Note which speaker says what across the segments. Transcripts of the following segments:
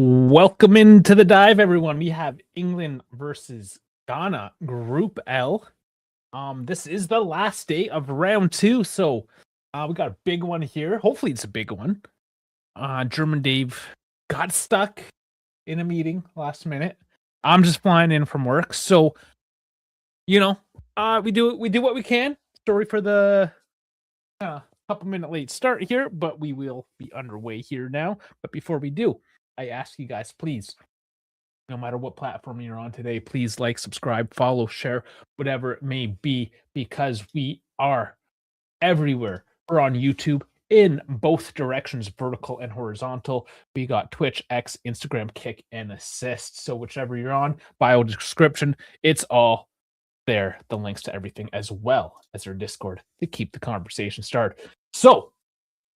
Speaker 1: Welcome into the dive, everyone. We have England versus Ghana, Group L. This is the last day of round two, so we got a big one here. Hopefully, it's a big one. German Dave got stuck in a meeting last minute. I'm just flying in from work, so we do what we can. Sorry for the couple minute late start here, but we will be underway here now. But before we do, I ask you guys, please, no matter what platform you're on today, please like, subscribe, follow, share, whatever it may be, because we are everywhere. We're on YouTube in both directions, vertical and horizontal. We got Twitch, X, Instagram, Kick, and Assist. So whichever you're on, bio description, it's all there. The links to everything, as well as our Discord, to keep the conversation started. So,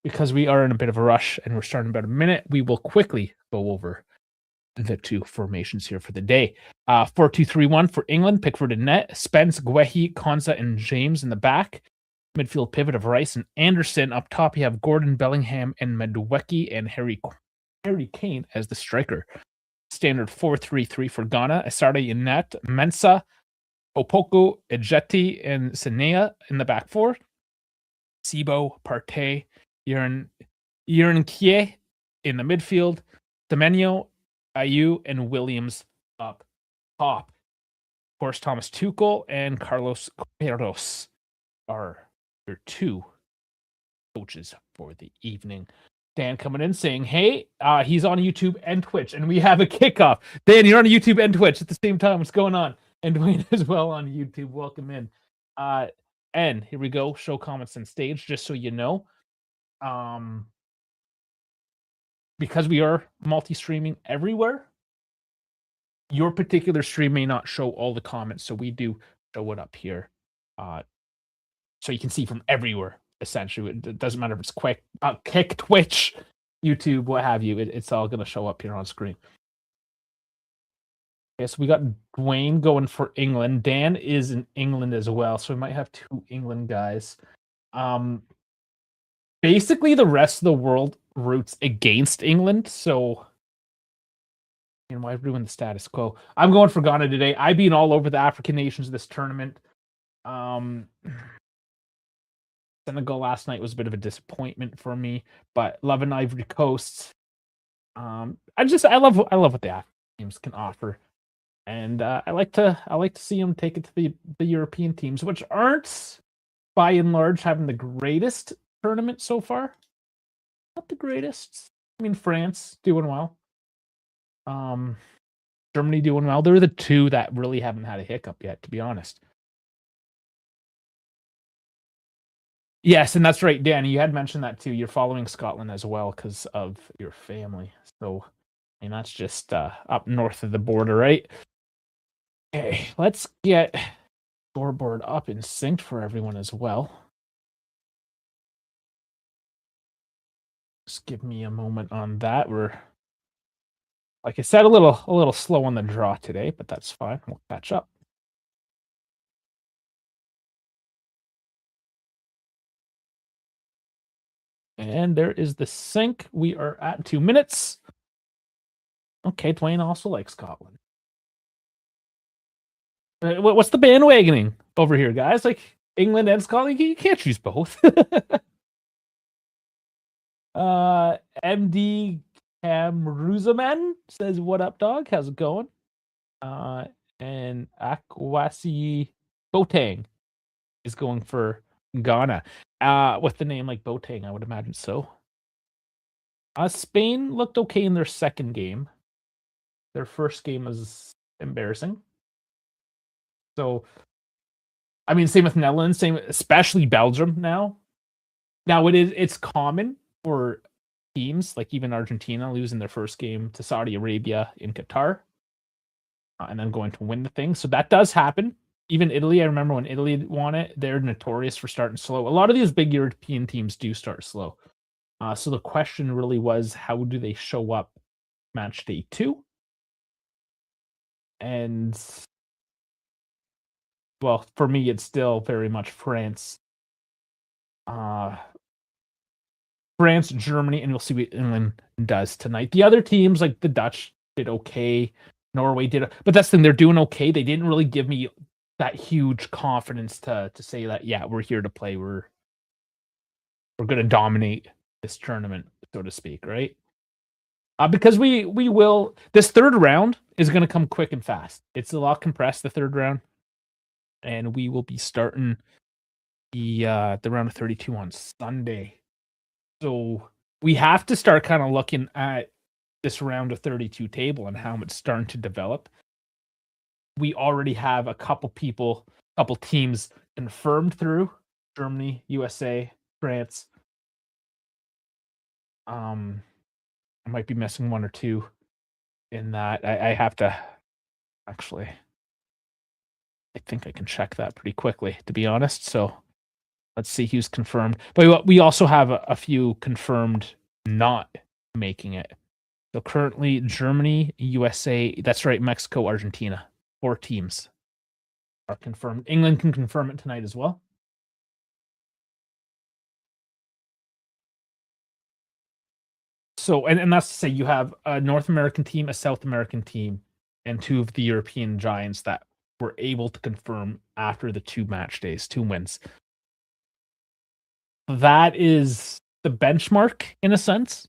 Speaker 1: because we are in a bit of a rush and we're starting in about a minute, we will quickly go over the two formations here for the day. 4-2-3-1 for England. Pickford in net. Spence, Guehi, Konsa, and James in the back. Midfield pivot of Rice and Anderson. Up top, you have Gordon, Bellingham, and Madueke, and Harry Kane as the striker. Standard 4-3-3 for Ghana. Asarte in net. Mensah, Opoko, Ejeti, and Senea in the back four. Sibo, Partey, Kie in the midfield. Semenyo, Ayew, and Williams up top. Of course, Thomas Tuchel and Carlos Queiroz are your two coaches for the evening. Dan coming in saying, hey, he's on YouTube and Twitch, and we have a kickoff. Dan, you're on YouTube and Twitch at the same time. What's going on? And Dwayne as well on YouTube. Welcome in. And here we go. Show comments on stage, just so you know. Because we are multi-streaming everywhere, your particular stream may not show all the comments, so we do show it up here. So you can see from everywhere, essentially. It doesn't matter if it's Kick, Twitch, YouTube, what have you. It's all going to show up here on screen. Okay, so we got Dwayne going for England. Dan is in England as well, so we might have two England guys. Basically, the rest of the world roots against England, so why ruin the status quo? I'm going for Ghana today. I've been all over the African nations this tournament. Senegal last night was a bit of a disappointment for me, but loving Ivory Coast. I love what the African teams can offer, and I like to see them take it to the European teams, which aren't by and large having the greatest tournament so far. Not the greatest. I mean, France doing well. Germany doing well. They're the two that really haven't had a hiccup yet, to be honest. Yes, and that's right, Danny. You had mentioned that too. You're following Scotland as well because of your family. So, I mean, that's just up north of the border, right? Okay, let's get scoreboard up and synced for everyone as well. Just give me a moment on that. We're, like I said, a little slow on the draw today, but that's fine. We'll catch up. And there is the sync. We are at 2 minutes. Okay, Dwayne also likes Scotland. What's the bandwagoning over here, guys? Like England and Scotland, you can't choose both. MD Camruzaman says, "What up, dog? How's it going?" And Akwasi Boateng is going for Ghana. With the name like Boateng, I would imagine so. Spain looked okay in their second game. Their first game was embarrassing. So, I mean, same with Netherlands, especially Belgium now. Now it's common for teams like even Argentina losing their first game to Saudi Arabia in Qatar, and then going to win the thing. So that does happen. Even Italy, I remember when Italy won it, they're notorious for starting slow. A lot of these big European teams do start slow. So the question really was, how do they show up match day 2? And, well, for me, it's still very much France. France, Germany, and we'll see what England does tonight. The other teams, like the Dutch, did okay. Norway did, but that's the thing, they're doing okay. They didn't really give me that huge confidence to say that, yeah, we're here to play. We're going to dominate this tournament, so to speak, right? Because we will. This third round is going to come quick and fast. It's a lot compressed, the third round, and we will be starting the round of 32 on Sunday. So we have to start kind of looking at this round of 32 table and how it's starting to develop. We already have a couple teams confirmed through: Germany, USA, France. I might be missing one or two in that. I have to actually. I think I can check that pretty quickly, to be honest. So let's see who's confirmed. But we also have a few confirmed not making it. So currently, Germany, USA, that's right, Mexico, Argentina. 4 teams are confirmed. England can confirm it tonight as well. So, and that's to say you have a North American team, a South American team, and 2 of the European giants that were able to confirm after the 2 match days, 2 wins. That is the benchmark in a sense.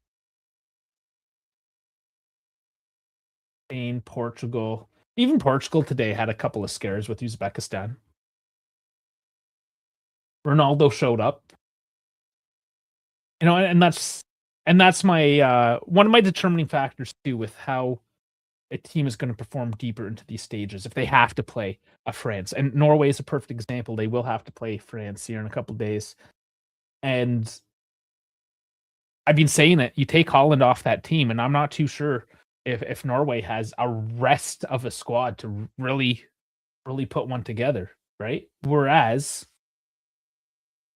Speaker 1: Spain, Portugal. Even Portugal today had a couple of scares with Uzbekistan. Ronaldo showed up. You know, and that's my one of my determining factors too with how a team is going to perform deeper into these stages if they have to play a France. And Norway is a perfect example. They will have to play France here in a couple of days. And I've been saying it. You take Holland off that team, and I'm not too sure if Norway has a rest of a squad to really put one together, right? Whereas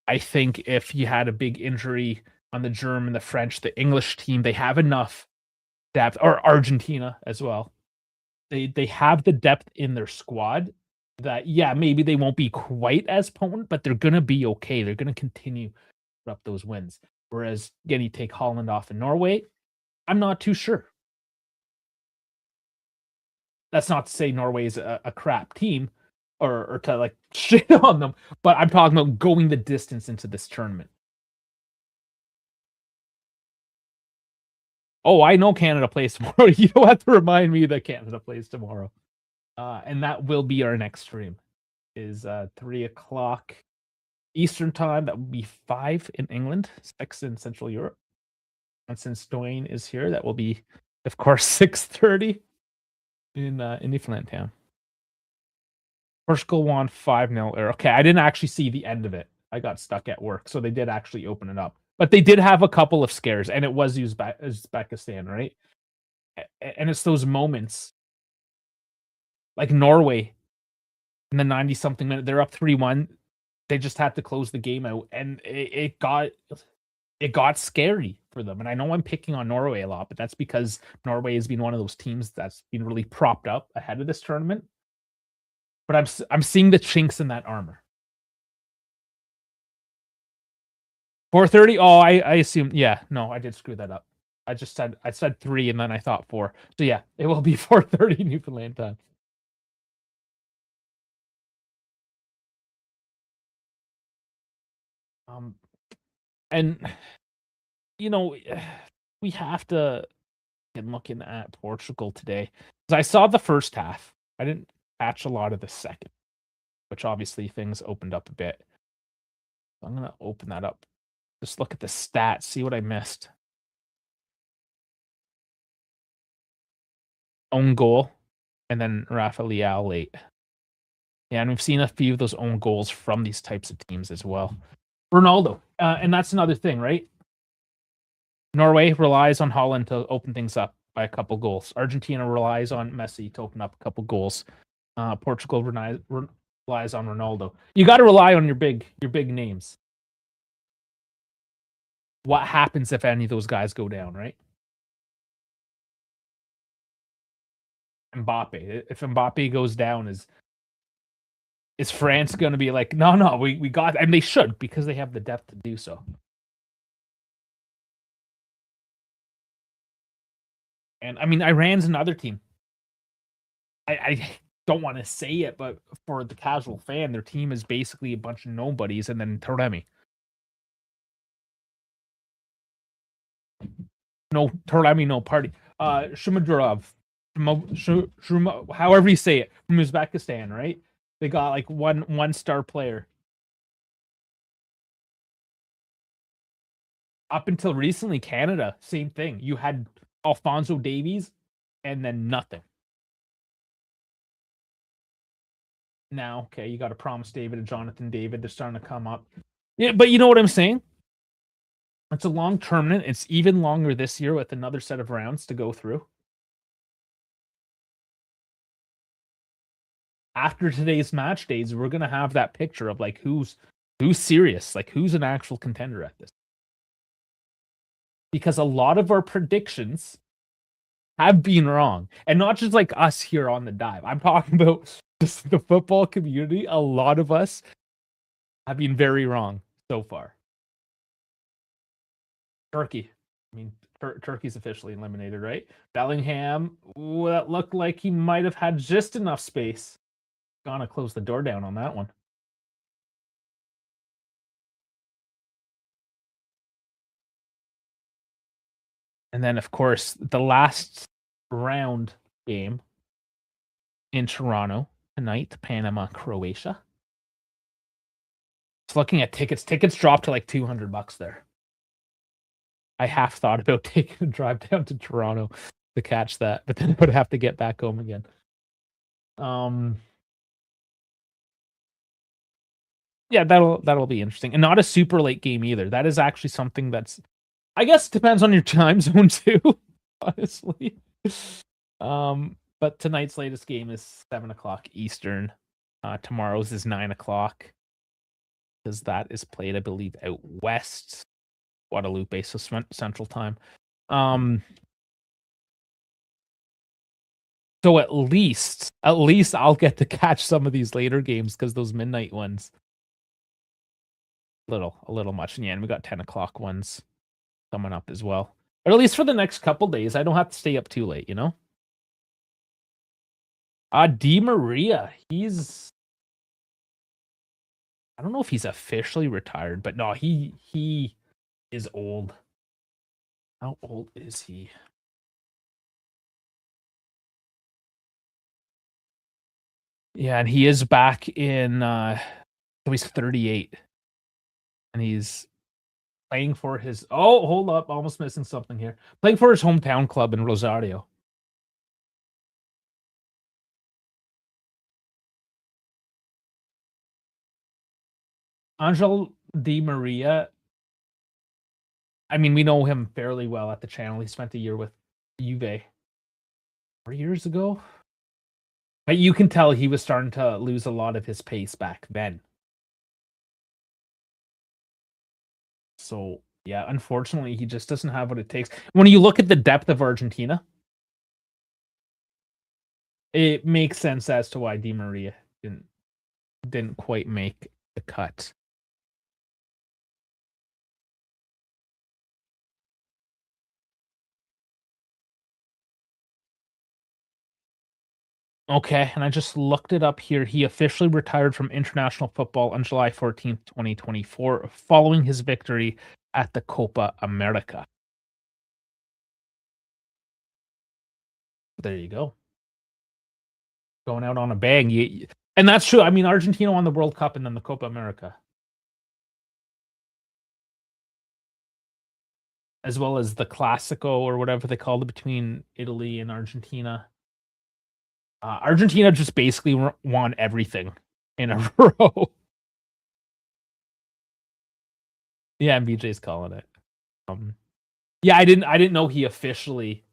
Speaker 1: I think if you had a big injury on the German, the French, the English team, they have enough depth, or Argentina as well. They have the depth in their squad that, yeah, maybe they won't be quite as potent, but they're gonna be okay. They're gonna continue up those wins. Whereas again, you take Holland off in Norway, I'm not too sure. That's not to say Norway's a crap team or to like shit on them, but I'm talking about going the distance into this tournament. Oh, I know Canada plays tomorrow. You don't have to remind me that Canada plays tomorrow. And that will be our next stream. Is 3:00 Eastern time. That would be 5 in England, 6 in Central Europe. And since Dwayne is here, that will be, of course, 6:30 in Newfoundland town. Portugal won 5-0. Okay, I didn't actually see the end of it. I got stuck at work, so they did actually open it up. But they did have a couple of scares, and it was Uzbekistan, right? And it's those moments, like Norway, in the 90-something minute, they're up 3-1. They just had to close the game out, and it got scary for them. And I know I'm picking on Norway a lot, but that's because Norway has been one of those teams that's been really propped up ahead of this tournament. But I'm seeing the chinks in that armor. 4:30. Oh, I assume. Yeah, no, I did screw that up. I said 3 and then I thought 4. So yeah, it will be 4:30 Newfoundland time. And you know, we have to get looking at Portugal today, because I saw the first half. I didn't catch a lot of the second, which obviously things opened up a bit. So I'm gonna open that up. Just look at the stats, see what I missed. Own goal, and then Rafa Leao late. Yeah, and we've seen a few of those own goals from these types of teams as well. Ronaldo, and that's another thing, right? Norway relies on Holland to open things up by a couple goals. Argentina relies on Messi to open up a couple goals. Portugal relies on Ronaldo. You got to rely on your big names. What happens if any of those guys go down, right? Mbappe. If Mbappe goes down, is France going to be like, no, we got, and they should, because they have the depth to do so. And I mean, Iran's another team. I don't want to say it, but for the casual fan, their team is basically a bunch of nobodies, and then Taremi. No Taremi, no party. Shumadurov, however you say it, from Uzbekistan, right? They got like one star player. Up until recently, Canada, same thing. You had Alfonso Davies, and then nothing. Now, okay, you got to promise David and Jonathan David. They're starting to come up. Yeah, but you know what I'm saying? It's a long tournament. It's even longer this year with another set of rounds to go through. After today's match days, we're gonna have that picture of like who's serious, like who's an actual contender at this. Because a lot of our predictions have been wrong, and not just like us here on the dive. I'm talking about just the football community. A lot of us have been very wrong so far. Turkey. I mean, Turkey's officially eliminated, right? Bellingham, that looked like he might have had just enough space. Gonna close the door down on that one. And then, of course, the last round game in Toronto tonight, Panama, Croatia. Just looking at tickets. Tickets dropped to like $200 there. I half thought about taking a drive down to Toronto to catch that, but then I would have to get back home again. Yeah, that'll be interesting, and not a super late game either. That is actually something that's, I guess, depends on your time zone too. Honestly, but tonight's latest game is 7:00 Eastern. Tomorrow's is 9:00 because that is played, I believe, out west, Guadalupe, so Central Time. So at least I'll get to catch some of these later games because those midnight ones, a little much. And yeah, and we got 10:00 ones coming up as well. But at least for the next couple days, I don't have to stay up too late, you know? Di Maria, I don't know if he's officially retired, but no, he is old. How old is he? Yeah, and he is back in so he's 38. And he's playing for his hold up, almost missing something here. Playing for his hometown club in Rosario. Angel Di Maria, I mean, we know him fairly well at the channel. He spent a year with Juve 4 years ago. But you can tell he was starting to lose a lot of his pace back then. So, yeah, unfortunately, he just doesn't have what it takes. When you look at the depth of Argentina, it makes sense as to why Di Maria didn't quite make the cut. Okay, and I just looked it up here. He officially retired from international football on July 14th, 2024, following his victory at the Copa America. There you go. Going out on a bang. And that's true. I mean, Argentina won the World Cup and then the Copa America, as well as the Classico or whatever they called it between Italy and Argentina. Argentina just basically won everything in a row. Yeah, MBJ's calling it. Yeah, I didn't know he officially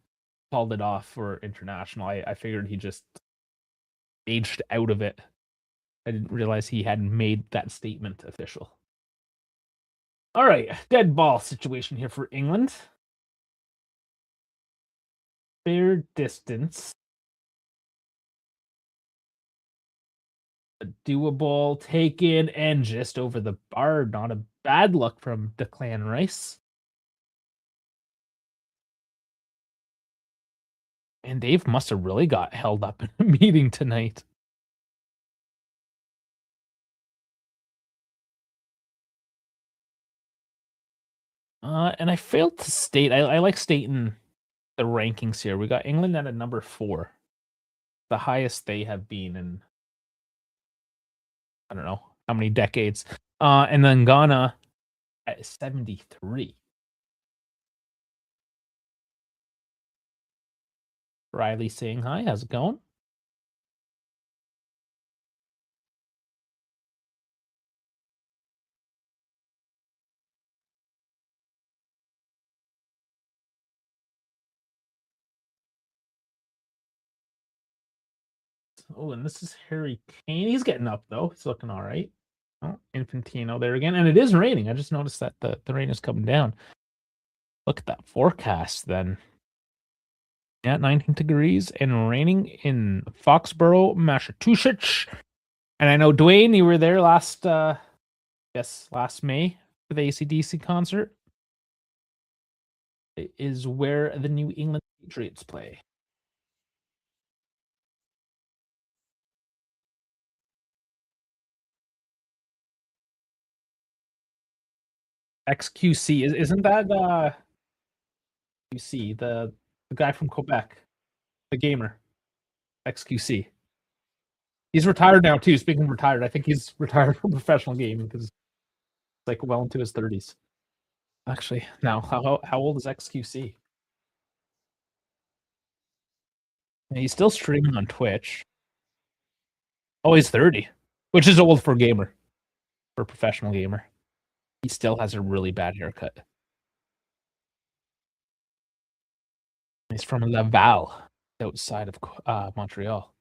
Speaker 1: called it off for international. I figured he just aged out of it. I didn't realize he hadn't made that statement official. All right, dead ball situation here for England. Fair distance. A doable, taken, and just over the bar. Not a bad look from Declan Rice. And Dave must have really got held up in a meeting tonight. And I failed to state. I like stating the rankings here. We got England at a number 4, the highest they have been in I don't know how many decades. And then Ghana at 73. Riley saying hi. How's it going? Oh, and this is Harry Kane. He's getting up though. He's looking all right. Oh, Infantino there again. And it is raining. I just noticed that the rain is coming down. Look at that forecast then. Yeah, 19 degrees and raining in Foxborough, Massachusetts. And I know Dwayne, you were there last last May for the AC/DC concert. It is where the New England Patriots play. XQC isn't that QC the guy from Quebec, the gamer XQC. He's retired now too. Speaking of retired, I think he's retired from professional gaming because it's like well into his 30s. Actually, now how old is XQC? He's still streaming on Twitch. Oh, he's 30, which is old for a gamer, for a professional gamer. He still has a really bad haircut. He's from Laval, outside of Montreal.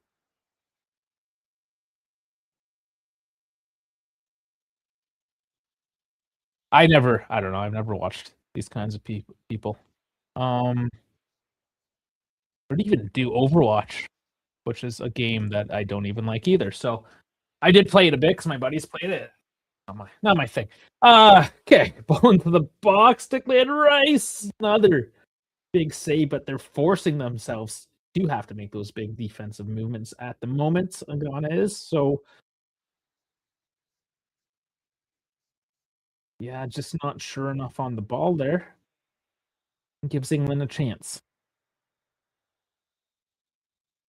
Speaker 1: I don't know. I've never watched these kinds of people. Um, or even do Overwatch, which is a game that I don't even like either. So I did play it a bit because my buddies played it. Not my thing. Okay, ball into the box. Declan Rice, another big save, but they're forcing themselves to have to make those big defensive movements at the moment. Ghana is so. Yeah, just not sure enough on the ball there. Gives England a chance.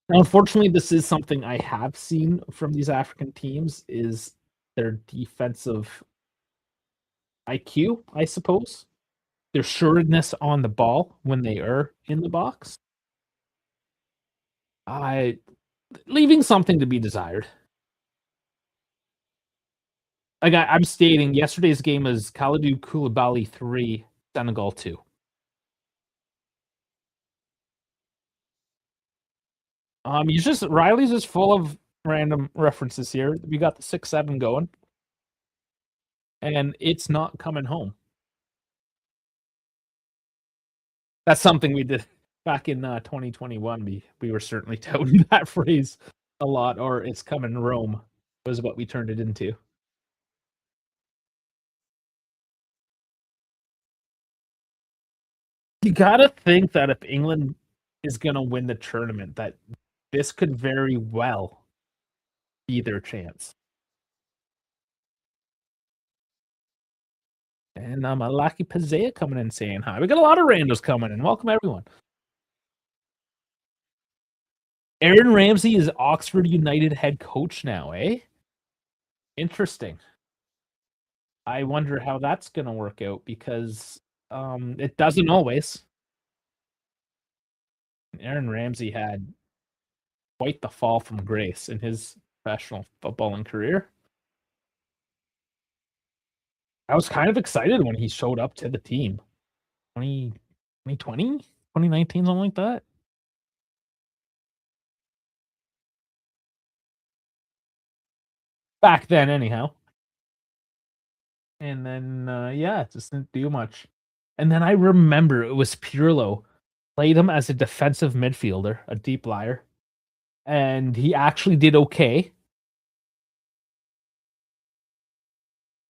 Speaker 1: Now, unfortunately, this is something I have seen from these African teams is their defensive IQ, I suppose. Their sureness on the ball when they are in the box. I leaving something to be desired. Like I'm stating, yesterday's game is Kalidou Koulibaly 3, Senegal 2. He's just Riley's just full of random references here. We got the 6-7 going, and it's not coming home. That's something we did back in 2021. We were certainly touting that phrase a lot, or it's coming Rome was what we turned it into. You gotta think that if England is gonna win the tournament, that this could very well be their chance. And Malaki Pazea coming in saying hi. We got a lot of randos coming in. Welcome everyone. Aaron Ramsey is Oxford United head coach now, eh? Interesting. I wonder how that's gonna work out because it doesn't always. Aaron Ramsey had quite the fall from grace in his professional footballing career. I was kind of excited when he showed up to the team. 2020, 2019, something like that. Back then, anyhow. And then, yeah, it just didn't do much. And then I remember it was Pirlo played him as a defensive midfielder, a deep liar, and he actually did okay.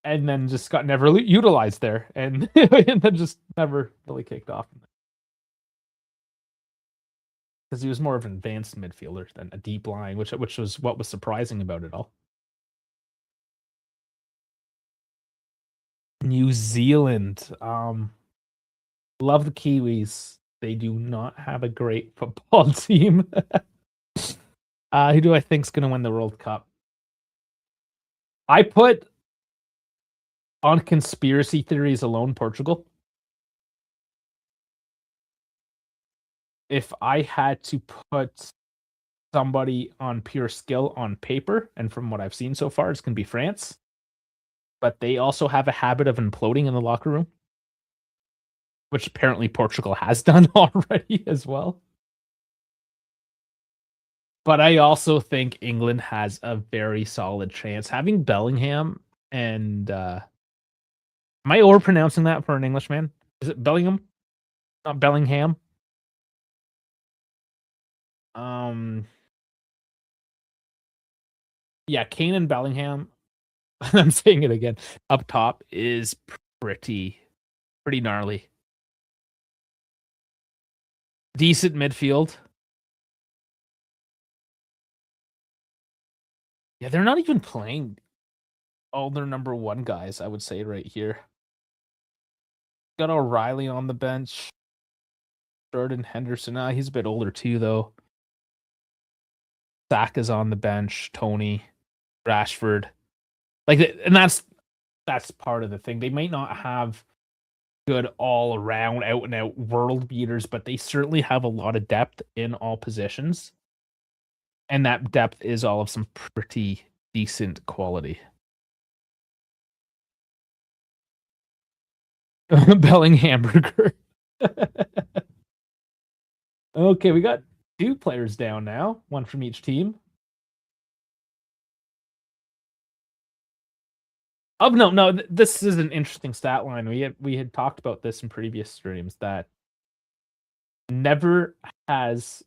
Speaker 1: And then just got never utilized there, and, and then just never really kicked off. because he was more of an advanced midfielder than a deep line, which was what was surprising about it all. New Zealand, love the Kiwis. They do not have a great football team. Who do I think's going to win the World Cup? I put on conspiracy theories alone Portugal. If I had to put somebody on pure skill on paper, and from what I've seen so far, it's going to be France. But they also have a habit of imploding in the locker room, which apparently Portugal has done already as well. But I also think England has a very solid chance. Having Bellingham and am I overpronouncing that for an Englishman? Is it Bellingham? Not Bellingham. Yeah, Kane and Bellingham. I'm saying it again. Up top is pretty gnarly. Decent midfield. Yeah, they're not even playing all their number one guys, I would say, right here. Got O'Reilly on the bench. Jordan Henderson. He's a bit older too, though. Saka's on the bench. Tony, Rashford. And that's part of the thing. They might not have good all around, out and out world beaters, but they certainly have a lot of depth in all positions. And that depth is all of some pretty decent quality. Belling hamburger. Okay, we got 2 players down now, 1 from each team. Oh no, this is an interesting stat line. We had talked about this in previous streams that never has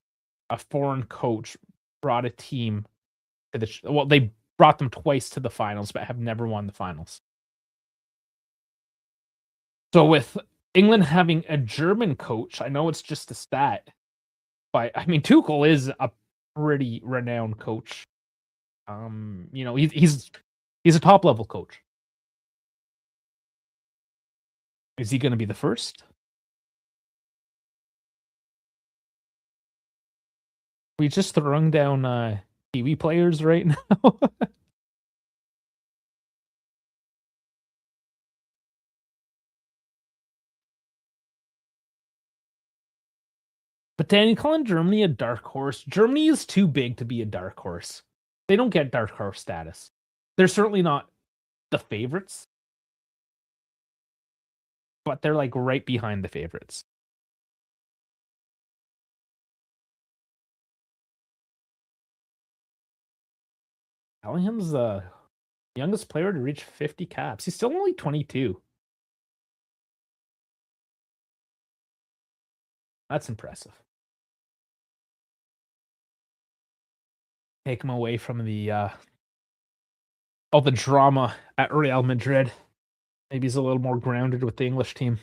Speaker 1: a foreign coach brought a team to the they brought them twice to the finals, but have never won the finals. So with England having a German coach, I know it's just a stat, but I mean Tuchel is a pretty renowned coach. He's a top level coach. Is he going to be the first? We just throwing down Kiwi players right now. But Danny, calling Germany a dark horse. Germany is too big to be a dark horse. They don't get dark horse status. They're certainly not the favorites, but they're like right behind the favorites. Bellingham's the youngest player to reach 50 caps. He's still only 22. That's impressive. Take him away from all the drama at Real Madrid. Maybe he's a little more grounded with the English team.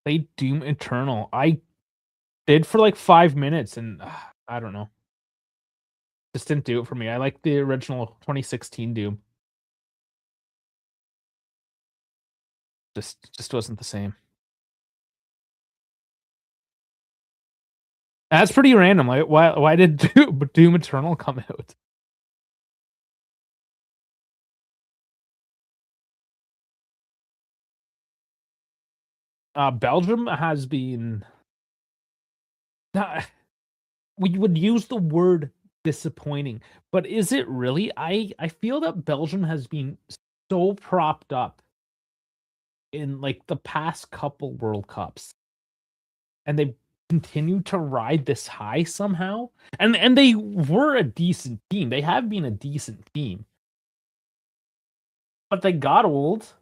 Speaker 1: They Doom Eternal. I did for like 5 minutes, and I don't know. Just didn't do it for me. I like the original 2016 Doom. Just wasn't the same. That's pretty random. Like, why did Doom Eternal come out? Belgium has been. We would use the word disappointing, but is it really? I feel that Belgium has been so propped up in like the past couple World Cups, and they continue to ride this high somehow. And they were a decent team. They have been a decent team, but they got old,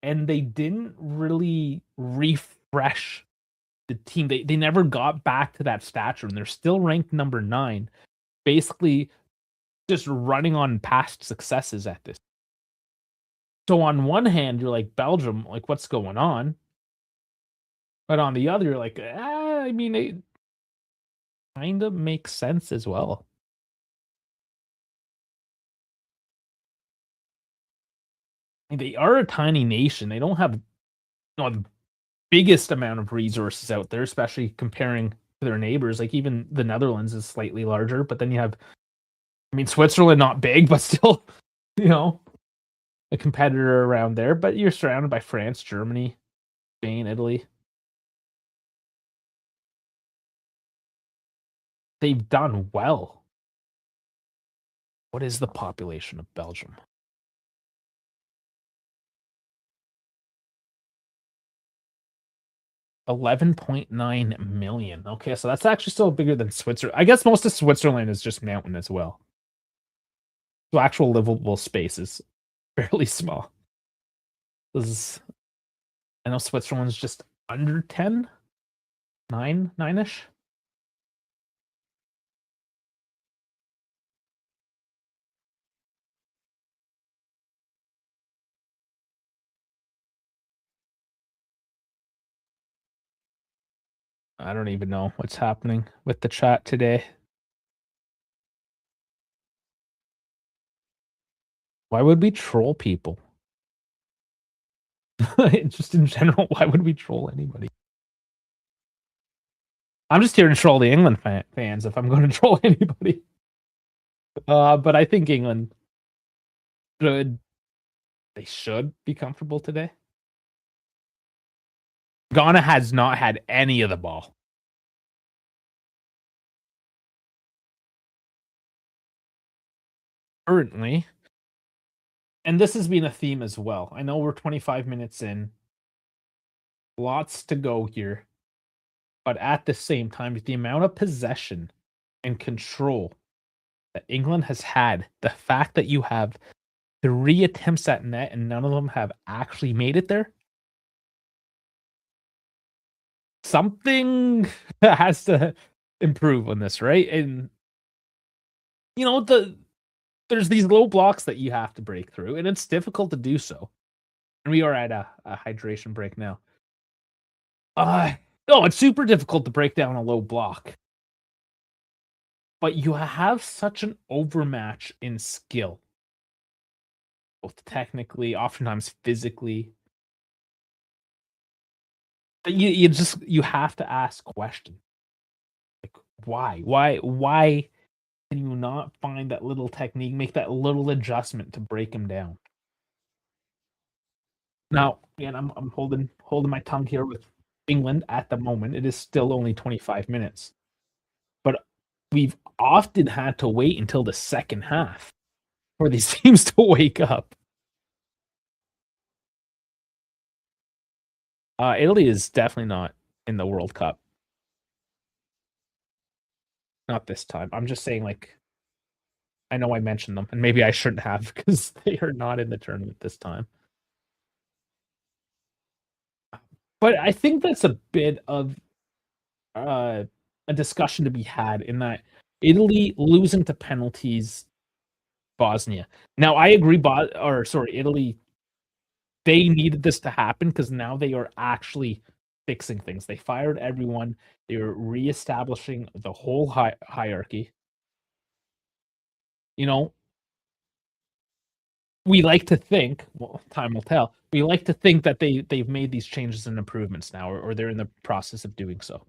Speaker 1: and they didn't really refresh the team. They never got back to that stature, and they're still ranked number 9, basically just running on past successes at this. So on one hand, you're like, Belgium, like, what's going on? But on the other, you're like, I mean, it kind of makes sense as well. I mean, they are a tiny nation. They don't have the biggest amount of resources out there, especially comparing to their neighbors. Like even the Netherlands is slightly larger, but then you have, I mean, Switzerland not big, but still, you know, a competitor around there. But you're surrounded by France, Germany, Spain, Italy. They've done well. What is the population of Belgium? 11.9 million. Okay, so that's actually still bigger than Switzerland. I guess most of Switzerland is just mountain as well. So actual livable space is fairly small. This is, I know Switzerland's just under 10, 9-ish. I don't even know what's happening with the chat today. Why would we troll people? Just in general, why would we troll anybody? I'm just here to troll the England fans if I'm going to troll anybody. But I think England they should be comfortable today. Ghana has not had any of the ball. Currently, and this has been a theme as well. I know we're 25 minutes in. Lots to go here. But at the same time, the amount of possession and control that England has had, the fact that you have 3 attempts at net and none of them have actually made it there, something has to improve on this, right? And you know, there's these low blocks that you have to break through, and it's difficult to do so. And we are at a hydration break now. No, it's super difficult to break down a low block. But you have such an overmatch in skill, both technically, oftentimes physically, that you have to ask questions. Like, why can you not find that little technique, make that little adjustment to break him down? Now, and I'm holding my tongue here with England at the moment. It is still only 25 minutes. But we've often had to wait until the second half for these teams to wake up. Italy is definitely not in the World Cup. Not this time. I'm just saying, like, I know I mentioned them, and maybe I shouldn't have because they are not in the tournament this time. But I think that's a bit of a discussion to be had in that Italy losing to penalties, Bosnia. Now I agree, Italy, they needed this to happen because now they are actually fixing things. They fired everyone. They are reestablishing the whole hierarchy. You know, we like to think, well, time will tell. We like to think that they've made these changes and improvements now, or they're in the process of doing so.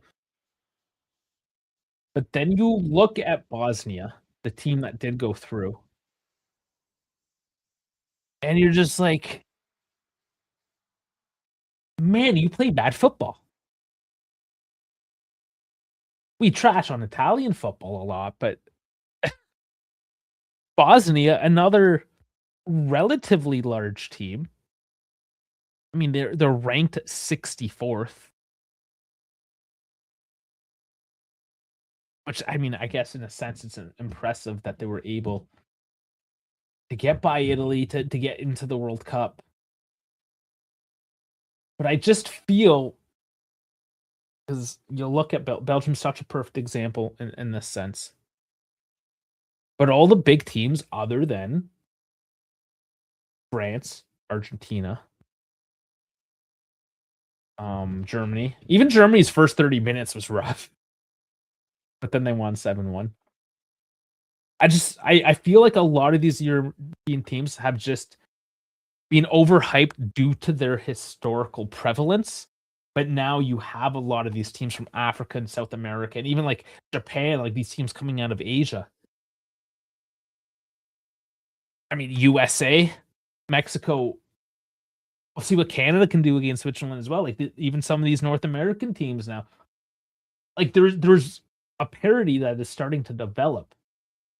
Speaker 1: But then you look at Bosnia, the team that did go through, and you're just like, man, you play bad football. We trash on Italian football a lot, but Bosnia, another relatively large team. I mean, they're ranked 64th, which I mean, I guess in a sense it's impressive that they were able to get by Italy to get into the World Cup. But I just feel, because you look at Belgium's such a perfect example in this sense. But all the big teams other than France Argentina. Germany. Even Germany's first 30 minutes was rough, but then they won 7-1. I feel like a lot of these European teams have just been overhyped due to their historical prevalence. But now you have a lot of these teams from Africa and South America, and even like Japan, like these teams coming out of Asia. I mean, USA, Mexico. We'll see what Canada can do against Switzerland as well. Like even some of these North American teams now. Like there's a parity that is starting to develop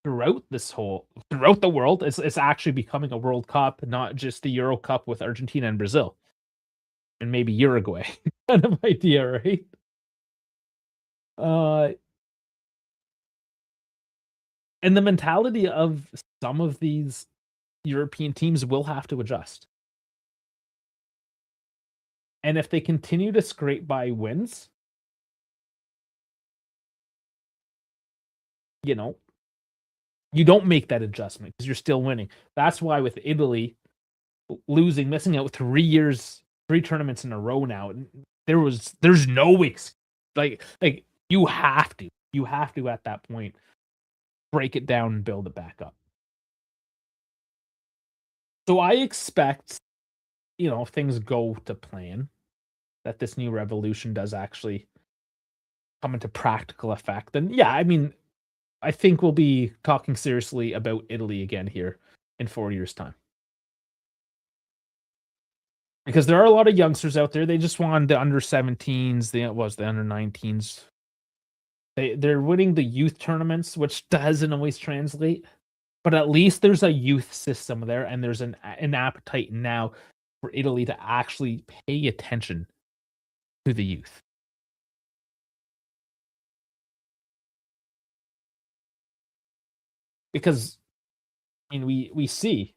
Speaker 1: throughout the world. It's actually becoming a World Cup, not just the Euro Cup with Argentina and Brazil, and maybe Uruguay kind of idea, right? And the mentality of some of these European teams will have to adjust. And if they continue to scrape by wins, you know, you don't make that adjustment because you're still winning. That's why with Italy missing out 3 years, 3 tournaments in a row now, there's no like you have to at that point break it down and build it back up. So I expect, if things go to plan, that this new revolution does actually come into practical effect. And yeah, I mean, I think we'll be talking seriously about Italy again here in 4 years' time. Because there are a lot of youngsters out there. They just won the under 17s, the under 19s. They're winning the youth tournaments, which doesn't always translate. But at least there's a youth system there, and there's an appetite now for Italy to actually pay attention to the youth. Because I mean, we see,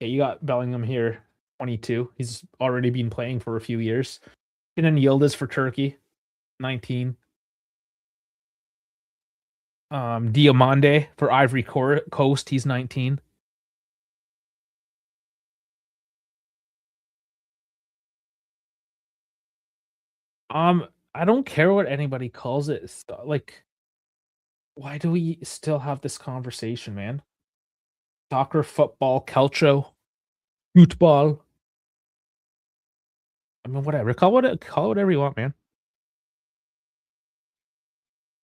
Speaker 1: you got Bellingham here, 22. He's already been playing for a few years. And then Yildiz for Turkey, 19. Diomande for Ivory Coast, he's 19. I don't care what anybody calls it. Like, why do we still have this conversation, man? Soccer, football, calcio, football. I mean, whatever. Call it whatever you want, man.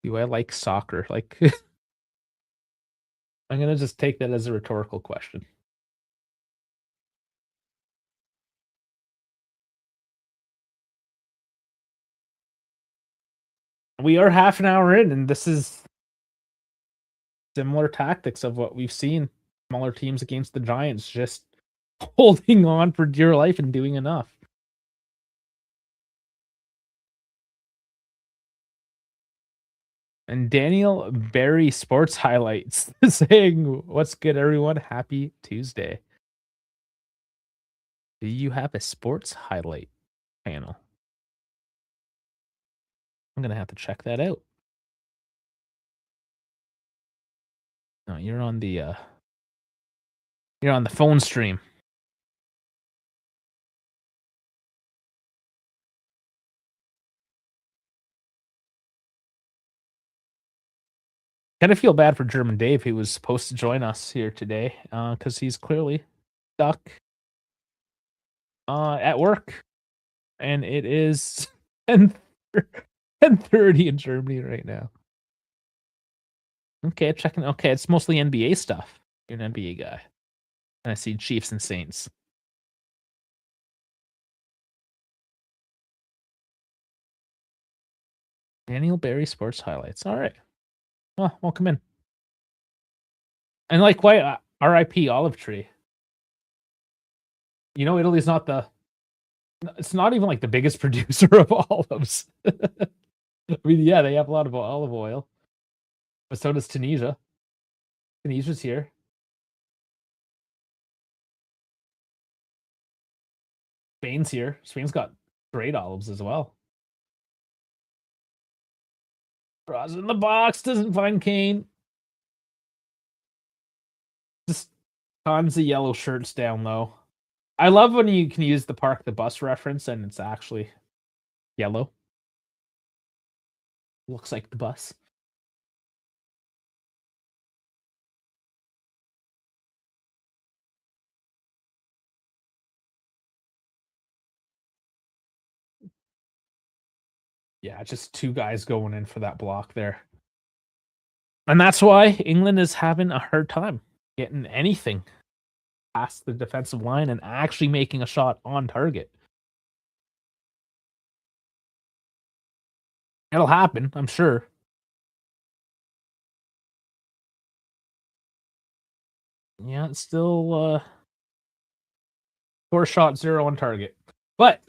Speaker 1: Do I like soccer? Like, I'm gonna just take that as a rhetorical question. We are half an hour in, and this is similar tactics of what we've seen. Smaller teams against the Giants, just holding on for dear life and doing enough. And Daniel Barry Sports Highlights saying, "What's good, everyone? Happy Tuesday." Do you have a sports highlight panel? I'm gonna have to check that out. No, you're on the phone stream. Kind of feel bad for German Dave, who was supposed to join us here today, because he's clearly stuck at work, and it is 10:30 in Germany right now. Okay, checking. Okay, it's mostly NBA stuff. You're an NBA guy, and I see Chiefs and Saints. Daniel Barry Sports Highlights. All right. Well, welcome in. And like, why R.I.P. Olive Tree? Italy's not it's not even like the biggest producer of olives. I mean, yeah, they have a lot of olive oil, but so does Tunisia. Tunisia's here. Spain's here. Spain's got great olives as well. Draws in the box, doesn't find Kane. Just tons of yellow shirts down low. I love when you can use the park the bus reference and it's actually yellow. Looks like the bus. Yeah, just two guys going in for that block there. And that's why England is having a hard time getting anything past the defensive line and actually making a shot on target. It'll happen, I'm sure. Yeah, it's still 4 shot, 0 on target. But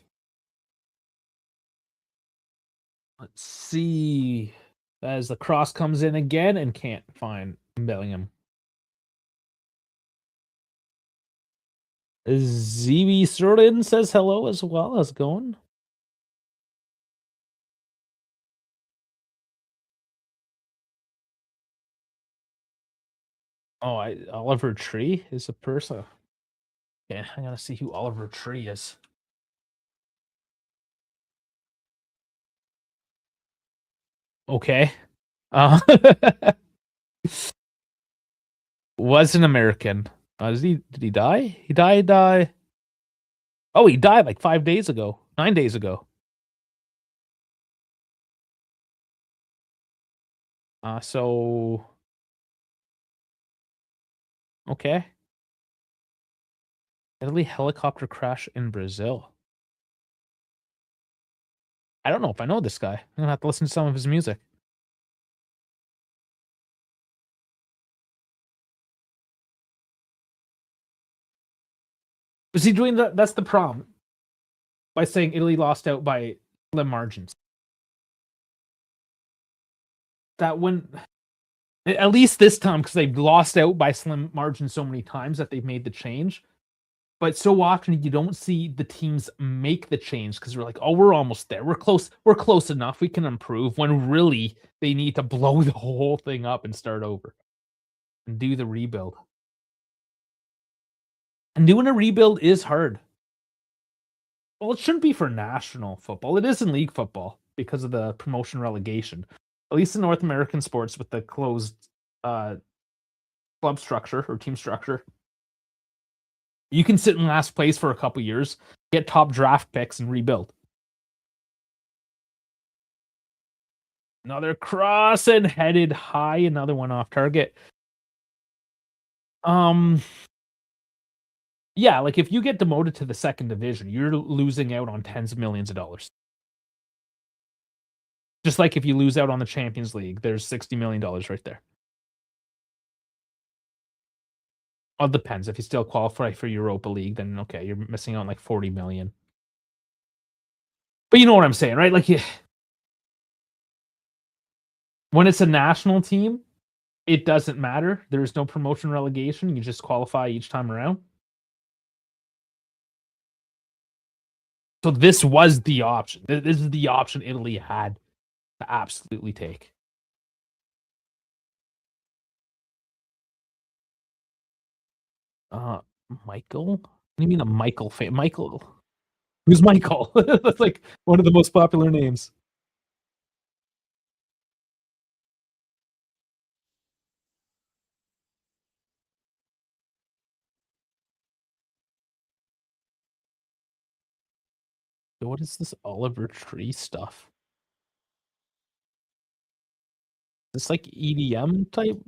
Speaker 1: let's see. As the cross comes in again and can't find Bellingham. ZB Sordin says hello as well. How's it going? Oh, Oliver Tree is a person. Yeah, I gotta see who Oliver Tree is. Okay. Uh, was an American. Did he die? He died. Oh, he died like 5 days ago, 9 days ago. So okay. Italy helicopter crash in Brazil. I don't know if I know this guy. I'm gonna have to listen to some of his music. Was he doing that? That's the problem. By saying Italy lost out by slim margins. That when at least this time, because they've lost out by slim margins so many times that they've made the change. But so often you don't see the teams make the change because we're like, oh, we're almost there. We're close enough. We can improve when really they need to blow the whole thing up and start over and do the rebuild. And doing a rebuild is hard. Well, it shouldn't be for national football. It is in league football because of the promotion relegation. At least in North American sports with the closed club structure or team structure. You can sit in last place for a couple years, get top draft picks, and rebuild. Another cross and headed high. Another one off target. Yeah, like if you get demoted to the second division, you're losing out on tens of millions of dollars. Just like if you lose out on the Champions League, there's $60 million right there. Well, it depends. If you still qualify for Europa League, then okay, you're missing out on like 40 million. But you know what I'm saying, right? Like when it's a national team, it doesn't matter. There's no promotion relegation. You just qualify each time around. So this was the option. This is the option Italy had to absolutely take. Michael? What do you mean a Michael fan? Michael? Who's Michael? That's like one of the most popular names. So what is this Oliver Tree stuff? This like EDM type?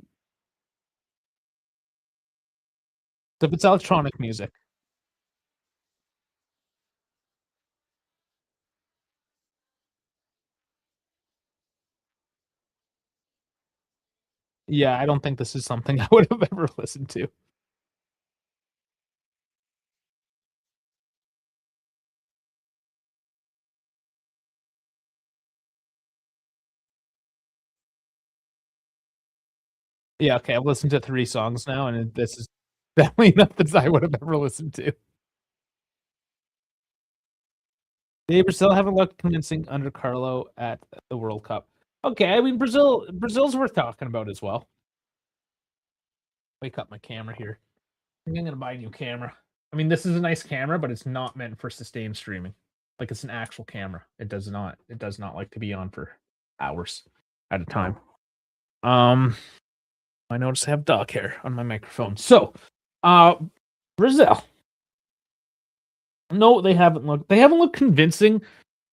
Speaker 1: If it's electronic music. Yeah, I don't think this is something I would have ever listened to. Yeah, okay, I've listened to 3 songs now, and this is definitely nothing I would have ever listened to. They Brazil haven't looked convincing under Carlo at the World Cup. Okay, I mean Brazil's worth talking about as well. Wake up my camera here. I think I'm gonna buy a new camera. I mean, this is a nice camera, but it's not meant for sustained streaming. Like it's an actual camera. It does not like to be on for hours at a time. I notice I have dog hair on my microphone. So, Brazil. No, they haven't looked convincing.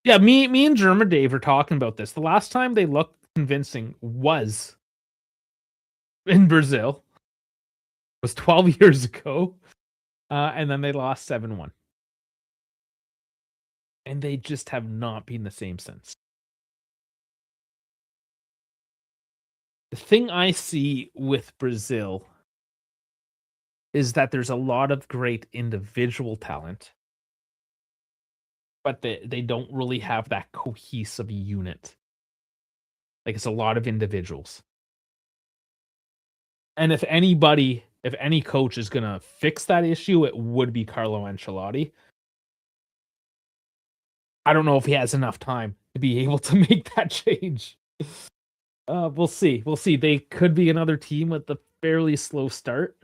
Speaker 1: Yeah, me and German Dave are talking about this. The last time they looked convincing was in Brazil. It was 12 years ago. And then they lost 7-1. And they just have not been the same since. The thing I see with Brazil is that there's a lot of great individual talent, but they don't really have that cohesive unit. Like it's a lot of individuals. And if any coach is gonna fix that issue, it would be Carlo Ancelotti. I don't know if he has enough time to be able to make that change. We'll see. We'll see. They could be another team with a fairly slow start.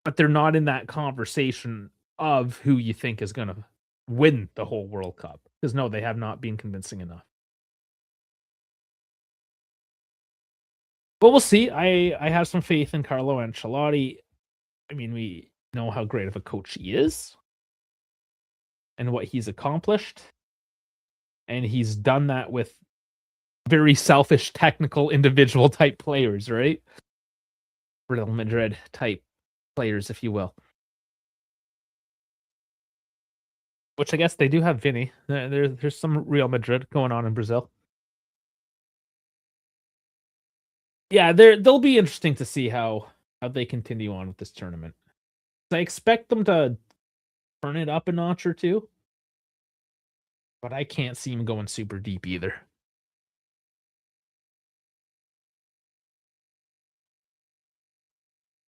Speaker 1: But they're not in that conversation of who you think is going to win the whole World Cup. Because no, they have not been convincing enough. But we'll see. I have some faith in Carlo Ancelotti. I mean, we know how great of a coach he is and what he's accomplished. And he's done that with very selfish, technical, individual type players, right? Real Madrid type players, if you will. Which I guess they do have Vinny. There's some Real Madrid going on in Brazil. Yeah, they'll be interesting to see how they continue on with this tournament. I expect them to turn it up a notch or two, but I can't see them going super deep either.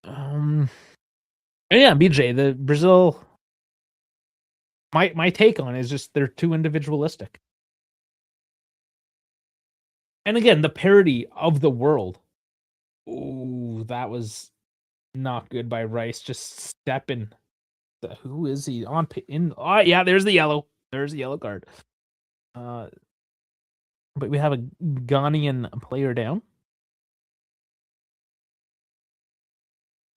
Speaker 1: Yeah, BJ, the Brazil. My take on it is just they're too individualistic. And again, the parody of the world. Ooh, that was not good by Rice. Just stepping. Who is he on? Oh yeah, there's the yellow. There's the yellow card. But we have a Ghanaian player down.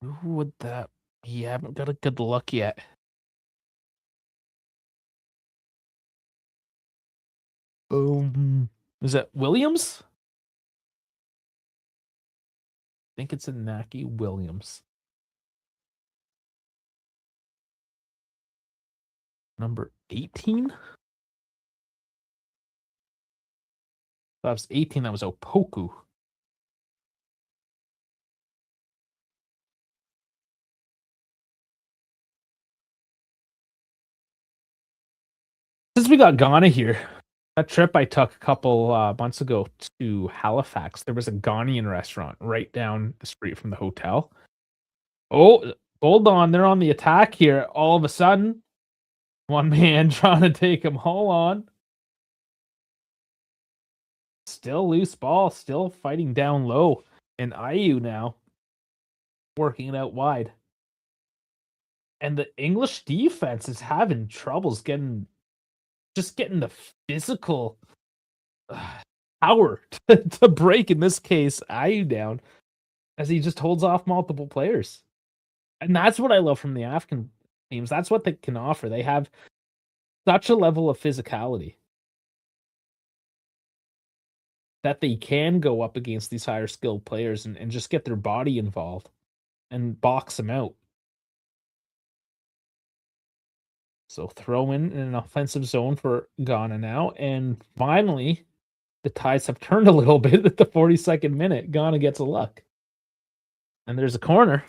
Speaker 1: Who would that be? Haven't got a good look yet. Is that Williams? I think it's Inaki Williams. Number 18? That was 18. That was Opoku. Since we got Ghana here, that trip I took a couple months ago to Halifax, there was a Ghanaian restaurant right down the street from the hotel. Oh, hold on. They're on the attack here. All of a sudden, one man trying to take him. Hold on. Still loose ball. Still fighting down low. And IU now working it out wide. And the English defense is having troubles getting the physical power to break, in this case, IU down, as he just holds off multiple players. And that's what I love from the African teams. That's what they can offer. They have such a level of physicality that they can go up against these higher skilled players and just get their body involved and box them out. So throw in an offensive zone for Ghana now. And finally, the tides have turned a little bit at the 42nd minute. Ghana gets a luck. And there's a corner.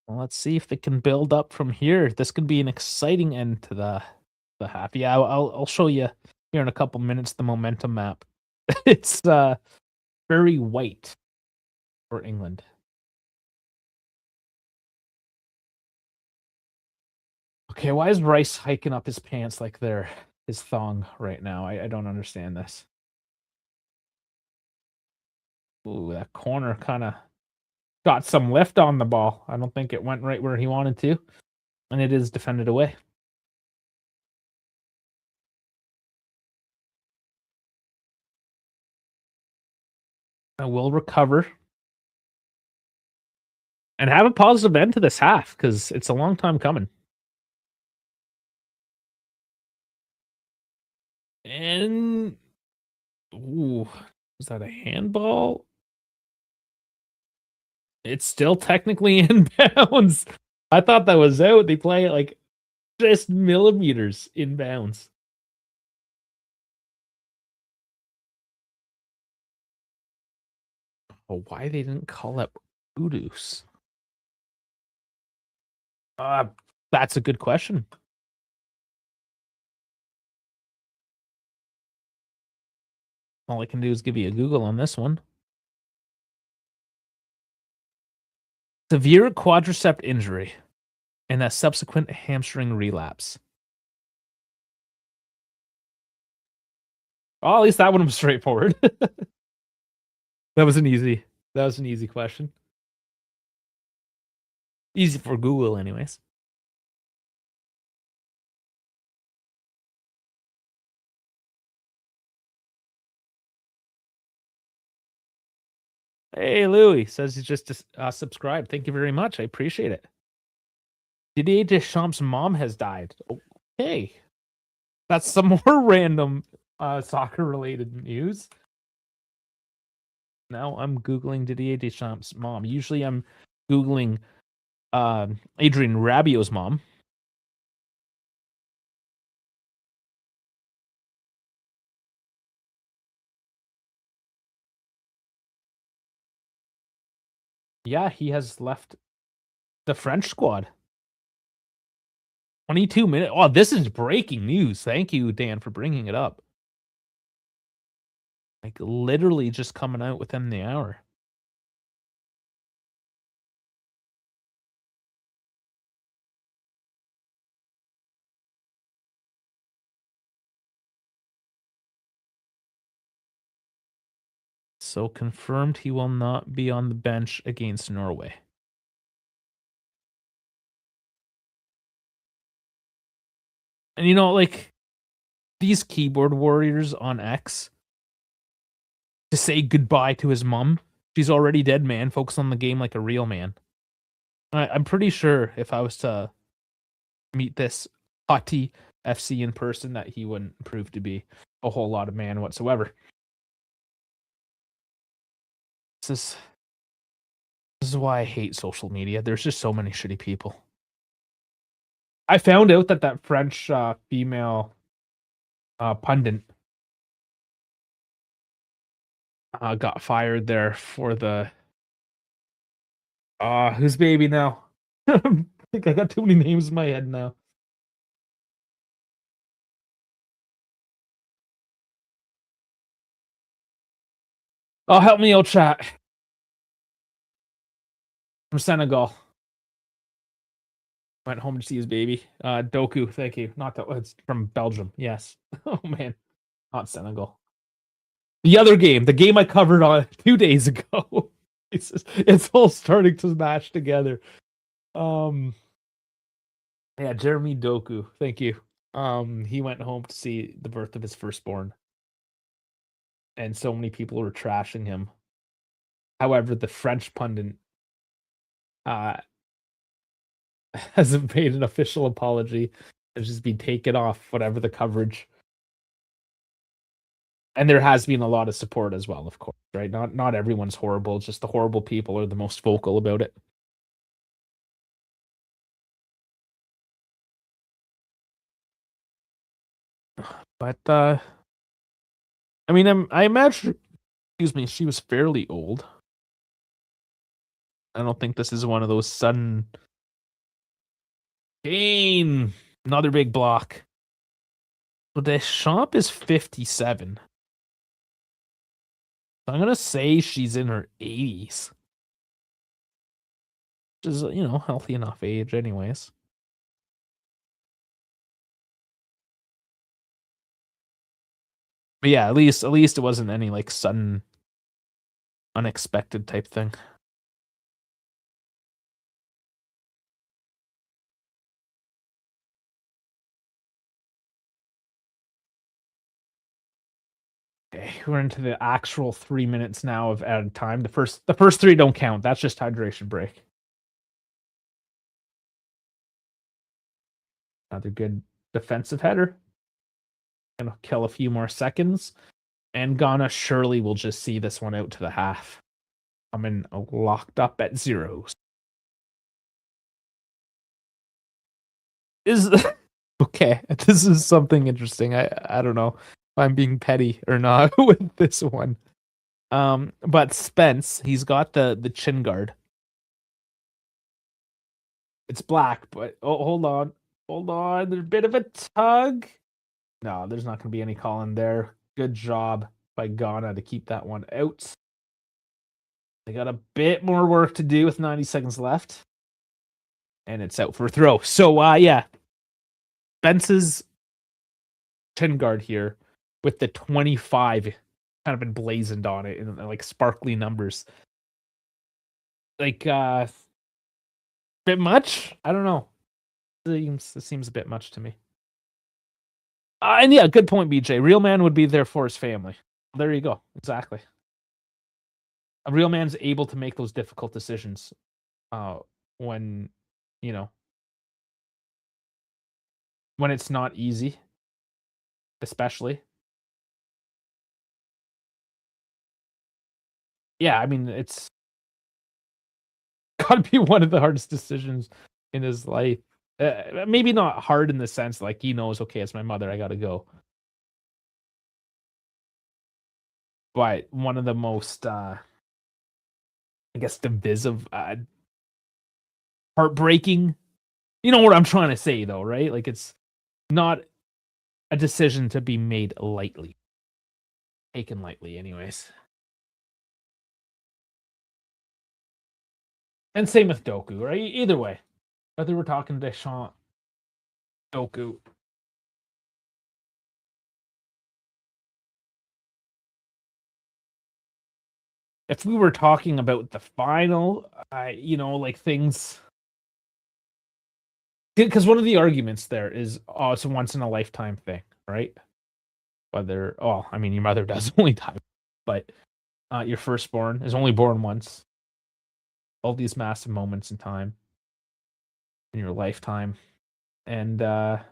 Speaker 1: Well, let's see if it can build up from here. This could be an exciting end to the half. Yeah, I'll show you here in a couple minutes the momentum map. It's very white for England. Okay, why is Rice hiking up his pants like they're his thong right now? I don't understand this. Ooh, that corner kind of got some lift on the ball. I don't think it went right where he wanted to, and it is defended away. I will recover and have a positive end to this half because it's a long time coming. And ooh, is that a handball? It's still technically in bounds. I thought that was out. They play it like just millimeters in bounds. Oh, why they didn't call up Udus? That's a good question. All I can do is give you a Google on this one. Severe quadricep injury and a subsequent hamstring relapse. Oh, at least that one was straightforward. That was an easy question. Easy for Google, anyways. Hey, Louis says he's just subscribed. Thank you very much. I appreciate it. Didier Deschamps' mom has died. Okay. That's some more random soccer related news. Now I'm Googling Didier Deschamps' mom. Usually I'm Googling Adrian Rabiot's mom. Yeah, he has left the French squad. 22 minutes. Oh, this is breaking news. Thank you, Dan, for bringing it up. Like literally just coming out within the hour. So confirmed he will not be on the bench against Norway. And you know, like these keyboard warriors on X to say goodbye to his mom. She's already dead, man. Focus on the game like a real man. I'm pretty sure if I was to meet this hottie FC in person, that he wouldn't prove to be a whole lot of man whatsoever. This is why I hate social media. There's just so many shitty people. I found out that French female pundit got fired there for the whose baby now? I think I got too many names in my head now. Oh, help me out, chat. From Senegal. Went home to see his baby. Doku, thank you. Not that it's from Belgium. Yes. Oh man, not Senegal. The other game, the game I covered on 2 days ago. It's all starting to smash together. Yeah, Jeremy Doku, thank you. He went home to see the birth of his firstborn, and so many people were trashing him. However, the French pundit uh hasn't made an official apology. It's just been taken off whatever the coverage. And there has been a lot of support as well, of course, right? Not everyone's horrible, just the horrible people are the most vocal about it. But I mean, I imagine, excuse me, she was fairly old. I don't think this is one of those sudden Kane, another big block. So Deschamps is 57. So I'm gonna say she's in her 80s. Which is, healthy enough age anyways. But yeah, at least it wasn't any like sudden, unexpected type thing. Okay, we're into the actual 3 minutes now of added time. The first three don't count. That's just hydration break. Another good defensive header. Gonna kill a few more seconds. And Ghana surely will just see this one out to the half. I'm in locked up at zeros. Is okay. This is something interesting. I don't know if I'm being petty or not with this one. But Spence, he's got the chin guard. It's black, but oh, hold on. There's a bit of a tug. No, there's not going to be any call in there. Good job by Ghana to keep that one out. They got a bit more work to do with 90 seconds left, and it's out for a throw. So, yeah, Spence's chin guard here with the 25 kind of emblazoned on it in like sparkly numbers. Like, bit much? I don't know. It seems a bit much to me. And yeah, good point, BJ. Real man would be there for his family. There you go. Exactly. A real man's able to make those difficult decisions when, you know, when it's not easy, especially. Yeah, I mean, it's got to be one of the hardest decisions in his life. Maybe not hard in the sense like he knows, okay, it's my mother, I got to go. But one of the most, I guess, divisive, heartbreaking. You know what I'm trying to say, though, right? Like, it's not a decision to be made lightly, taken lightly, anyways. And same with Doku, right? Either way, whether we're talking Deschamps, Doku. If we were talking about the final, like things, because one of the arguments there is, oh, it's a once in a lifetime thing, right? Whether, oh, I mean, your mother does only die, but your firstborn is only born once. All these massive moments in time in your lifetime, and I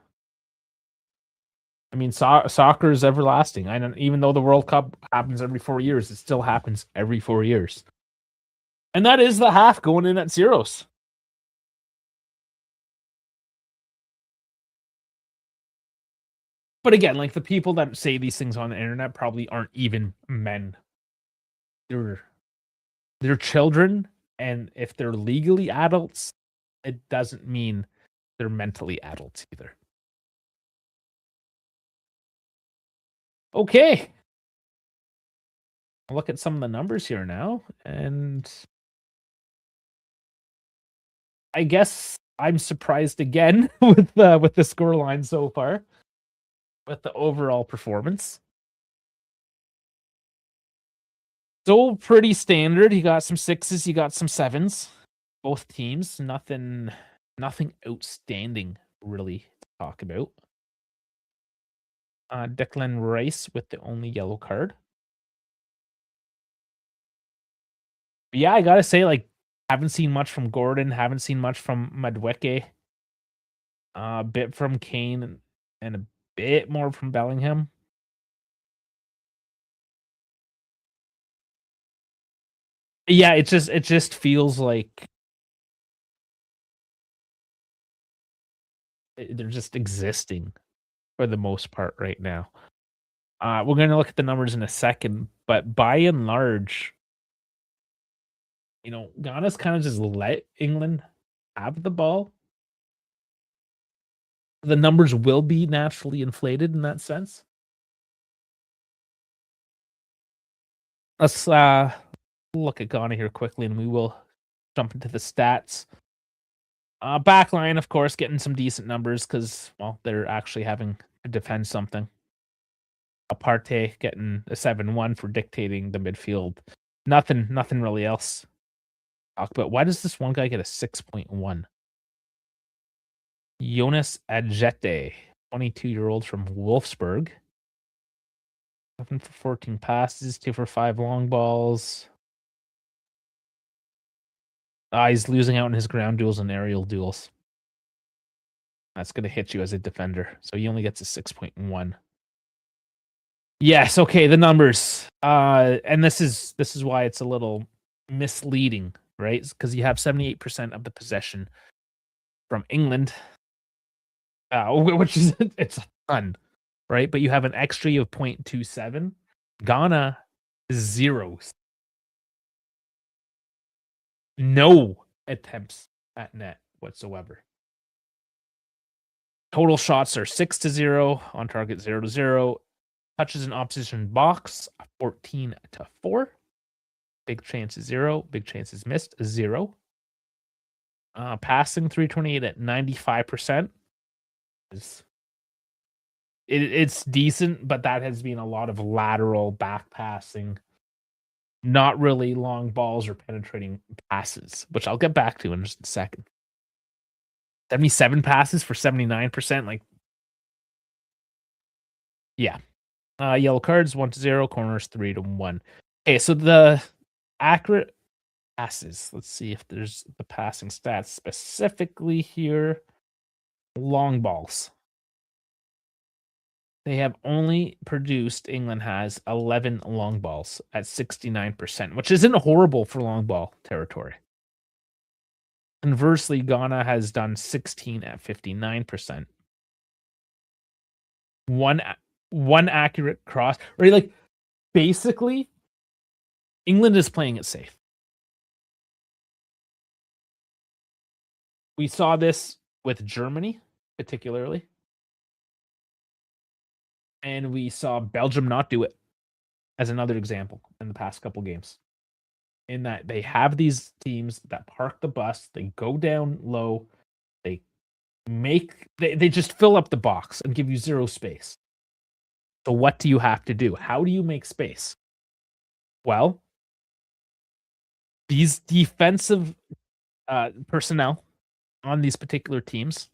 Speaker 1: mean, soccer is everlasting. I don't, even though the World Cup happens every 4 years, it still happens every 4 years. And that is the half going in at zeros. But again, like the people that say these things on the internet probably aren't even men. They're children, and if they're legally adults, it doesn't mean they're mentally adults either. Okay. I'll look at some of the numbers here now, and I guess I'm surprised again with the scoreline so far, with the overall performance. So pretty standard. You got some sixes, you got some sevens. Both teams, nothing outstanding really to talk about. Declan Rice with the only yellow card. But yeah, I gotta say, like, haven't seen much from Gordon, haven't seen much from Madueke. A bit from Kane and a bit more from Bellingham. Yeah, it just feels like they're just existing for the most part right now. We're gonna look at the numbers in a second, but by and large, Ghana's kind of just let England have the ball. The numbers will be naturally inflated in that sense. Let's look at Ghana here quickly, and we will jump into the stats. Backline, of course, getting some decent numbers because, well, they're actually having to defend something. Aparte getting a 7-1 for dictating the midfield. Nothing really else. But why does this one guy get a 6.1? Jonas Adjete, 22-year-old from Wolfsburg. 7 for 14 passes, 2 for 5 long balls. He's losing out in his ground duels and aerial duels. That's going to hit you as a defender. So he only gets a 6.1. Yes, okay, the numbers. And this is why it's a little misleading, right? Because you have 78% of the possession from England, which is it's a ton, right? But you have an XG of 0.27. Ghana, zeros. No attempts at net whatsoever. Total shots are 6-0, on target 0-0. Touches in opposition box 14-4. Big chances 0. Big chances missed 0. Passing 328 at 95%. It's decent, but that has been a lot of lateral back passing. Not really long balls or penetrating passes, which I'll get back to in just a second. 77 passes for 79%. Like, yeah. Yellow cards 1-0, corners 3-1. Okay, so the accurate passes. Let's see if there's the passing stats specifically here. Long balls. They have only produced, England has 11 long balls at 69%, which isn't horrible for long ball territory. Conversely, Ghana has done 16 at 59%. One accurate cross, right? Like, basically, England is playing it safe. We saw this with Germany, particularly. And we saw Belgium not do it as another example in the past couple games. In that they have these teams that park the bus, they go down low, they just fill up the box and give you zero space. So what do you have to do? How do you make space? Well, these defensive personnel on these particular teams,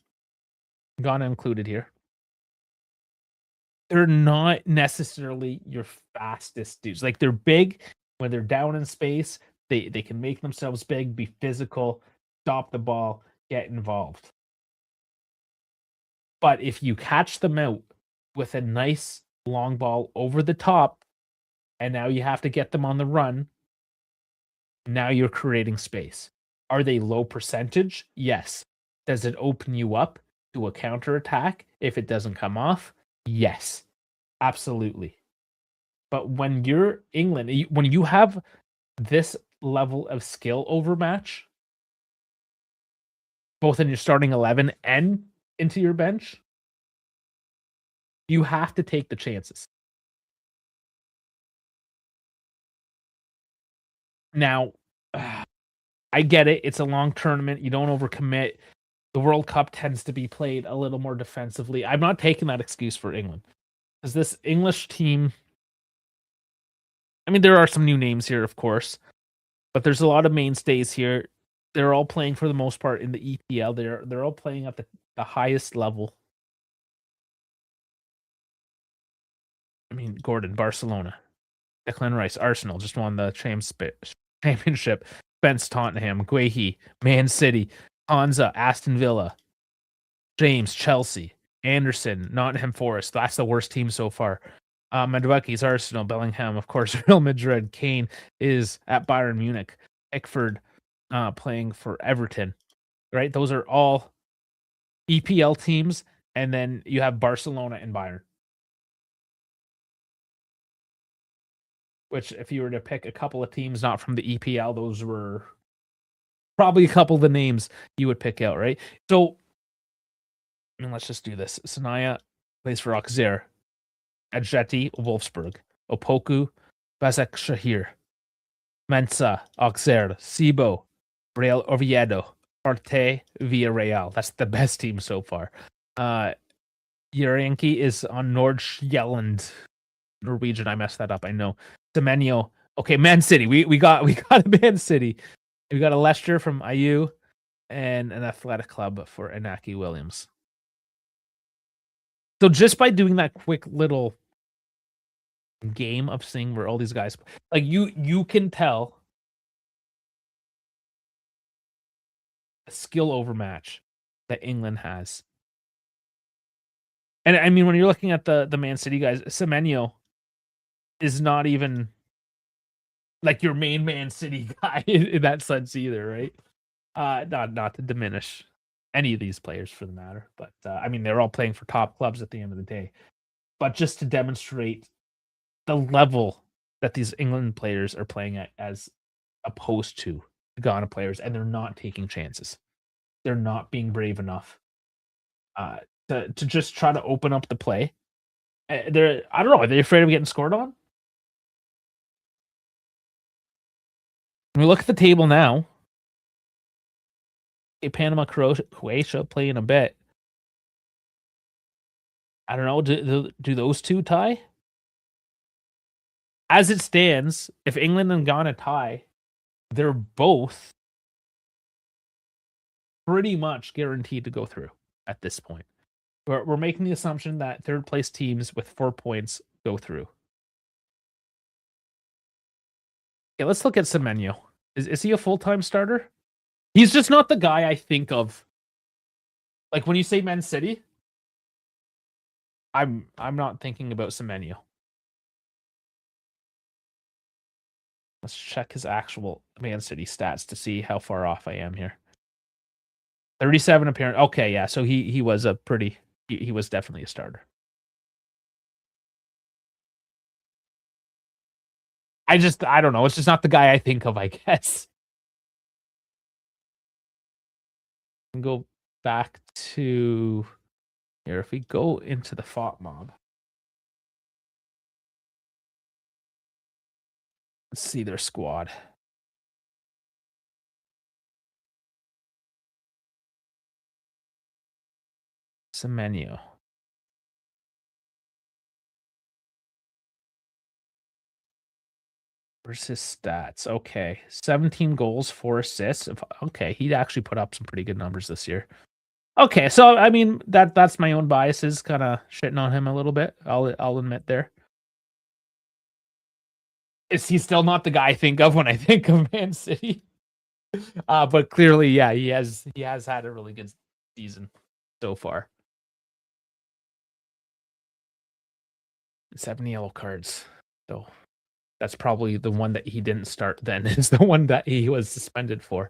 Speaker 1: Ghana included here, they're not necessarily your fastest dudes. Like, they're big when they're down in space. They can make themselves big, be physical, stop the ball, get involved. But if you catch them out with a nice long ball over the top, and now you have to get them on the run, now you're creating space. Are they low percentage? Yes. Does it open you up to a counterattack if it doesn't come off? Yes, absolutely. But when you're England, when you have this level of skill overmatch, both in your starting 11 and into your bench, you have to take the chances. Now, I get it. It's a long tournament. You don't overcommit. The World Cup tends to be played a little more defensively. I'm not taking that excuse for England. Because this English team, I mean, there are some new names here, of course, but there's a lot of mainstays here. They're all playing for the most part in the EPL. They're all playing at the highest level. I mean, Gordon, Barcelona. Declan Rice, Arsenal, just won the championship. Spence, Tottenham. Guehi, Man City. Hansa, Aston Villa. James, Chelsea. Anderson, Nottingham Forest. That's the worst team so far. Madueke's Arsenal. Bellingham, of course, Real Madrid. Kane is at Bayern Munich. Pickford playing for Everton. Right? Those are all EPL teams. And then you have Barcelona and Bayern. Which, if you were to pick a couple of teams not from the EPL, those were probably a couple of the names you would pick out, right? So, let's just do this. Sanaya plays for Auxerre. Adjeti, Wolfsburg. Opoku, Bazak Shahir. Mensa, Auxerre. Sibo, Real Oviedo. Arte, Villarreal. That's the best team so far. Yarenki is on Nordjylland. Norwegian. I messed that up. I know. Semenyo. Okay, Man City. We got a Man City. We got a Leicester from IU and an Athletic Club for Inaki Williams. So just by doing that quick little game of seeing where all these guys, like you can tell a skill overmatch that England has. And I mean, when you're looking at the Man City guys, Semenyo is not even like your main Man City guy in that sense either, right? Not to diminish any of these players for the matter, but I mean they're all playing for top clubs at the end of the day. But just to demonstrate the level that these England players are playing at as opposed to Ghana players, and they're not taking chances. They're not being brave enough uh, to just try to open up the play. They're I don't know. Are they afraid of getting scored on? When we look at the table now, Panama, Croatia playing a bit. I don't know. Do those two tie? As it stands, if England and Ghana tie, they're both pretty much guaranteed to go through at this point. We're making the assumption that third place teams with 4 points go through. Okay, let's look at Semenyo. Is he a full-time starter? He's just not the guy I think of. Like when you say Man City, I'm not thinking about Semenyo. Let's check his actual Man City stats to see how far off I am here. 37 appearance. Okay, yeah. So he was a pretty he was definitely a starter. I don't know. It's just not the guy I think of, I guess. Go back to here. If we go into the FOT mob, let's see their squad. Semenyo. Where's his stats? Okay. 17 goals, 4 assists. Okay, he'd actually put up some pretty good numbers this year. Okay, so I mean that's my own biases kind of shitting on him a little bit. I'll admit there. Is he still not the guy I think of when I think of Man City? But clearly, yeah, he has had a really good season so far. 7 yellow cards. So that's probably the one that he didn't start then is the one that he was suspended for.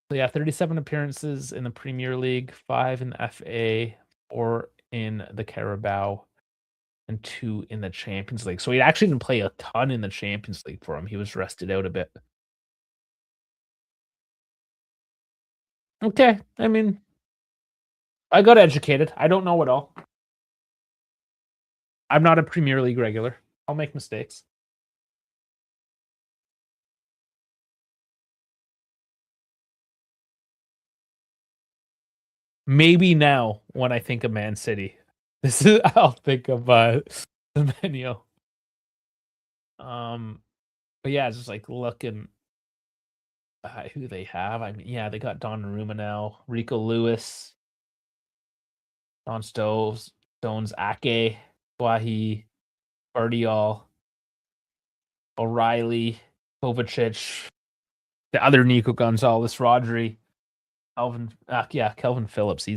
Speaker 1: So yeah, 37 appearances in the Premier League, 5 in the FA, 4 in the Carabao, and 2 in the Champions League. So he actually didn't play a ton in the Champions League for him. He was rested out a bit. Okay, I mean, I got educated. I don't know it all. I'm not a Premier League regular. I'll make mistakes. Maybe now, when I think of Man City, this is I'll think of the menu. But yeah, just like looking at who they have. I mean, yeah, they got Donnarumma now, Rico Lewis, Don Stones, Ake, Wahi, Bardiol, O'Reilly, Kovacic, the other Nico Gonzalez, Rodri, Kelvin Phillips.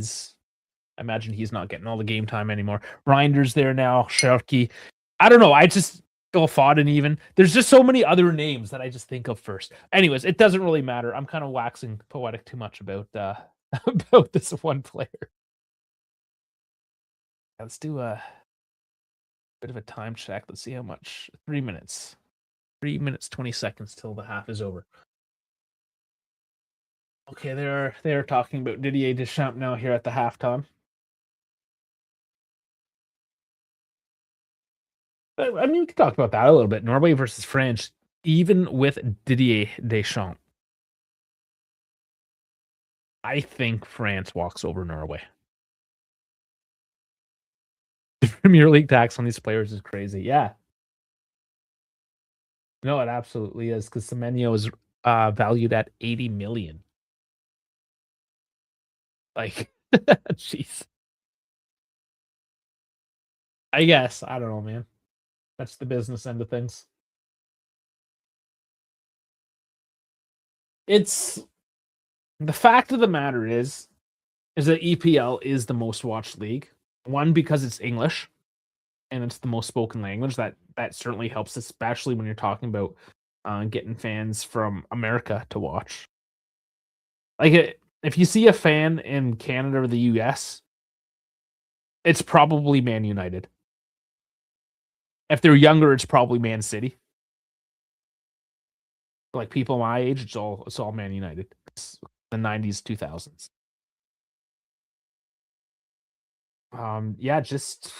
Speaker 1: I imagine he's not getting all the game time anymore. Reinder's there now, Sharky. I don't know. I just go Foden even. There's just so many other names that I just think of first. Anyways, it doesn't really matter. I'm kind of waxing poetic too much about about this one player. Let's do a bit of a time check. Let's see how much. 3 minutes. 3 minutes, 20 seconds till the half is over. Okay, they're talking about Didier Deschamps now here at the halftime. I mean, we could talk about that a little bit. Norway versus France, even with Didier Deschamps. I think France walks over Norway. The Premier League tax on these players is crazy. Yeah. No, it absolutely is because Semenyo is valued at 80 million. Like, jeez. I guess. I don't know, man. That's the business end of things. It's the fact of the matter is that EPL is the most watched league. One, because it's English and it's the most spoken language. That certainly helps, especially when you're talking about getting fans from America to watch. Like, if you see a fan in Canada or the US, it's probably Man United. If they're younger, it's probably Man City. Like people my age, it's all Man United. It's the 90s, 2000s. Yeah, just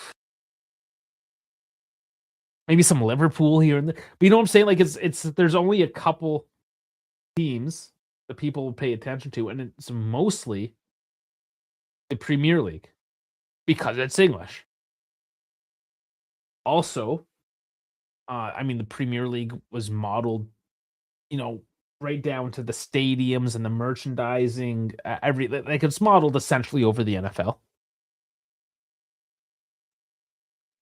Speaker 1: maybe some Liverpool here and there. But you know what I'm saying? Like it's there's only a couple teams that people pay attention to, and it's mostly the Premier League because it's English. Also, I mean, the Premier League was modeled, you know, right down to the stadiums and the merchandising. Every like it's modeled essentially over the NFL,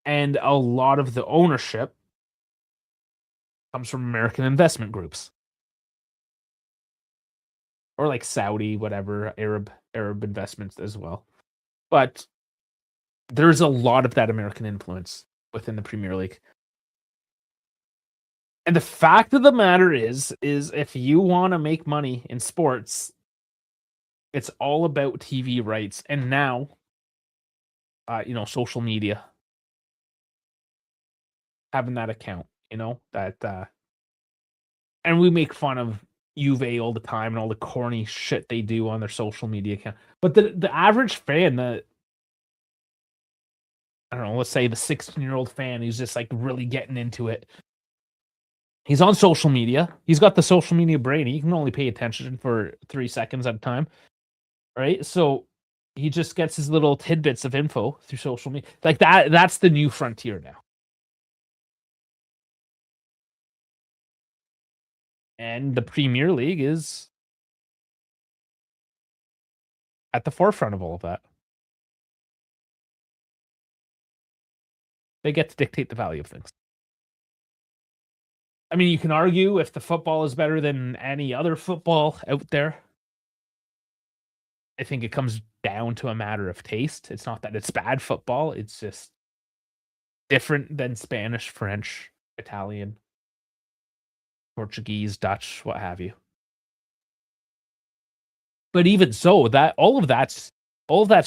Speaker 1: and a lot of the ownership comes from American investment groups or like Saudi, whatever Arab investments as well. But there's a lot of that American influence within the Premier League. And the fact of the matter is if you want to make money in sports, it's all about TV rights. And now, social media, having that account, and we make fun of Juve all the time and all the corny shit they do on their social media account. But the average fan, I don't know, let's say the 16-year-old fan who's just like really getting into it. He's on social media. He's got the social media brain. He can only pay attention for 3 seconds at a time, right? So he just gets his little tidbits of info through social media. Like that's the new frontier now. And the Premier League is at the forefront of all of that. They get to dictate the value of things. I mean, you can argue if the football is better than any other football out there. I think it comes down to a matter of taste. It's not that it's bad football. It's just different than Spanish, French, Italian, Portuguese, Dutch, what have you. But even so, that all of that's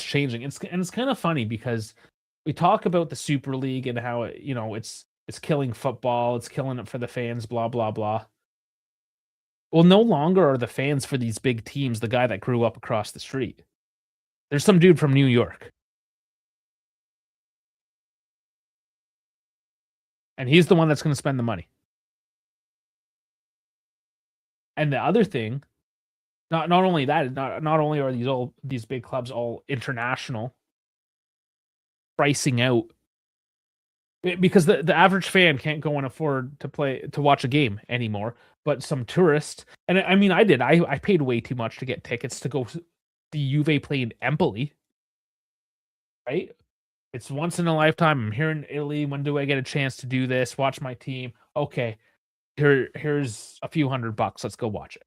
Speaker 1: changing. It's kind of funny because we talk about the Super League and how it's killing football, it's killing it for the fans, blah blah blah. Well, no longer are the fans for these big teams the guy that grew up across the street. There's some dude from New York, and he's the one that's going to spend the money. And the other thing, not only that, not only are these big clubs all international, pricing out because the average fan can't go and afford to watch a game anymore. But some tourists, and I mean, I paid way too much to get tickets to go see Juve play in Empoli. Right? It's once in a lifetime. I'm here in Italy. When do I get a chance to do this? Watch my team. Okay, here's a few $100. Let's go watch it.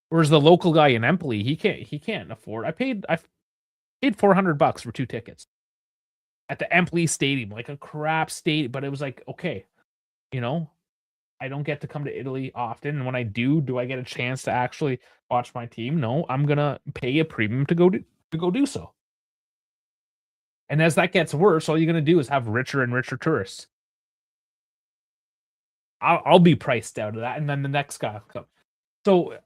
Speaker 1: Whereas the local guy in Empoli, he can't afford. I paid $400 for 2 tickets at the Empoli Stadium, like a crap stadium. But it was like, okay, you know, I don't get to come to Italy often, and when I do I get a chance to actually watch my team? No, I'm gonna pay a premium to go do so. And as that gets worse, all you're gonna do is have richer and richer tourists. I'll be priced out of that, and then the next guy will come. So,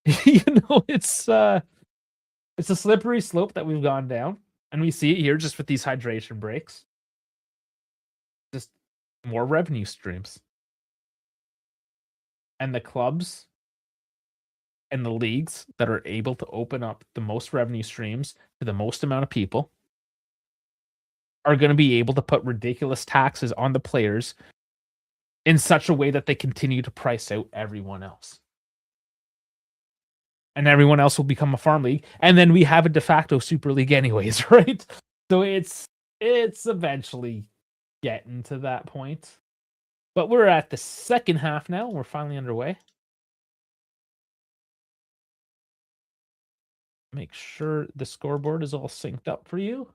Speaker 1: it's a slippery slope that we've gone down, and we see it here just with these hydration breaks. Just more revenue streams, and the clubs and the leagues that are able to open up the most revenue streams to the most amount of people are going to be able to put ridiculous taxes on the players in such a way that they continue to price out everyone else. And everyone else will become a farm league. And then we have a de facto super league anyways, right? So it's eventually getting to that point. But we're at the second half now. We're finally underway. Make sure the scoreboard is all synced up for you,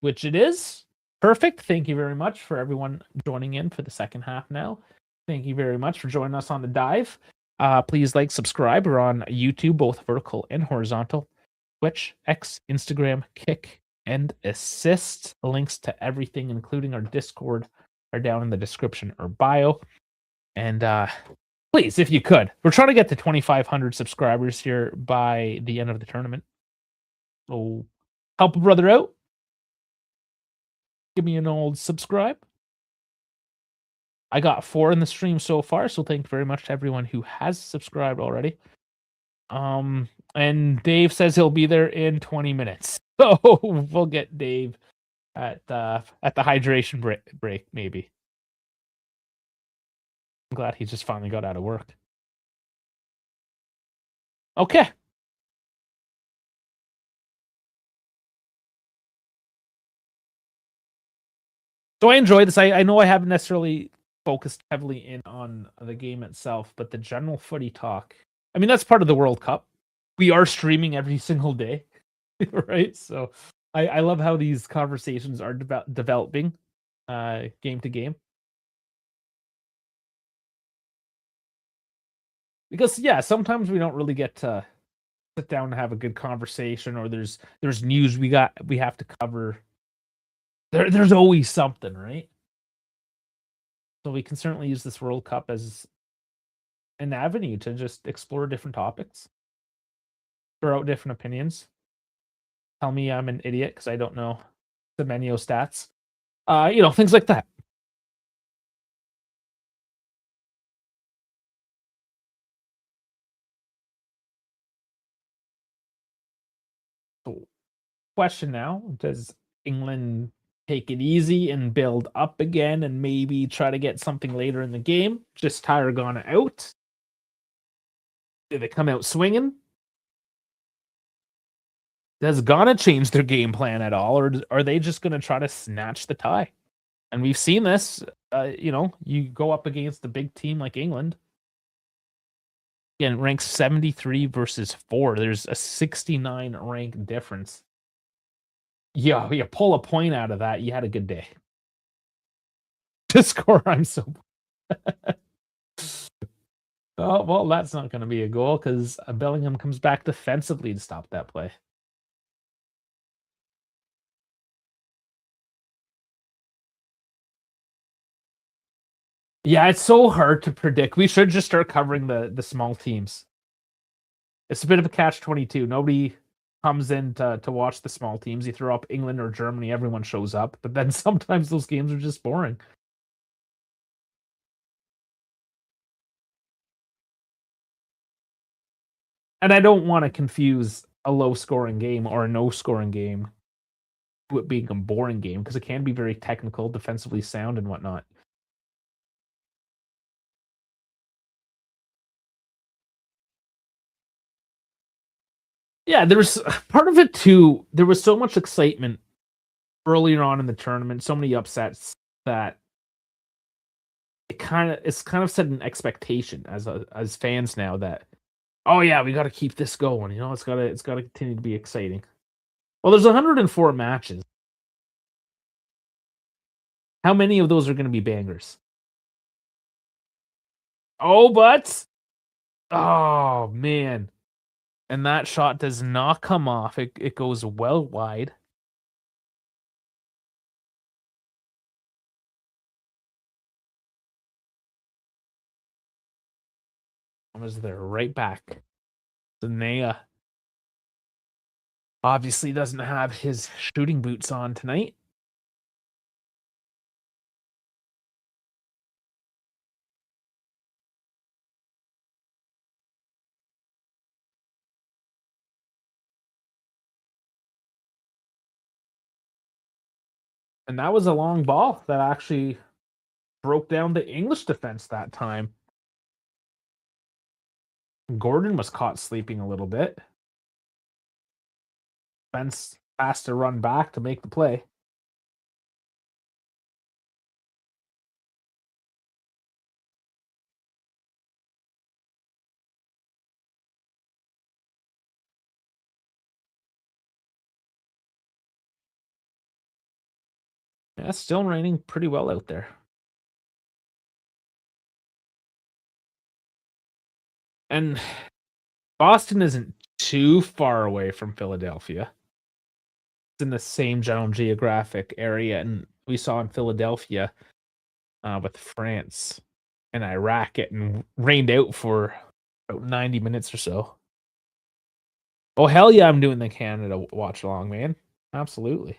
Speaker 1: which it is. Perfect. Thank you very much for everyone joining in for the second half now. Thank you very much for joining us on the dive. Please like, subscribe. We're on YouTube, both vertical and horizontal. Twitch, X, Instagram, Kick, and Assist. Links to everything, including our Discord, are down in the description or bio. And please, if you could, we're trying to get to 2,500 subscribers here by the end of the tournament. So help a brother out. Give me an old subscribe. I got 4 in the stream so far, so thank you very much to everyone who has subscribed already. And Dave says he'll be there in 20 minutes. So we'll get Dave at the hydration break maybe. I'm glad he just finally got out of work. Okay. So I enjoy this. I know I haven't necessarily focused heavily in on the game itself, but the general footy talk. I mean, that's part of the World Cup. We are streaming every single day, right? So I love how these conversations are developing game to game. Because yeah, sometimes we don't really get to sit down and have a good conversation, or there's news we have to cover. There's always something, right? So we can certainly use this World Cup as an avenue to just explore different topics, throw out different opinions. Tell me I'm an idiot because I don't know the Menio stats. Things like that. So, question now: does England take it easy and build up again, and maybe try to get something later in the game? Just tire Ghana out. Do they come out swinging? Does Ghana change their game plan at all, or are they just going to try to snatch the tie? And we've seen this. You go up against a big team like England. Again, ranked 73 versus 4. There's a 69 rank difference. Yeah, you pull a point out of that, you had a good day. To score, I'm so. Oh, well, that's not going to be a goal because Bellingham comes back defensively to stop that play. Yeah, it's so hard to predict. We should just start covering the small teams. It's a bit of a catch-22. Nobody comes in to watch the small teams. You throw up England or Germany, everyone shows up. But then sometimes those games are just boring. And I don't want to confuse a low-scoring game or a no-scoring game with being a boring game, because it can be very technical, defensively sound, and whatnot. Yeah, there's part of it too. There was so much excitement earlier on in the tournament, so many upsets that it's kind of set an expectation as fans now that, oh yeah, we got to keep this going. It's got to continue to be exciting. Well, there's 104 matches. How many of those are going to be bangers? Oh man, and that shot does not come off. It goes well wide. Was there right back. Zanea obviously doesn't have his shooting boots on tonight. And that was a long ball that actually broke down the English defense that time. Gordon was caught sleeping a little bit. Spence has to run back to make the play. Yeah, it's still raining pretty well out there. And Boston isn't too far away from Philadelphia. It's in the same general geographic area, and we saw in Philadelphia with France and Iraq getting rained out for about 90 minutes or so. Oh, hell yeah, I'm doing the Canada watch along, man. Absolutely.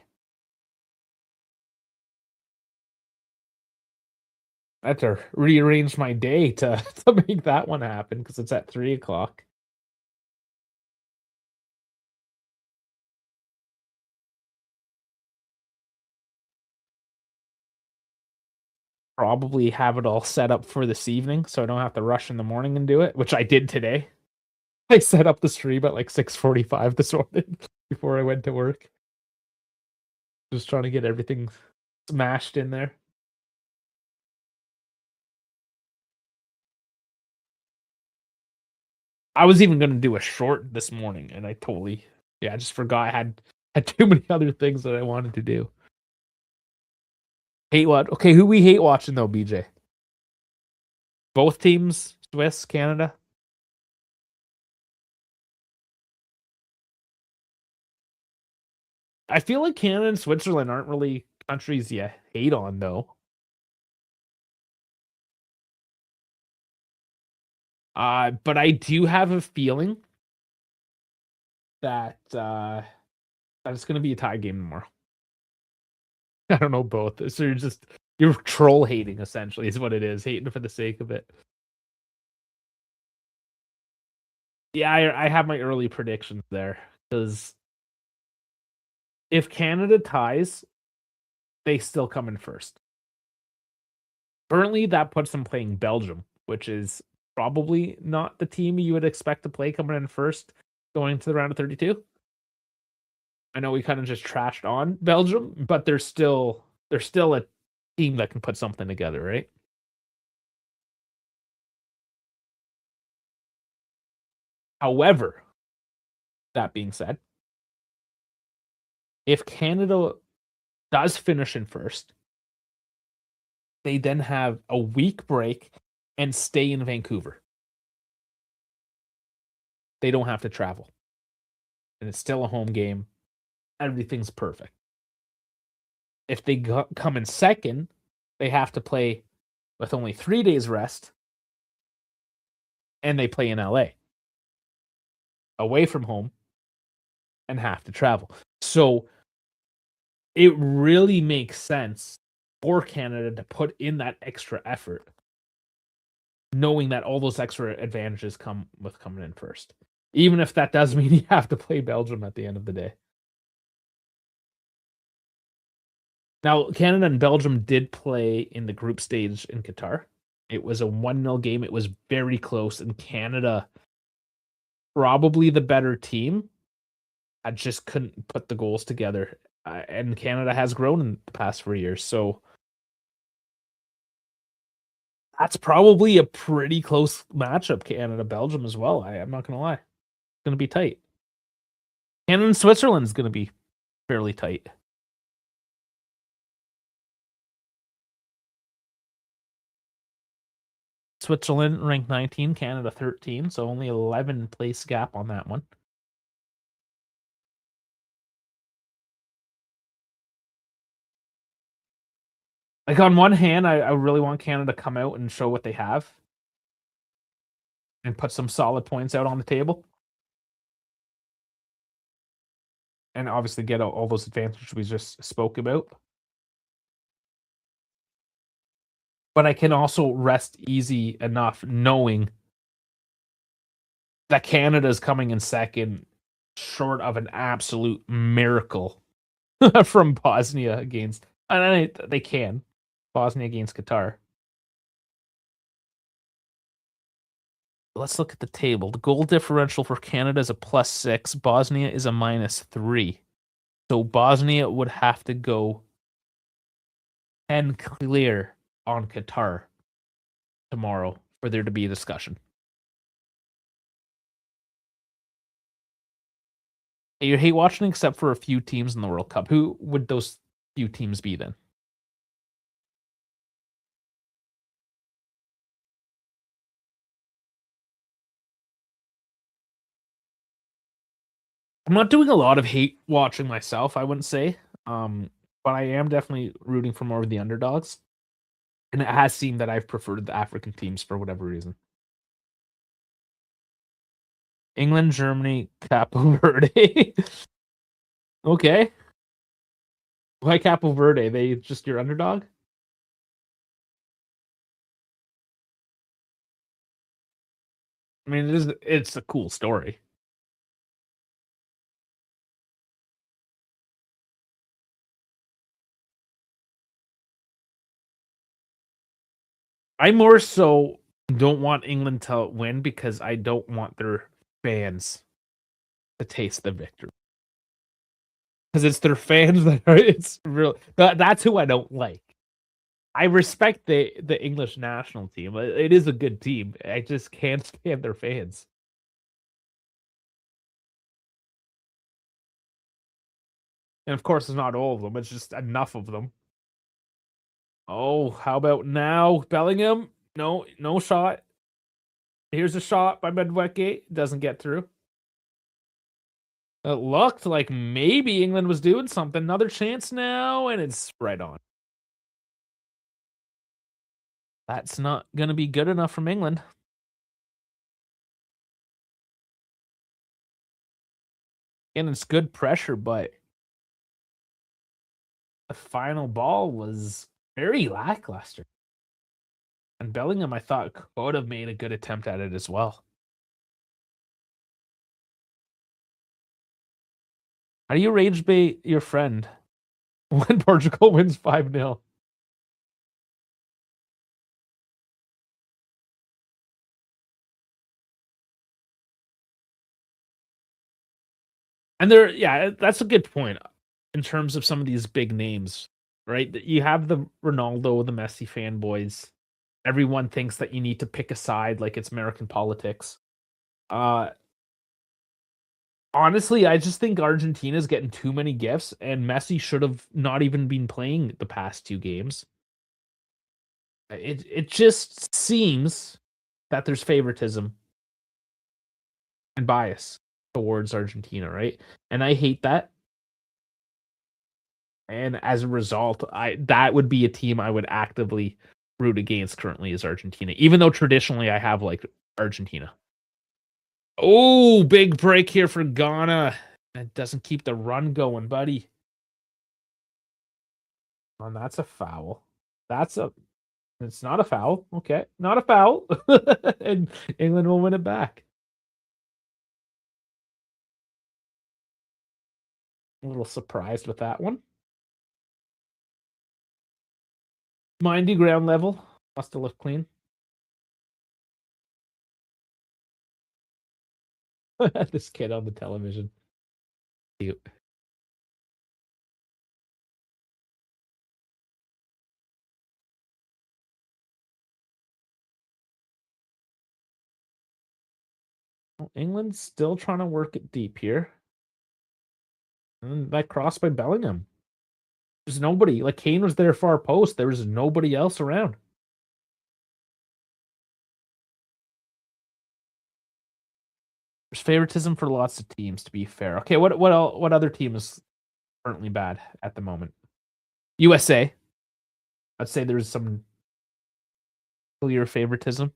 Speaker 1: I had to rearrange my day to make that one happen because it's at 3 o'clock. Probably have it all set up for this evening so I don't have to rush in the morning and do it, which I did today. I set up the stream at like 6:45 this morning before I went to work. Just trying to get everything smashed in there. I was even going to do a short this morning, and I just forgot I had too many other things that I wanted to do. Hate what? Okay, who we hate watching though, BJ? Both teams, Swiss, Canada. I feel like Canada and Switzerland aren't really countries you hate on though. But I do have a feeling that that it's going to be a tie game tomorrow. I don't know both. So you're troll hating essentially is what it is, hating for the sake of it. Yeah, I have my early predictions there because if Canada ties, they still come in first. Currently, that puts them playing Belgium, which is probably not the team you would expect to play coming in first, going to the round of 32. I know we kind of just trashed on Belgium, but they're still a team that can put something together, right? However, that being said, if Canada does finish in first, they then have a week break and stay in Vancouver. They don't have to travel. And it's still a home game. Everything's perfect. If they come in second, they have to play with only 3 days rest, and they play in LA, away from home, and have to travel. So it really makes sense for Canada to put in that extra effort, knowing that all those extra advantages come with coming in first. Even if that does mean you have to play Belgium at the end of the day. Now, Canada and Belgium did play in the group stage in Qatar. It was a 1-0 game. It was very close, and Canada, probably the better team, I just couldn't put the goals together. And Canada has grown in the past 4 years, so that's probably a pretty close matchup, Canada-Belgium as well. I'm not going to lie. It's going to be tight. Canada and Switzerland is going to be fairly tight. Switzerland ranked 19, Canada 13, so only 11 place gap on that one. Like on one hand, I really want Canada to come out and show what they have and put some solid points out on the table. And obviously get all those advantages we just spoke about. But I can also rest easy enough knowing that Canada is coming in second, short of an absolute miracle from Bosnia against And they can. Bosnia against Qatar. Let's look at the table. The goal differential for Canada is a +6. Bosnia is a -3. So Bosnia would have to go 10 clear on Qatar tomorrow for there to be a discussion. You hate watching except for a few teams in the World Cup. Who would those few teams be then? I'm not doing a lot of hate watching myself, I wouldn't say. But I am definitely rooting for more of the underdogs. And it has seemed that I've preferred the African teams for whatever reason. England, Germany, Capo Verde. Okay. Why Capo Verde? They just your underdog? I mean, it's a cool story. I more so don't want England to win because I don't want their fans to taste the victory. Because it's their fans that are it's real that's who I don't like. I respect the English national team. It is a good team. I just can't stand their fans. And of course, it's not all of them. It's just enough of them. Oh, how about now, Bellingham? No, no shot. Here's a shot by Medweke. Doesn't get through. It looked like maybe England was doing something. Another chance now, and it's right on. That's not going to be good enough from England. And it's good pressure, but the final ball was very lackluster. And Bellingham, I thought, could have made a good attempt at it as well. How do you rage bait your friend when Portugal wins 5-0? And yeah, that's a good point in terms of some of these big names, right? You have the Ronaldo, the Messi fanboys. Everyone thinks that you need to pick a side like it's American politics. Uh Honestly, I just think Argentina's getting too many gifts, and Messi should have not even been playing the past 2 games. It just seems that there's favoritism and bias towards Argentina, right? And I hate that. And as a result, I that would be a team I would actively root against currently is Argentina, even though traditionally I have liked Argentina. Oh, big break here for Ghana. That doesn't keep the run going, buddy. And that's a foul. That's a It's not a foul. Okay, not a foul. And England will win it back. A little surprised with that one. Mindy ground level. Must have looked clean. This kid on the television. Cute. Well, England's still trying to work it deep here. And that cross by Bellingham. There's nobody. Like Kane was there far post. There was nobody else around. There's favoritism for lots of teams, to be fair. Okay, what other team is currently bad at the moment? USA. I'd say there's some clear favoritism.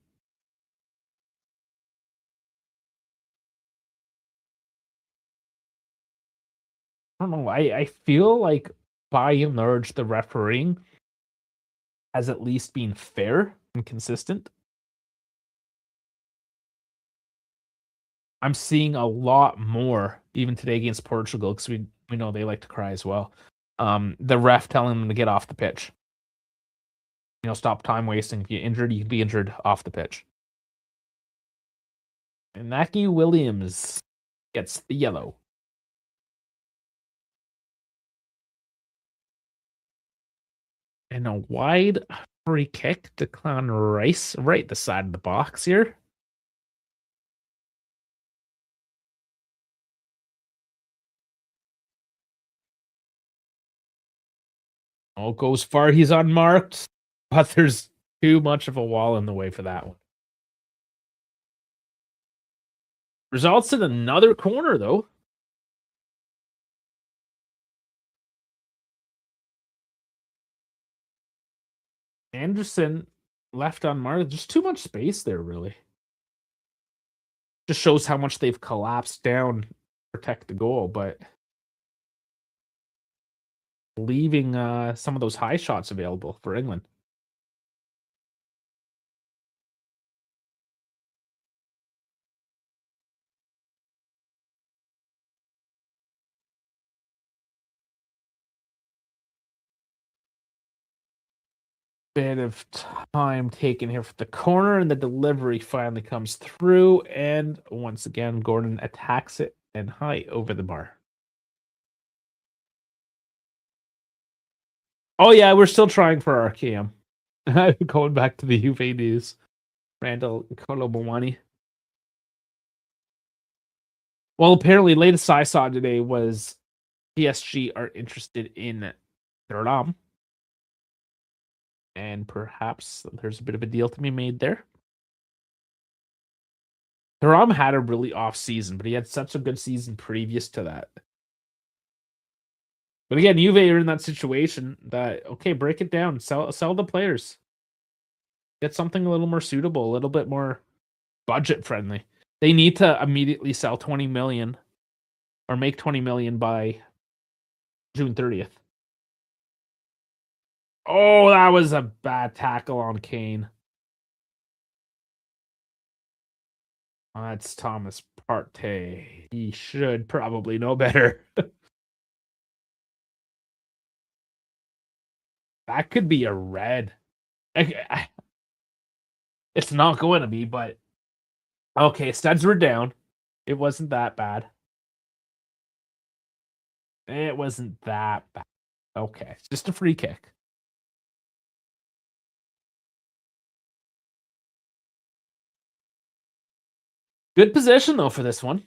Speaker 1: I don't know. I feel like by and large the refereeing has at least been fair and consistent. I'm seeing a lot more even today against Portugal because we know they like to cry as well. the ref telling them to get off the pitch. Stop time wasting. If you're injured, you can be injured off the pitch. And Mackie Williams gets the yellow. And a wide free kick to Clown Rice, right the side of the box here. Oh, goes far. He's unmarked, but there's too much of a wall in the way for that one. Results in another corner, though. Anderson left unmarked. Just too much space there, really. Just shows how much they've collapsed down to protect the goal, but leaving some of those high shots available for England. Bit of time taken here for the corner, and the delivery finally comes through. And once again, Gordon attacks it and high over the bar. Oh, yeah, we're still trying for our cam. Going back to the Juve news. Randall Colomowani. Well, apparently, latest I saw today was PSG are interested in Thuram. And perhaps there's a bit of a deal to be made there. Thuram had a really off season, but he had such a good season previous to that. But again, Juve are in that situation that, okay, break it down. Sell the players. Get something a little more suitable, a little bit more budget friendly. They need to immediately sell 20 million or make 20 million by June 30th. Oh, that was a bad tackle on Kane. That's Thomas Partey. He should probably know better. That could be a red. It's not going to be, but okay, studs were down. It wasn't that bad. It wasn't that bad. Okay, it's just a free kick. Good position, though, for this one.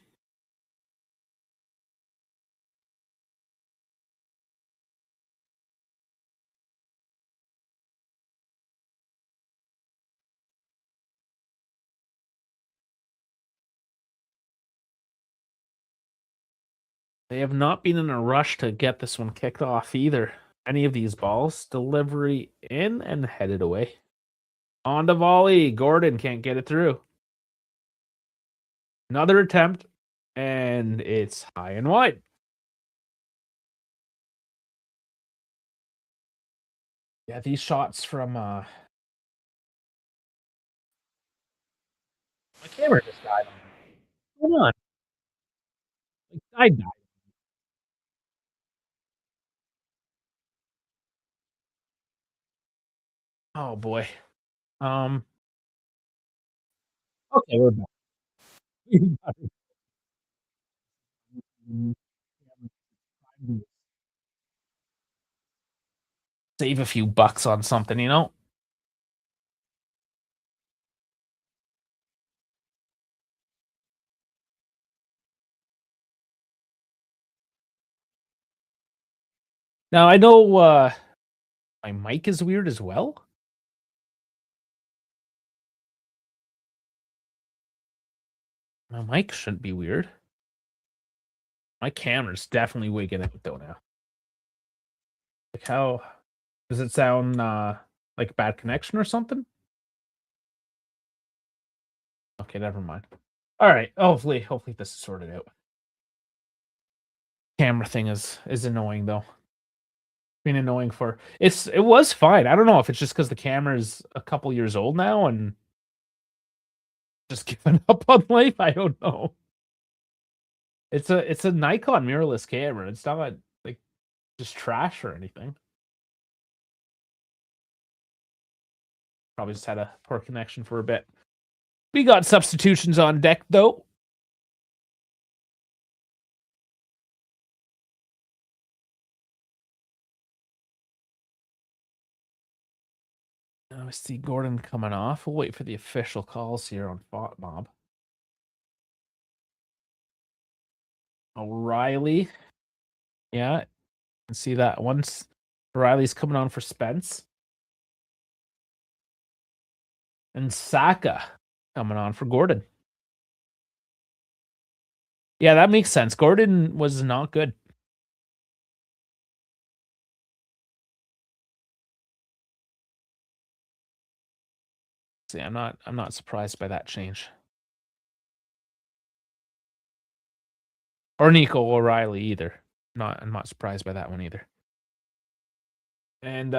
Speaker 1: They have not been in a rush to get this one kicked off either. Any of these balls. Delivery in and headed away. On the volley. Gordon can't get it through. Another attempt, and it's high and wide. Yeah, these shots from my camera just died on me. Hold on. I died. Oh boy. Okay, we're back. Save a few bucks on something. Now I know my mic is weird as well. My mic shouldn't be weird. My camera's definitely wigging out though now. Like how does it sound like a bad connection or something? Okay, never mind. All right. Hopefully this is sorted out. Camera thing is annoying though. Been annoying for it was fine. I don't know if it's just because the camera is a couple years old now and just giving up on life. I don't know. It's a Nikon mirrorless camera. It's not like just trash or anything. Probably just had a poor connection for a bit. We got substitutions on deck, though. I see Gordon coming off. We'll wait for the official calls here on FOTMob. O'Reilly. Yeah, you can see that once O'Reilly's coming on for Spence. And Saka coming on for Gordon. Yeah, that makes sense. Gordon was not good. See, I'm not surprised by that change. Or Nico O'Reilly either. I'm not surprised by that one either. And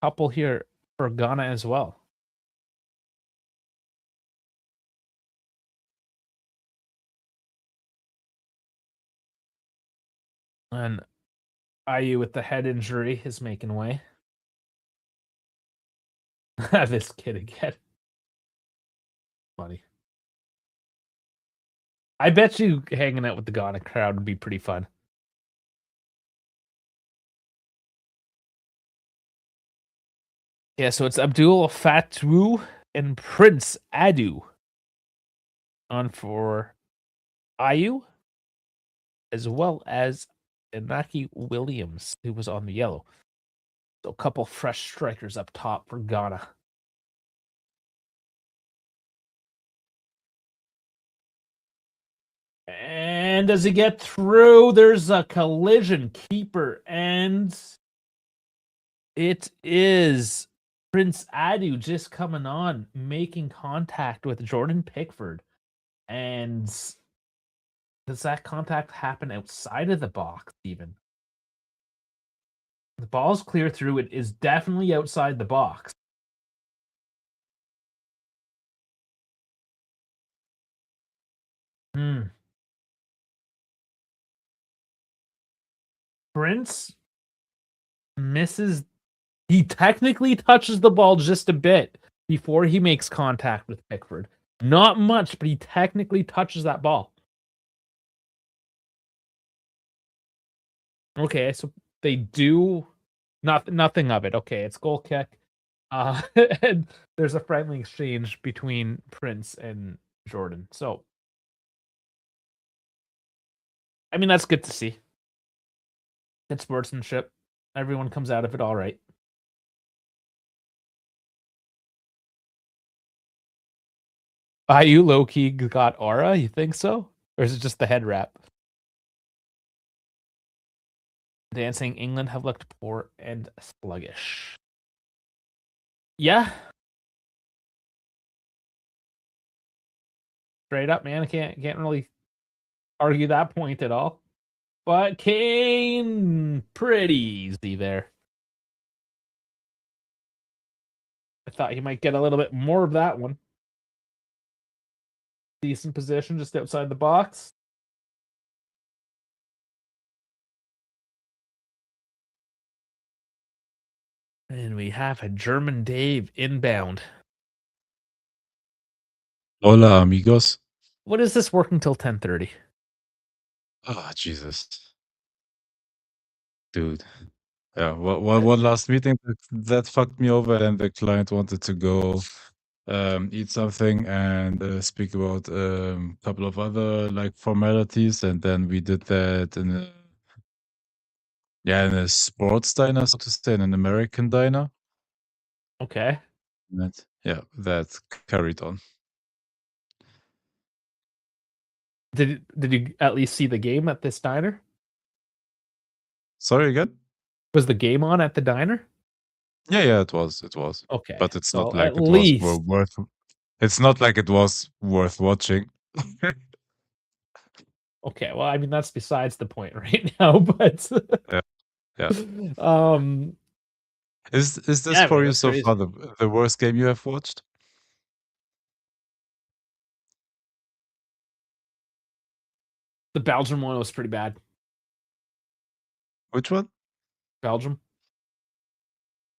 Speaker 1: couple here for Ghana as well. And IU with the head injury is making way. This kid again. Funny. I bet you hanging out with the Ghana crowd would be pretty fun. Yeah, so it's Abdul Fatou and Prince Adu on for IU, as well as Inaki Williams, who was on the yellow. So a couple fresh strikers up top for Ghana. And does he get through? There's a collision keeper, and it is Prince Adu just coming on, making contact with Jordan Pickford. And does that contact happen outside of the box even? The ball's clear through. It is definitely outside the box. Prince misses. He technically touches the ball just a bit before he makes contact with Pickford. Not much, but he technically touches that ball. Okay, so they do nothing of it. Okay, it's goal kick. And there's a friendly exchange between Prince and Jordan. So, I mean, that's good to see. Good sportsmanship. Everyone comes out of it all right. IU low key got aura. You think so, or is it just the head wrap? Dancing England have looked poor and sluggish. Yeah. Straight up, man. I can't really argue that point at all. But Kane, pretty easy there. I thought he might get a little bit more of that one. Decent position just outside the box. And we have a German Dave inbound.
Speaker 2: Hola, amigos.
Speaker 1: What is this working till 10:30?
Speaker 2: Oh, Jesus. Dude. Yeah, one last meeting that fucked me over, and the client wanted to go eat something and speak about a couple of other like formalities, and then we did that in a sports diner, so to say, in an American diner.
Speaker 1: Okay.
Speaker 2: That carried on.
Speaker 1: Did you at least see the game at this diner?
Speaker 2: Sorry again?
Speaker 1: Was the game on at the diner?
Speaker 2: Yeah, it was.
Speaker 1: Okay.
Speaker 2: But it's
Speaker 1: So
Speaker 2: not like
Speaker 1: at
Speaker 2: it was
Speaker 1: least
Speaker 2: worth. It's not like it was worth watching.
Speaker 1: okay. Well, I mean that's besides the point right now, but
Speaker 2: Yeah. Is this
Speaker 1: Yeah,
Speaker 2: for
Speaker 1: man,
Speaker 2: you
Speaker 1: that's
Speaker 2: so far
Speaker 1: crazy.
Speaker 2: the worst game you have watched?
Speaker 1: The Belgium one was pretty bad.
Speaker 2: Which one?
Speaker 1: Belgium.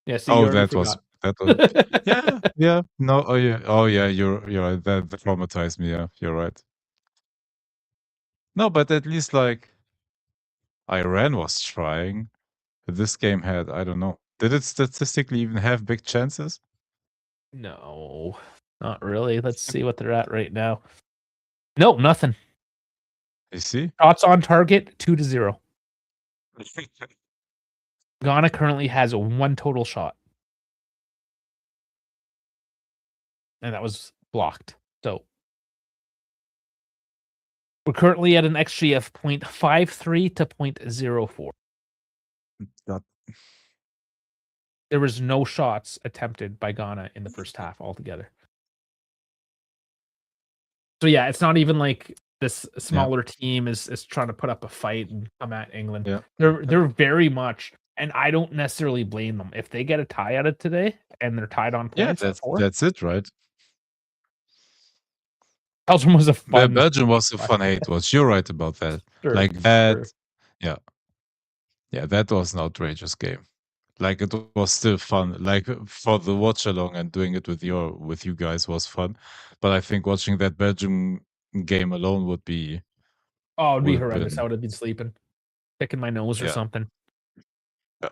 Speaker 1: Yeah, so you
Speaker 2: Oh,
Speaker 1: already
Speaker 2: that
Speaker 1: forgot.
Speaker 2: was yeah, yeah. No, oh yeah, you're right. That traumatized me. Yeah, you're right. No, but at least like Iran was trying. This game had, I don't know. Did it statistically even have big chances?
Speaker 1: No, not really. Let's see what they're at right now. No, nothing.
Speaker 2: You see?
Speaker 1: Shots on target, 2-0. Ghana currently has one total shot, and that was blocked. So we're currently at an XG of 0.53 to 0.04.
Speaker 2: God.
Speaker 1: There was no shots attempted by Ghana in the first half altogether. So yeah, it's not even like this
Speaker 2: Yeah,
Speaker 1: smaller team is trying to put up a fight and come at England.
Speaker 2: yeah.
Speaker 1: They're very much, and I don't necessarily blame them. If they get a tie out of today and they're tied on
Speaker 2: Yeah,
Speaker 1: points at 4,
Speaker 2: that's it, right?
Speaker 1: Belgium was a fun
Speaker 2: Belgium was a
Speaker 1: watch.
Speaker 2: fun hate watch. You're right about that.
Speaker 1: Sure,
Speaker 2: Like that,
Speaker 1: sure.
Speaker 2: yeah, yeah, that was an outrageous game. Like it was still fun. Like for the watch along and doing it with you guys was fun. But I think watching that Belgium game alone
Speaker 1: Oh, it'd be
Speaker 2: would have
Speaker 1: horrendous. I
Speaker 2: been
Speaker 1: would have been sleeping, picking my nose or
Speaker 2: yeah.
Speaker 1: something.
Speaker 2: Yeah.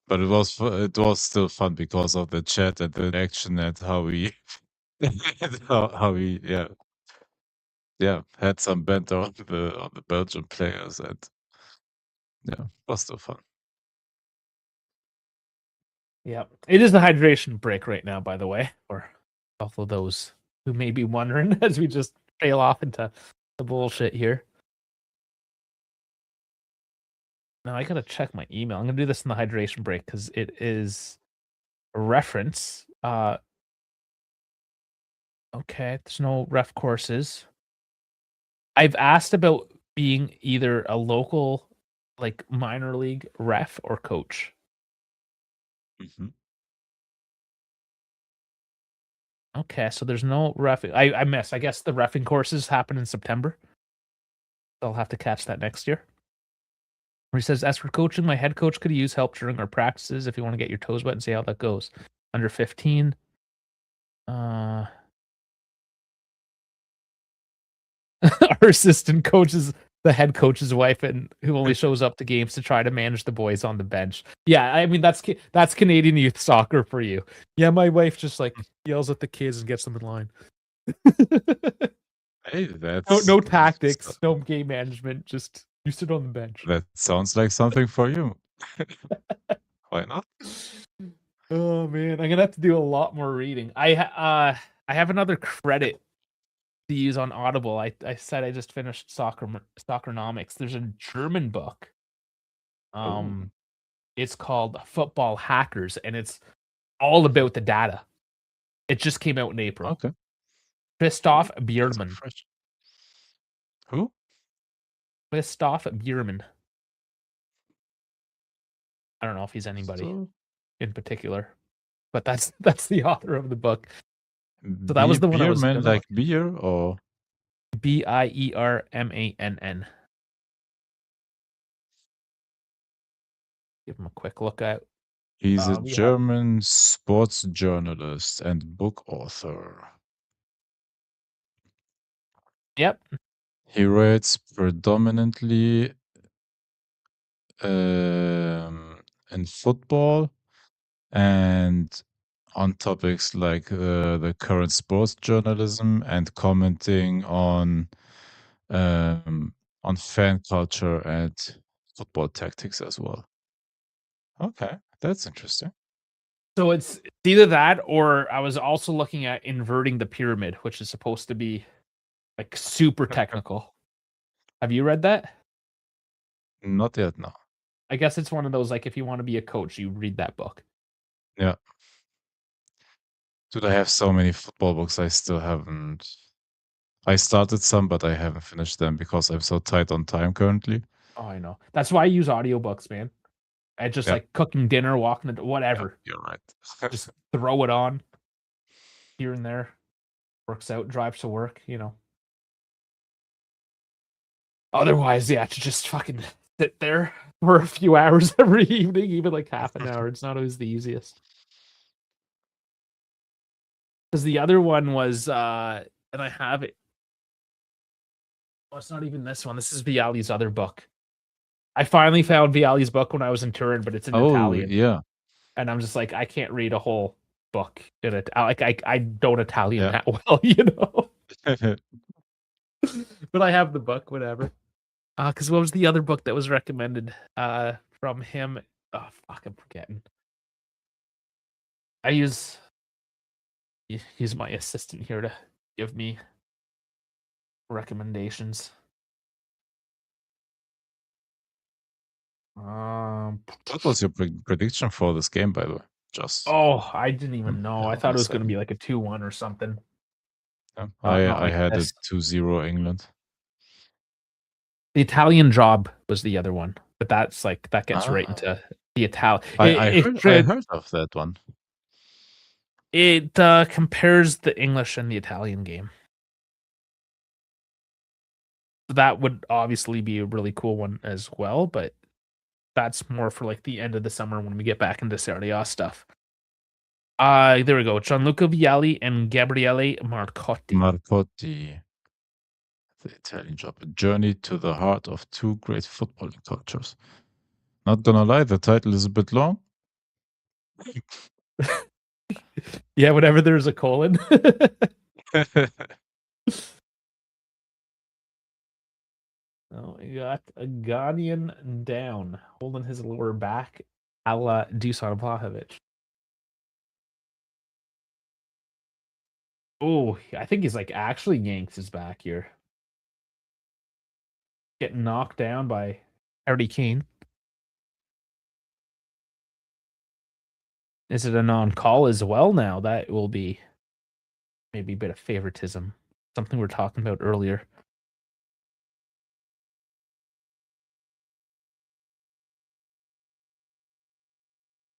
Speaker 2: But it was still fun because of the chat and the action and how we how we had some banter on the Belgian players and yeah, it was still fun.
Speaker 1: Yeah, it is the hydration break right now, by the way, for all of those who may be wondering as we just trail off into the bullshit here. Now I gotta check my email. I'm gonna do this in the hydration break because it is a reference. Okay, there's no ref courses. I've asked about being either a local, like minor league ref or coach.
Speaker 2: Mhm.
Speaker 1: Okay, so there's no ref. I miss. I guess the refing courses happen in September. I'll have to catch that next year. Where he says, as for coaching, my head coach could use help during our practices if you want to get your toes wet and see how that goes. Under 15. Our assistant coach is the head coach's wife and who only shows up to games to try to manage the boys on the bench. Yeah, I mean that's Canadian youth soccer for you. Yeah, my wife just like yells at the kids and gets them in line.
Speaker 2: Hey,
Speaker 1: No tactics, no game management, just you sit on the bench.
Speaker 2: that sounds like something for you. Why not?
Speaker 1: Oh man, I'm gonna have to do a lot more reading. I have another credit to use on Audible. I said I just finished Soccernomics. There's a German book.
Speaker 2: Oh,
Speaker 1: It's called Football Hackers, and it's all about the data. It just came out in April.
Speaker 2: okay.
Speaker 1: Christoph
Speaker 2: That's
Speaker 1: Biermann.
Speaker 2: refreshing. Who?
Speaker 1: Christoph Biermann. I don't know if he's anybody
Speaker 2: So
Speaker 1: in particular, but that's the author of the book. So that was the one I was
Speaker 2: beerman
Speaker 1: gonna
Speaker 2: like
Speaker 1: look.
Speaker 2: beer or
Speaker 1: Biermann. Give him a quick look at.
Speaker 2: he's a
Speaker 1: We have
Speaker 2: German sports journalist and book author.
Speaker 1: Yep.
Speaker 2: He writes predominantly in football and on topics like the current sports journalism and commenting on fan culture and football tactics as well. Okay, that's interesting.
Speaker 1: So it's either that or I was also looking at inverting the pyramid, which is supposed to be like super technical. Have you read that?
Speaker 2: Not yet, no.
Speaker 1: I guess it's one of those like if you want to be a coach, you read that book.
Speaker 2: Yeah. Dude, I have so many football books I still haven't. I started some, but I haven't finished them because I'm so tight on time currently.
Speaker 1: Oh, I know. That's why I use audiobooks, man. I just
Speaker 2: Yeah,
Speaker 1: like cooking dinner, walking the
Speaker 2: yeah,
Speaker 1: whatever.
Speaker 2: you're right.
Speaker 1: Just throw it on here and there. Works out, drives to work, Otherwise, yeah, to just fucking sit there for a few hours every evening, even like half an hour. It's not always the easiest. Because the other one was, and I have it. Oh, it's not even this one. This is Viali's other book. I finally found Viali's book when I was in Turin, but it's in
Speaker 2: Oh,
Speaker 1: Italian.
Speaker 2: yeah.
Speaker 1: And I'm just like, I can't read a whole book in it. I don't Italian
Speaker 2: Yeah.
Speaker 1: that well, you know. But I have the book, whatever. Because what was the other book that was recommended from him? Oh fuck, I'm forgetting. I use he's my assistant here to give me recommendations.
Speaker 2: What was your prediction for this game, by the way? Just
Speaker 1: Oh, I didn't even know. I
Speaker 2: on
Speaker 1: thought
Speaker 2: my
Speaker 1: it was going to
Speaker 2: side.
Speaker 1: be like a 2-1 or something.
Speaker 2: Yeah.
Speaker 1: Not
Speaker 2: I
Speaker 1: like
Speaker 2: had it
Speaker 1: this.
Speaker 2: 2-0 England.
Speaker 1: The Italian Job was the other one, but that's like that gets right
Speaker 2: Ah.
Speaker 1: into the Italian.
Speaker 2: I heard of that one.
Speaker 1: It compares the English and the Italian game. That would obviously be a really cool one as well, but that's more for like the end of the summer when we get back into Serie A stuff. There we go. Gianluca Vialli and Gabriele Marcotti.
Speaker 2: Marcotti, the Italian Job, a journey to the heart of two great footballing cultures. Not gonna lie, the title is a bit long.
Speaker 1: Yeah, whenever there's a colon. Oh, we got a Ghanaian down, holding his lower back, a la Dusan Vlahovic. Oh, I think he's like actually yanked his back here. Getting knocked down by Harry Kane. Is it a non-call as well now? That will be maybe a bit of favoritism. Something we were talking about earlier.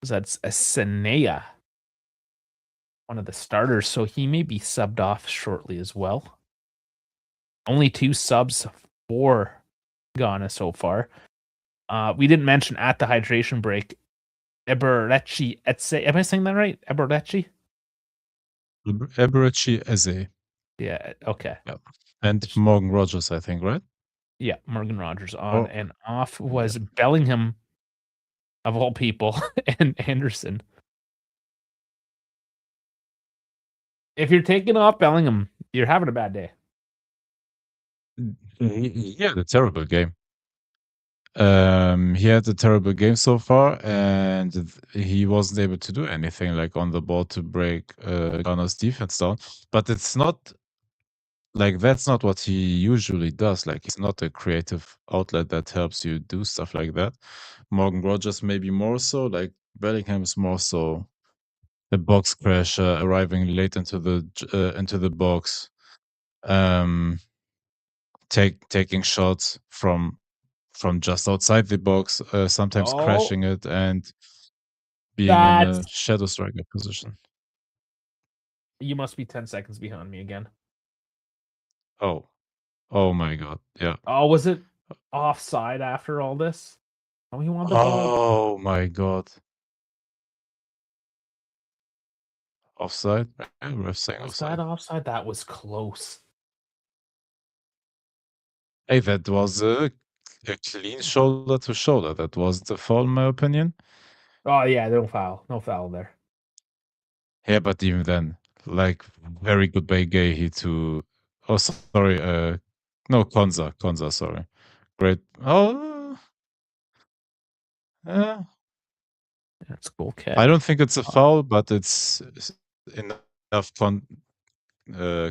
Speaker 1: That's a Senea, one of the starters, so he may be subbed off shortly as well. Only 2 subs for Ghana so far. We didn't mention at the hydration break, Eberechi Etse. Am I saying that right? Eberechi?
Speaker 2: Eberechi Eze.
Speaker 1: Yeah, okay.
Speaker 2: Yeah. And Morgan Rogers, I think, right?
Speaker 1: Yeah, Morgan Rogers on
Speaker 2: Oh,
Speaker 1: and off was Bellingham, of all people, and Anderson. If you're taking off Bellingham, you're having a bad day.
Speaker 2: he had a terrible game. He had a terrible game so far, and he wasn't able to do anything like on the ball to break Ghana's defense down. But it's not like that's not what he usually does. Like he's not a creative outlet that helps you do stuff like that. Morgan Rogers maybe more so. Like Bellingham is more so the box crasher, arriving late into the box, um, taking shots from just outside the box, sometimes
Speaker 1: Oh,
Speaker 2: crashing it and being in a
Speaker 1: that's
Speaker 2: shadow striker position.
Speaker 1: you must be 10 seconds behind me again.
Speaker 2: Oh, oh my god, yeah.
Speaker 1: Oh, was it offside after all this? Oh, he wanted the ball.
Speaker 2: Oh my god. Offside? Ref saying
Speaker 1: Was that
Speaker 2: offside.
Speaker 1: offside? That was close.
Speaker 2: Hey, that was a clean shoulder to shoulder. That was the foul, in my opinion.
Speaker 1: Oh yeah, no foul. No foul there.
Speaker 2: Yeah, but even then, like very good by Gahey to. Oh, sorry. No, Konza. Sorry. Great. Oh,
Speaker 1: That's a cool
Speaker 2: I
Speaker 1: kick.
Speaker 2: don't think it's a foul, but it's enough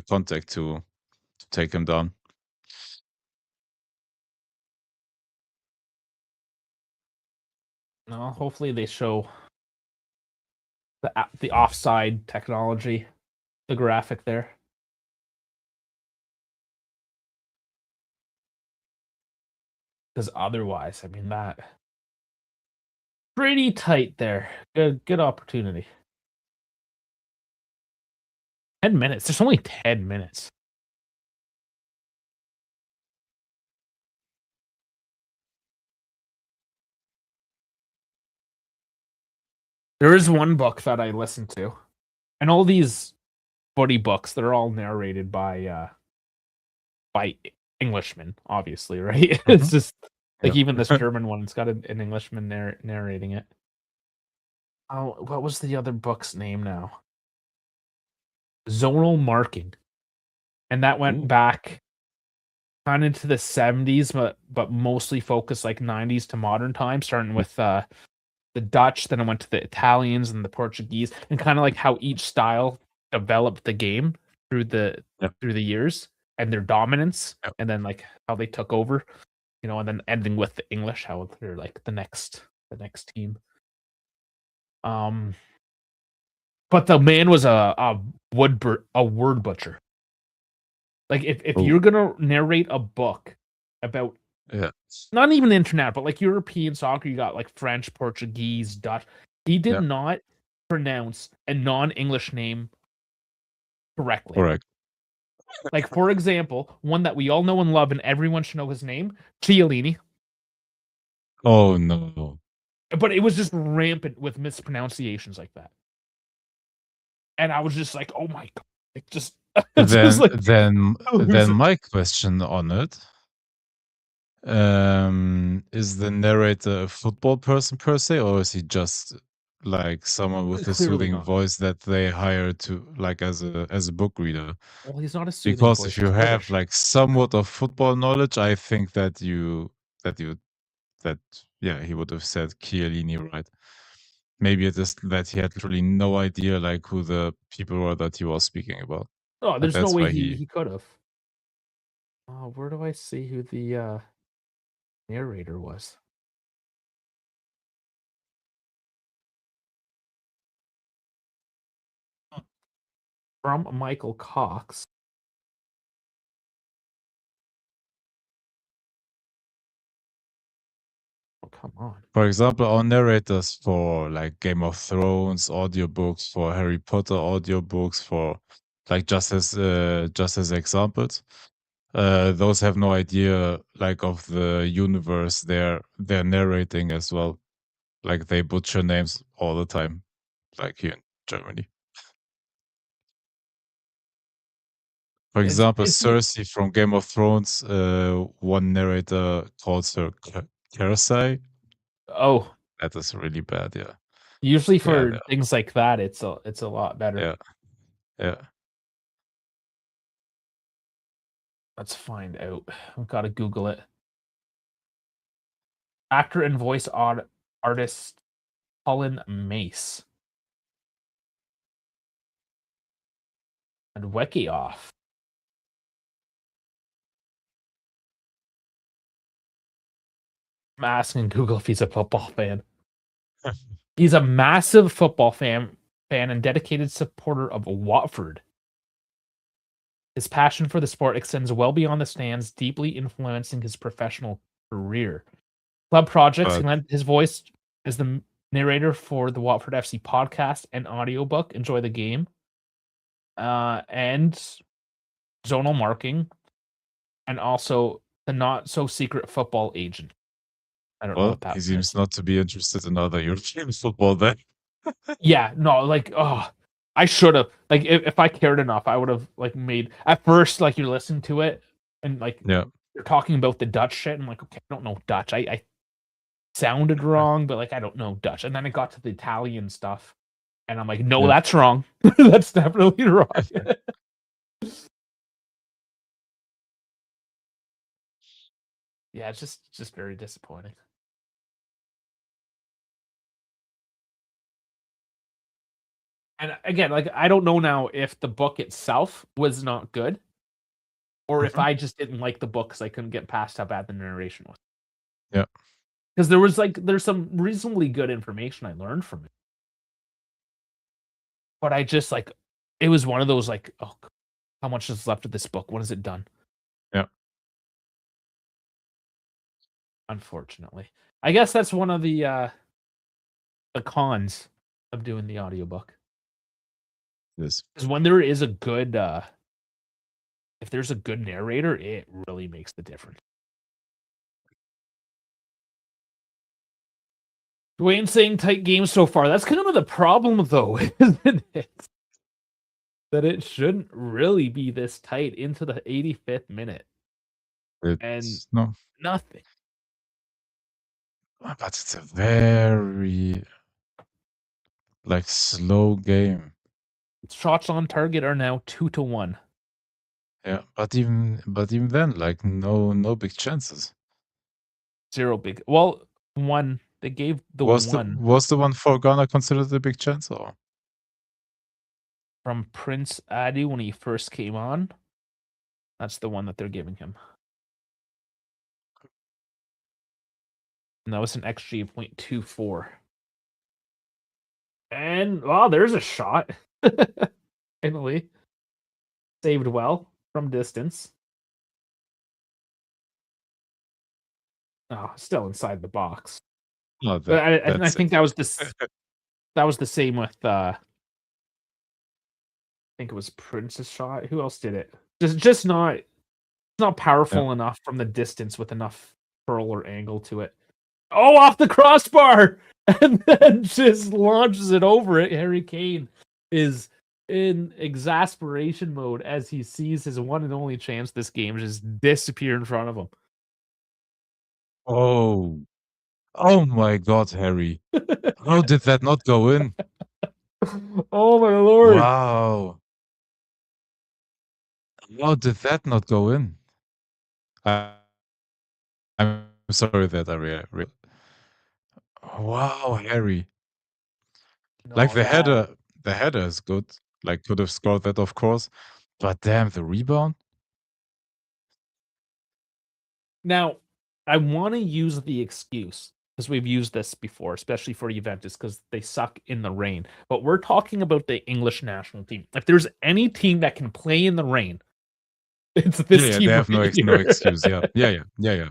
Speaker 2: contact to take him down.
Speaker 1: No, hopefully they show the offside technology, the graphic there. Because otherwise, I mean that pretty tight there. Good opportunity. 10 minutes. There's only 10 minutes. There is one book that I listened to, and all these footy books, they're all narrated by Englishmen, obviously, right?
Speaker 2: Mhm.
Speaker 1: It's just like
Speaker 2: Yeah.
Speaker 1: even this German one, it's got an Englishman narrating it. Oh, what was the other book's name now? Zonal Marking, and that went
Speaker 2: Ooh,
Speaker 1: back kind of into the 70s, but mostly focused like 90s to modern times, starting with the Dutch, then it went to the Italians and the Portuguese, and kind of like how each style developed the game through the
Speaker 2: yeah,
Speaker 1: through the years and their dominance,
Speaker 2: yeah.
Speaker 1: and then like how they took over, and then ending with the English, how they're like the next team. Um, but the man was a word butcher. Like if
Speaker 2: Oh,
Speaker 1: you're gonna narrate a book about
Speaker 2: yeah,
Speaker 1: not even internet, but like European soccer, you got like French, Portuguese, Dutch. He did
Speaker 2: yeah,
Speaker 1: not pronounce a non-English name correctly.
Speaker 2: correct.
Speaker 1: Like, for example, one that we all know and love, and everyone should know his name, Chiellini.
Speaker 2: Oh no.
Speaker 1: But it was just rampant with mispronunciations like that. And I was just like, oh my god. Like just just
Speaker 2: Then
Speaker 1: like
Speaker 2: then then
Speaker 1: losing.
Speaker 2: my question on it, is the narrator a football person per se, or is he just like someone with a
Speaker 1: Clearly
Speaker 2: soothing
Speaker 1: not.
Speaker 2: voice that they hire to like as a book reader?
Speaker 1: Well, he's not a soothing
Speaker 2: Because
Speaker 1: voice,
Speaker 2: if
Speaker 1: he's
Speaker 2: you have
Speaker 1: British.
Speaker 2: like somewhat of football knowledge, I think that you that yeah, he would have said Chiellini, right? Maybe it is that he had really no idea like who the people were that he was speaking about.
Speaker 1: Oh,
Speaker 2: And
Speaker 1: there's no
Speaker 2: that's
Speaker 1: way
Speaker 2: why
Speaker 1: he could have. Where do I see who the narrator was? From Michael Cox. Oh, come on.
Speaker 2: for example, our narrators for like Game of Thrones audiobooks, for Harry Potter audiobooks, for like just as examples, those have no idea like of the universe they're narrating as well. Like they butcher names all the time, like here in Germany. For example,
Speaker 1: It's
Speaker 2: Cersei from Game of Thrones, one narrator calls her Cersei.
Speaker 1: oh,
Speaker 2: That is really bad. Yeah,
Speaker 1: usually
Speaker 2: yeah,
Speaker 1: for things like that, it's a lot better.
Speaker 2: yeah, yeah.
Speaker 1: Let's find out. I've got to Google it. Actor and voice artist Colin Mace and Weki off. I'm asking Google if he's a football fan. He's a massive football fan and dedicated supporter of Watford. His passion for the sport extends well beyond the stands, deeply influencing his professional career. Club projects, he
Speaker 2: But
Speaker 1: lent his voice as the narrator for the Watford FC podcast and audiobook, Enjoy the Game, and zonal marking, and also the not so secret football agent. I don't know
Speaker 2: well,
Speaker 1: what that
Speaker 2: he
Speaker 1: one
Speaker 2: seems
Speaker 1: is.
Speaker 2: not to be interested in other European football then.
Speaker 1: Yeah, no, like, oh, I should have. Like, if I cared enough, I would have like made at first like you're listening to it and like
Speaker 2: Yeah.
Speaker 1: you're talking about the Dutch shit. I'm like, okay, I don't know Dutch. I sounded wrong, but like I don't know Dutch. And then it got to the Italian stuff, and I'm like, no,
Speaker 2: Yeah.
Speaker 1: that's wrong. That's definitely wrong. Yeah, it's just very disappointing. And again, like I don't know now if the book itself was not good or if
Speaker 2: Mhm.
Speaker 1: I just didn't like the book because I couldn't get past how bad the narration was.
Speaker 2: Yeah.
Speaker 1: Because there's some reasonably good information I learned from it, but I just like it was one of those like, oh, how much is left of this book? When is it done?
Speaker 2: Yeah.
Speaker 1: Unfortunately, I guess that's one of the cons of doing the audiobook.
Speaker 2: Yes.
Speaker 1: Because when there is a good if there's a good narrator, it really makes the difference. Dwayne saying tight game so far. That's kind of the problem, though, isn't it? That it shouldn't really be this tight into the 85th minute and
Speaker 2: It's no,
Speaker 1: nothing.
Speaker 2: but it's a very like slow game.
Speaker 1: Shots on target are now 2-1.
Speaker 2: Yeah, but even then, like no big chances.
Speaker 1: Zero big. Well, one. They gave the
Speaker 2: Was
Speaker 1: one
Speaker 2: the one for Ghana considered a big chance or?
Speaker 1: from Prince Adi when he first came on. That's the one that they're giving him. And that was an XG of 0.24. And, well, there's a shot. Finally. Saved well from distance. Oh, still inside the box.
Speaker 2: No,
Speaker 1: But I
Speaker 2: that's
Speaker 1: think
Speaker 2: it.
Speaker 1: that was the same with I think it was Prince's shot. Who else did it? Just not
Speaker 2: Yeah.
Speaker 1: powerful enough from the distance with enough curl or angle to it. Oh, off the crossbar! And then just launches it over it. Harry Kane is in exasperation mode as he sees his one and only chance this game just disappear in front of him.
Speaker 2: Oh, oh my God, Harry! How did that not go in?
Speaker 1: Oh my lord!
Speaker 2: Wow! How did that not go in? I, I'm sorry that I wow, Harry! Like
Speaker 1: No, that
Speaker 2: the header is good. Like could have scored that, of course, but damn, the rebound.
Speaker 1: now I want to use the excuse because we've used this before, especially for Juventus because they suck in the rain. But we're talking about the English national team. If there's any team that can play in the rain, it's this
Speaker 2: Yeah, they
Speaker 1: team
Speaker 2: have
Speaker 1: right
Speaker 2: no
Speaker 1: here.
Speaker 2: excuse. Yeah.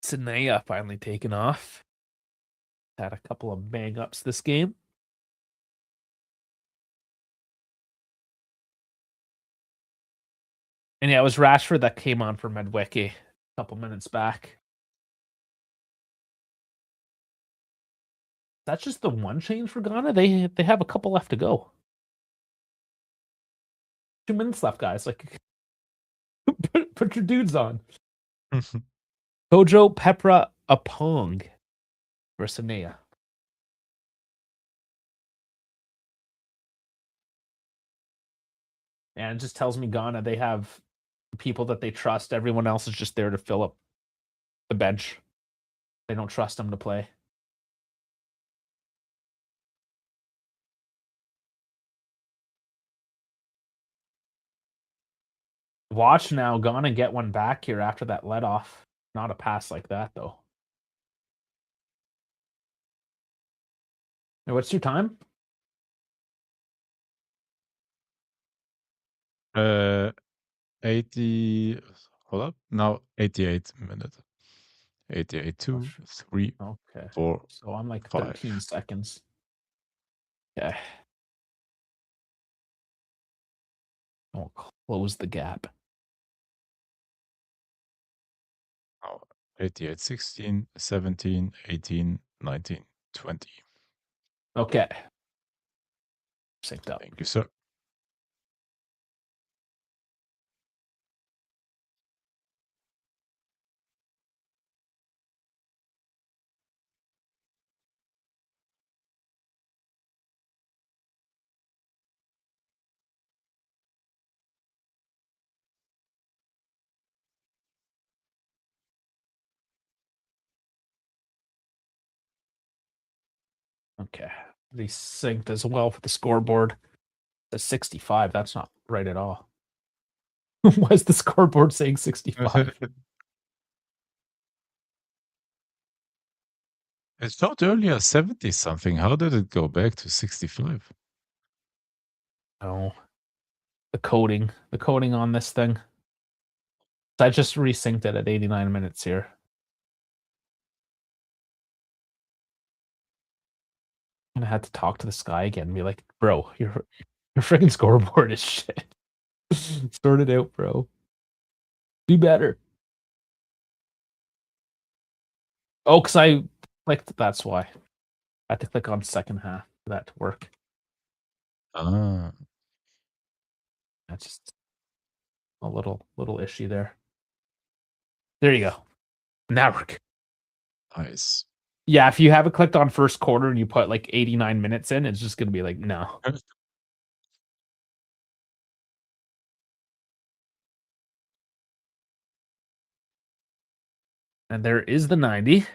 Speaker 1: Sinea finally taken off. Had a couple of bang ups this game. And yeah, it was Rashford that came on for Medweke a couple minutes back. That's just the one change for Ghana. They have a couple left to go. 2 minutes left, guys. Like, put your dudes on. Kojo Pepra Apong versus Sinea. And it just tells me Ghana, they have people that they trust. Everyone else is just there to fill up the bench. They don't trust them to play. Watch now, Ghana get one back here after that let off. Not a pass like that, though. Hey, what's your time?
Speaker 2: 80. Hold up. Now 88 minutes. 88,
Speaker 1: Oh,
Speaker 2: 2, 3,
Speaker 1: okay.
Speaker 2: 4,
Speaker 1: So I'm like
Speaker 2: 5.
Speaker 1: 13 seconds. Okay. I'll close the gap.
Speaker 2: Oh, 88, 16, 17, 18, 19, 20.
Speaker 1: Okay. Synced up.
Speaker 2: Thank you, sir.
Speaker 1: Okay. They synced as well for the scoreboard. The 65. That's not right at all. Why is the scoreboard saying 65?
Speaker 2: It showed earlier 70 something. How did it go back to 65?
Speaker 1: No. The coding on this thing. I just resynced it at 89 minutes here. And I had to talk to this guy again and be like, bro, your freaking scoreboard is shit. Sort it out, bro. Do better. Oh, because I clicked. That's why. I had to click on second half for that to work.
Speaker 2: Ah,
Speaker 1: That's just a little issue there. There you go. Now we're good.
Speaker 2: nice.
Speaker 1: Yeah, if you have it clicked on first quarter and you put like 89 minutes in, it's just gonna be like no. And there is the 90.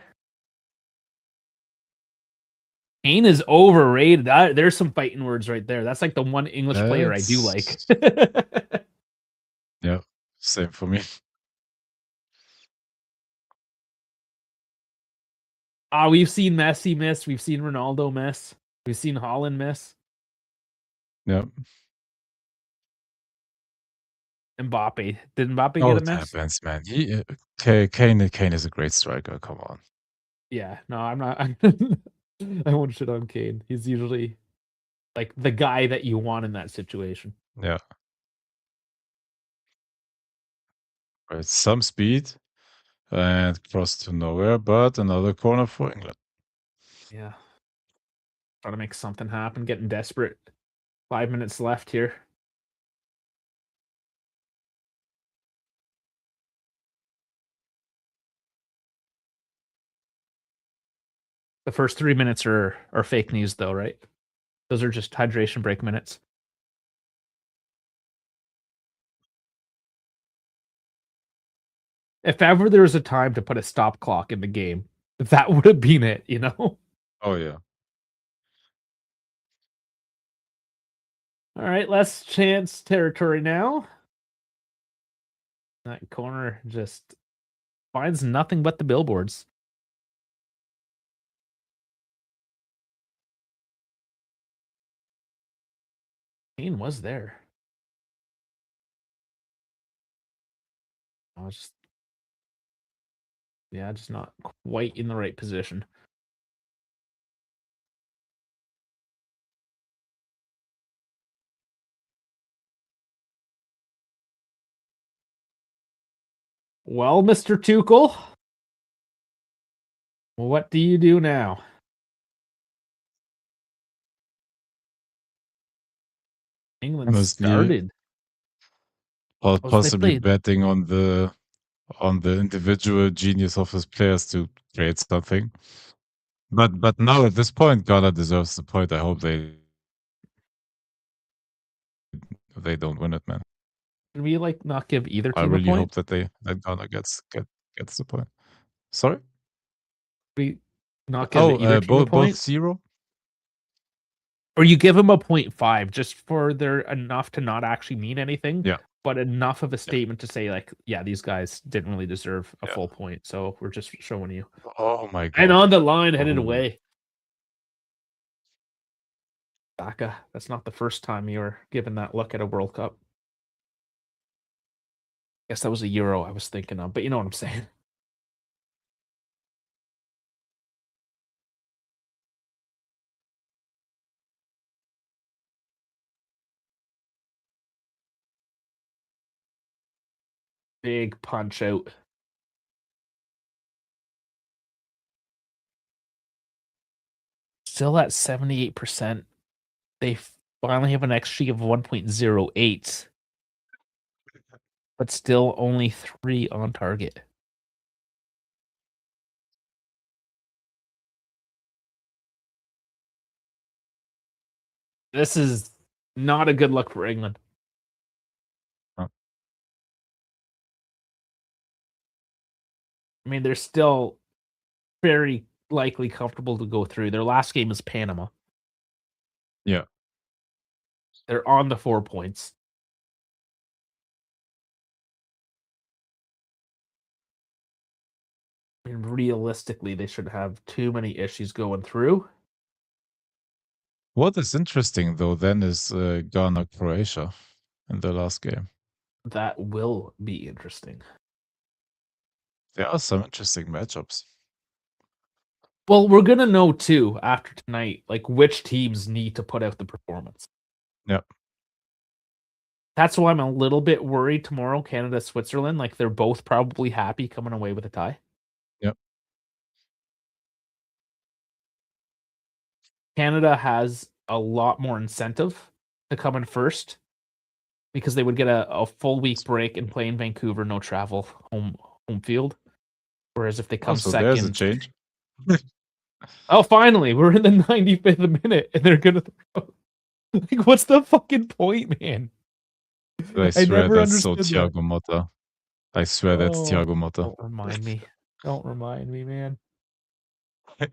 Speaker 1: Kane is overrated. There's some fighting words right there. That's like the one English player I do like.
Speaker 2: That's yeah, same for me.
Speaker 1: We've seen Messi miss. We've seen Ronaldo miss. We've seen Holland miss.
Speaker 2: Yeah.
Speaker 1: Mbappe. Did Mbappe
Speaker 2: Oh,
Speaker 1: get a
Speaker 2: it
Speaker 1: miss?
Speaker 2: happens, man. Kane is a great striker. Come on.
Speaker 1: Yeah. No, I'm not. I won't shit on Kane. He's usually like the guy that you want in that situation.
Speaker 2: Yeah. Right. Some speed and cross to nowhere, but another corner for England.
Speaker 1: Yeah. Trying to make something happen. Getting desperate. 5 minutes left here. The first 3 minutes are fake news, though, right? Those are just hydration break minutes. If ever there was a time to put a stop clock in the game, that would have been it, you know?
Speaker 2: Oh yeah.
Speaker 1: All right, less chance territory now. That corner just finds nothing but the billboards. Kane was there. I was just, yeah, just not quite in the right position. Well, Mr. Tuchel, what do you do now? England
Speaker 2: Honestly,
Speaker 1: started. Oh, so they
Speaker 2: possibly
Speaker 1: played.
Speaker 2: betting on the individual genius of his players to create something. But now at this point, Ghana deserves the point. I hope they don't win it, man.
Speaker 1: Did we like not give either
Speaker 2: I
Speaker 1: team a
Speaker 2: really
Speaker 1: point?
Speaker 2: hope that Ghana gets the point. Sorry?
Speaker 1: We not give
Speaker 2: Oh,
Speaker 1: either team a
Speaker 2: both
Speaker 1: point?
Speaker 2: 0?
Speaker 1: Or you give them a 0.5 just for their enough to not actually mean anything,
Speaker 2: Yeah.
Speaker 1: but enough of a
Speaker 2: Yeah.
Speaker 1: statement to say like, yeah, these guys didn't really deserve a
Speaker 2: Yeah.
Speaker 1: full point. So we're just showing you.
Speaker 2: Oh my god.
Speaker 1: And on the line, headed
Speaker 2: Oh.
Speaker 1: away. Saka, that's not the first time you were given that look at a World Cup. Guess that was a Euro I was thinking of, but you know what I'm saying. Big punch out. Still at 78%. They finally have an XG of 1.08, but still only 3 on target. This is not a good look for England.
Speaker 2: Oh.
Speaker 1: I mean, they're still very likely comfortable to go through. Their last game is Panama.
Speaker 2: Yeah.
Speaker 1: They're on the 4 points. I mean, realistically, they should have too many issues going through.
Speaker 2: What is interesting though then is Ghana Croatia in the last game.
Speaker 1: That will be interesting.
Speaker 2: There are some interesting matchups.
Speaker 1: Well, we're gonna know too after tonight, like which teams need to put out the performance.
Speaker 2: Yeah.
Speaker 1: That's why I'm a little bit worried tomorrow, Canada, Switzerland. Like, they're both probably happy coming away with a tie.
Speaker 2: Yep.
Speaker 1: Canada has a lot more incentive to come in first because they would get a full week break and play in Vancouver, no travel, home field. Whereas if they
Speaker 2: Oh,
Speaker 1: come
Speaker 2: so there's a
Speaker 1: second,
Speaker 2: change.
Speaker 1: oh, finally, we're in the 95th minute, and they're gonna throw. Like, what's the fucking point, man?
Speaker 2: I
Speaker 1: I
Speaker 2: swear
Speaker 1: never
Speaker 2: that's so
Speaker 1: understood that.
Speaker 2: Thiago Motta. I swear that's
Speaker 1: Oh,
Speaker 2: Thiago Motta.
Speaker 1: don't remind me. Don't remind me, man.
Speaker 2: That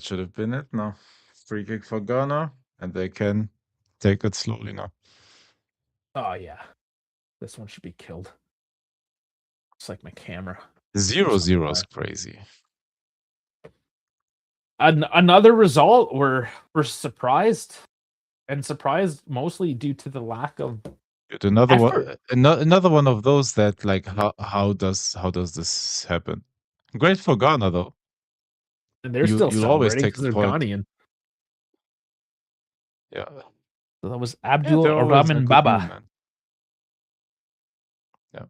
Speaker 2: should have been it now. Free kick for Ghana, and they can take it slowly now.
Speaker 1: Oh yeah, this one should be killed. It's like my camera.
Speaker 2: 0-0 is crazy.
Speaker 1: Another result. We're surprised, and surprised mostly due to the lack of
Speaker 2: Dude, another
Speaker 1: effort.
Speaker 2: one, another one of those that like how does this happen? Great for Ghana though.
Speaker 1: And they're still
Speaker 2: You'll always
Speaker 1: celebrating
Speaker 2: take
Speaker 1: because
Speaker 2: a
Speaker 1: they're
Speaker 2: point.
Speaker 1: Ghanaian.
Speaker 2: Yeah,
Speaker 1: So that was
Speaker 2: yeah,
Speaker 1: Abdul
Speaker 2: they're always a
Speaker 1: Rahman
Speaker 2: good mood,
Speaker 1: Baba.
Speaker 2: man. Yeah,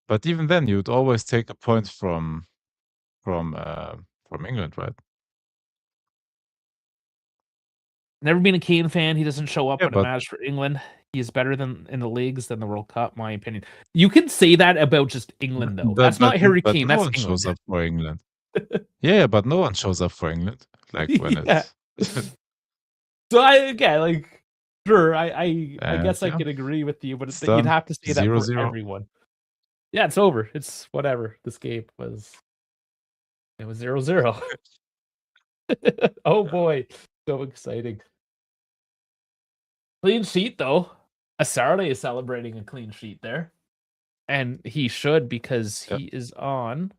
Speaker 2: but even then, you'd always take a point from England, right?
Speaker 1: Never been a Kane fan. He doesn't show up
Speaker 2: Yeah,
Speaker 1: when it
Speaker 2: but
Speaker 1: matters for England. He is better than in the leagues than the World Cup, my opinion. You can say that about just England, though.
Speaker 2: but
Speaker 1: That's not Harry
Speaker 2: but
Speaker 1: Kane.
Speaker 2: no
Speaker 1: That's
Speaker 2: one shows
Speaker 1: England.
Speaker 2: up for England. Yeah, but no one shows up for England. Like when
Speaker 1: Yeah.
Speaker 2: it's
Speaker 1: So like, sure, I
Speaker 2: and
Speaker 1: guess I
Speaker 2: yeah,
Speaker 1: could agree with you, but
Speaker 2: it's
Speaker 1: you'd
Speaker 2: done.
Speaker 1: have to say that for
Speaker 2: 0-0.
Speaker 1: everyone. Yeah, it's over. It's whatever. This game was. It was 0-0. Oh
Speaker 2: Yeah.
Speaker 1: boy, so exciting. Clean sheet though. Asarle is celebrating a clean sheet there. And he should because
Speaker 2: Yep.
Speaker 1: he is on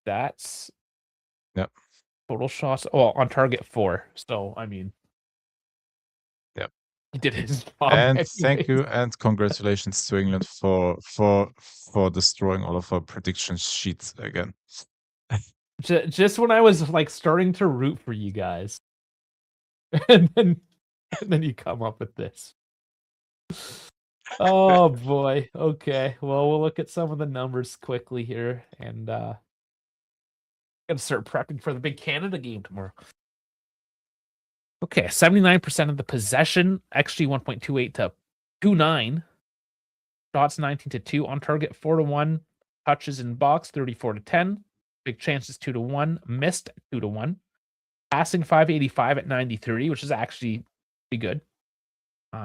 Speaker 1: that's
Speaker 2: Yep.
Speaker 1: total shots. Oh, on target 4. So I mean
Speaker 2: Yep.
Speaker 1: he did his job
Speaker 2: And thank you
Speaker 1: anyways.
Speaker 2: and congratulations to England for destroying all of our prediction sheets again.
Speaker 1: Just when I was like starting to root for you guys. And then you come up with this. Oh boy. Okay. Well, we'll look at some of the numbers quickly here and gotta start prepping for the big Canada game tomorrow. Okay, 79% of the possession, XG 1.28 to 2.9. Shots 19-2, on target 4-1, touches in box 34-10, big chances 2-1, missed 2-1, passing 585 at 93, which is actually pretty good.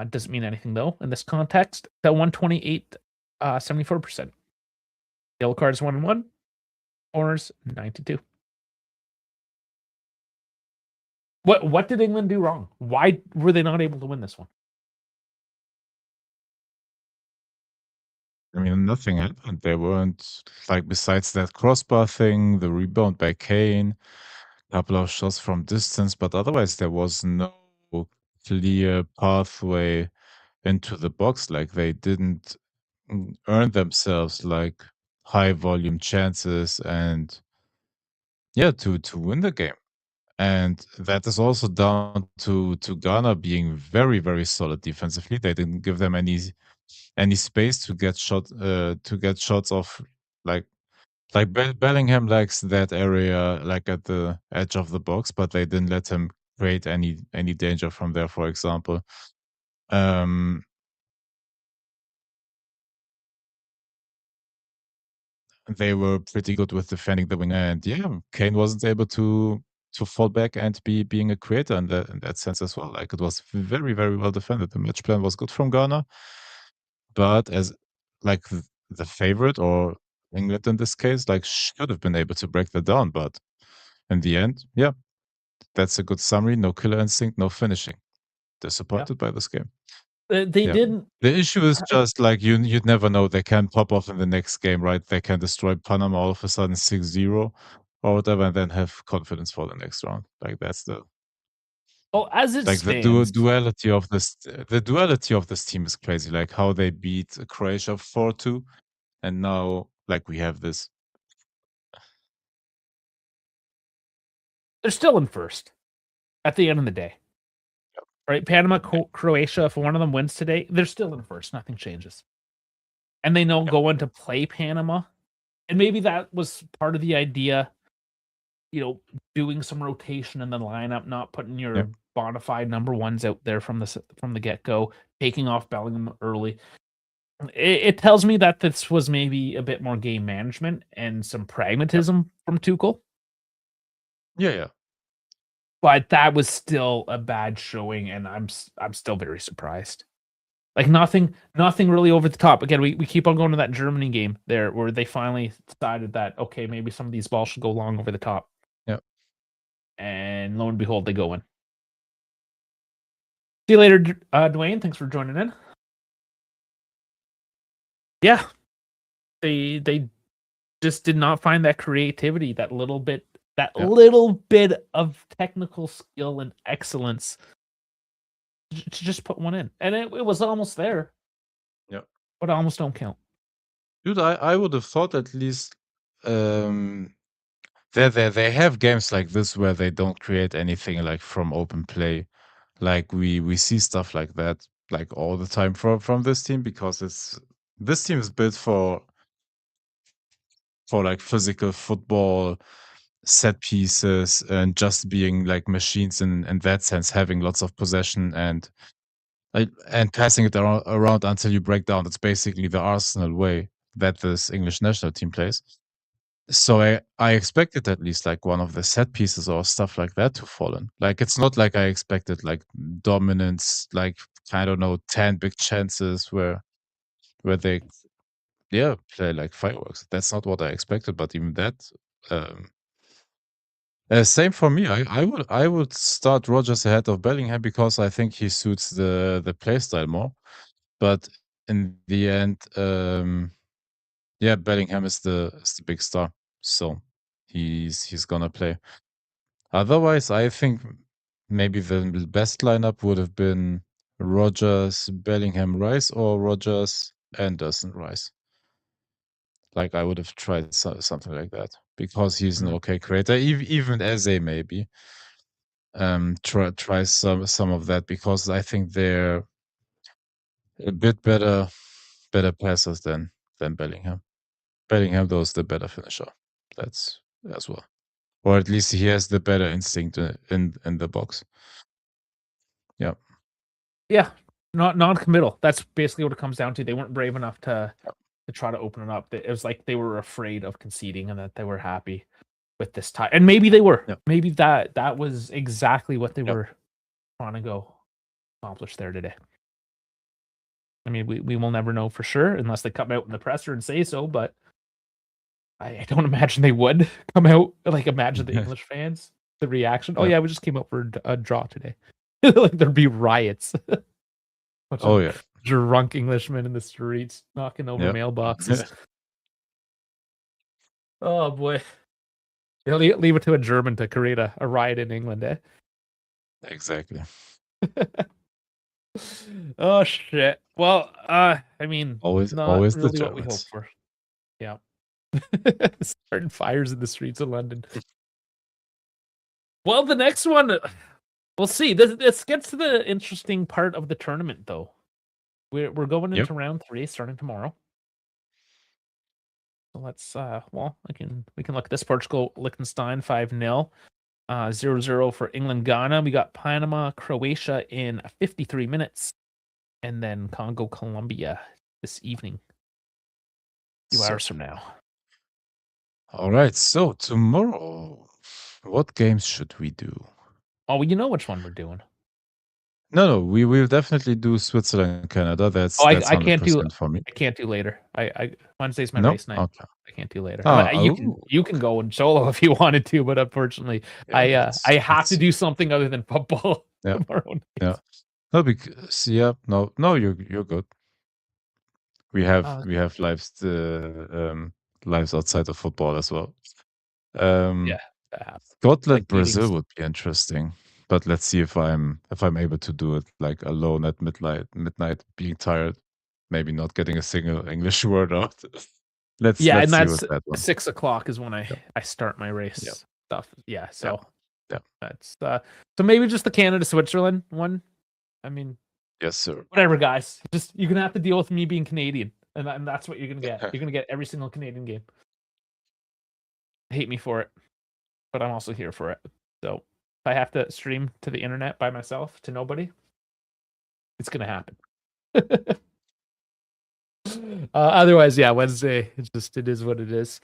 Speaker 1: Doesn't mean anything though in this context. The 128, 74%. Yellow cards 1-1, corners 9-2. What did England do wrong? Why were they not able to win this one?
Speaker 2: I mean, nothing happened. They weren't like besides that crossbar thing, the rebound by Kane, a couple of shots from distance, but otherwise there was no clear pathway into the box. Like they didn't earn themselves like high volume chances and yeah, to win the game. And that is also down to Ghana being very, very solid defensively. They didn't give them any space to get shots off like Bellingham likes that area like at the edge of the box, but they didn't let him create any danger from there, for example. Um they were pretty good with defending the winger, and yeah, Kane wasn't able to fall back and being a creator in that sense as well. Like it was very, very well defended. The match plan was good from Ghana, but as like the favorite or England in this case, like should have been able to break that down. But in the end, yeah, that's a good summary. No killer instinct, no finishing.
Speaker 1: Yeah.
Speaker 2: Disappointed by this game.
Speaker 1: They
Speaker 2: Yeah.
Speaker 1: didn't.
Speaker 2: The issue is just like you'd never know. They can pop off in the next game, right? They can destroy Panama all of a sudden 6-0 or whatever, and then have confidence for the next round. Like that's the
Speaker 1: Well, as it
Speaker 2: like
Speaker 1: stands,
Speaker 2: the duality of this team is crazy. Like how they beat Croatia 4-2, and now like we have this.
Speaker 1: they're still in first at the end of the day. right? Panama, Croatia. If one of them wins today, they're still in first. Nothing changes, and they know
Speaker 2: Yep.
Speaker 1: going to play Panama, and maybe that was part of the idea. Doing some rotation in the lineup, not putting your
Speaker 2: Yep.
Speaker 1: bona fide number ones out there from the get go, taking off Bellingham early. It tells me that this was maybe a bit more game management and some
Speaker 2: Yep.
Speaker 1: pragmatism from Tuchel,
Speaker 2: Yeah.
Speaker 1: but that was still a bad showing, and I'm still very surprised. Like nothing really over the top. Again, we keep on going to that Germany game there where they finally decided that okay, maybe some of these balls should go long over the top,
Speaker 2: Yep.
Speaker 1: and lo and behold, they go in. See you later, Dwayne. Thanks for joining in. Yeah, they just did not find that creativity, that little bit of technical skill and excellence to just put one in, and it was almost there.
Speaker 2: Yep.
Speaker 1: But almost don't count.
Speaker 2: Dude, I would have thought at least they have games like this where they don't create anything like from open play. Like we see stuff like that like all the time from this team because this team is built for like physical football, set pieces, and just being like machines in that sense, having lots of possession and passing it around until you break down. It's basically the Arsenal way that this English national team plays. So I expected at least like one of the set pieces or stuff like that to fall in. Like it's not like I expected like dominance, like I don't know, 10 big chances where they play like fireworks. That's not what I expected, but even that um same for me. I would start Rogers ahead of Bellingham because I think he suits the play style more. But in the end, yeah, Bellingham is the big star, so he's gonna play. Otherwise, I think maybe the best lineup would have been Rogers, Bellingham, Rice, or Rogers, Anderson, Rice. Like I would have tried something like that because he's an okay creator. Even Eze maybe try some of that because I think they're a bit better passers than Bellingham. Bellingham though is the better finisher. That's as well. Or at least he has the better instinct in the box. Yeah.
Speaker 1: Yeah, not non-committal. That's basically what it comes down to. They weren't brave enough to try to open it up. It was like they were afraid of conceding, and that they were happy with this tie. And maybe they were.
Speaker 2: Yep.
Speaker 1: Maybe that was exactly what they
Speaker 2: Yep.
Speaker 1: were trying to go accomplish there today. I mean, we will never know for sure unless they come out in the presser and say so, but I don't imagine they would come out. Like, imagine the English fans, the reaction. Oh,
Speaker 2: Yep.
Speaker 1: yeah, we just came out for a draw today. Like, there'd be riots. Bunch
Speaker 2: Oh,
Speaker 1: of
Speaker 2: yeah.
Speaker 1: drunk Englishmen in the streets knocking over
Speaker 2: Yep.
Speaker 1: mailboxes. Oh, boy. Yeah, leave it to a German to create a riot in England, eh?
Speaker 2: Exactly.
Speaker 1: Oh, shit. Well, I mean,
Speaker 2: Always
Speaker 1: not
Speaker 2: the
Speaker 1: really what we hoped
Speaker 2: Germans.
Speaker 1: for. Yeah. Starting fires in the streets of London. Well, the next one, we'll see. This gets to the interesting part of the tournament, though. We're going
Speaker 2: Yep.
Speaker 1: into round 3 starting tomorrow. So let's we can look at this. Portugal, Liechtenstein 5-0. 0-0 for England, Ghana. We got Panama, Croatia in 53 minutes. And then Congo, Colombia this evening. A few hours from now.
Speaker 2: All right. So tomorrow, what games should we do?
Speaker 1: Oh, well, you know which one we're doing.
Speaker 2: No, we will definitely do Switzerland and Canada. That's
Speaker 1: I
Speaker 2: that's
Speaker 1: can't do
Speaker 2: 100% for me.
Speaker 1: I can't do later. I Wednesday's my
Speaker 2: No?
Speaker 1: race night.
Speaker 2: Okay.
Speaker 1: I can't do later.
Speaker 2: Oh.
Speaker 1: You can go in solo if you wanted to, but unfortunately,
Speaker 2: Yeah,
Speaker 1: I have to
Speaker 2: it's
Speaker 1: do something other than football
Speaker 2: yeah,
Speaker 1: tomorrow night.
Speaker 2: yeah. No, because no, you're good. We
Speaker 1: Uh,
Speaker 2: have lives outside of football as well.
Speaker 1: yeah,
Speaker 2: Scotland,
Speaker 1: like
Speaker 2: Brazil
Speaker 1: meetings.
Speaker 2: would be interesting, but let's see if I'm able to do it like alone at midnight, being tired, maybe not getting a single English word out. Let's
Speaker 1: Yeah, and
Speaker 2: see with
Speaker 1: that's
Speaker 2: that one.
Speaker 1: 6 o'clock is when I
Speaker 2: Yep.
Speaker 1: start my race
Speaker 2: Yep.
Speaker 1: stuff. Yeah,
Speaker 2: Yeah.
Speaker 1: so
Speaker 2: Yeah.
Speaker 1: that's so maybe just the Canada Switzerland one. I mean,
Speaker 2: Yes, sir.
Speaker 1: whatever, guys. Just you're gonna have to deal with me being Canadian, and that's what you're gonna get. You're gonna get every single Canadian game. Hate me for it, but I'm also here for it. So if I have to stream to the internet by myself to nobody, it's gonna happen. Otherwise, yeah, Wednesday. It is what it is.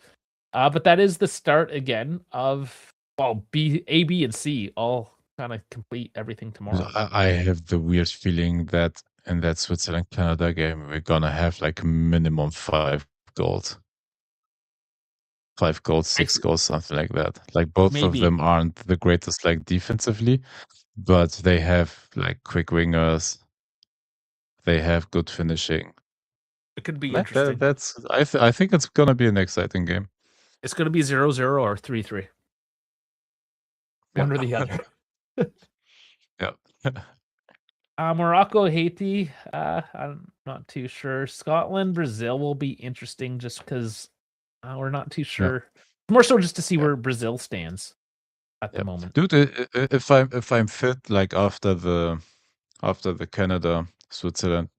Speaker 1: But that is the start again of A, B, and C all kind of complete everything tomorrow.
Speaker 2: I have the weird feeling that in that Switzerland Canada game we're gonna have like minimum 5 goals. 5 goals, 6 goals, something like that. Like both of
Speaker 1: Maybe
Speaker 2: them aren't the greatest like defensively, but they have like quick wingers. They have good finishing.
Speaker 1: it could be
Speaker 2: Yeah,
Speaker 1: interesting.
Speaker 2: I think it's gonna be an exciting game.
Speaker 1: It's going to be 0-0 or 3-3.
Speaker 2: Yeah.
Speaker 1: One or the other.
Speaker 2: Yeah.
Speaker 1: Morocco, Haiti. I'm not too sure. Scotland, Brazil will be interesting just because we're not too
Speaker 2: Yeah.
Speaker 1: sure. More so just to see
Speaker 2: Yeah.
Speaker 1: where Brazil stands at the
Speaker 2: Yeah.
Speaker 1: moment.
Speaker 2: Dude, if I'm fit, like after the Canada, Switzerland,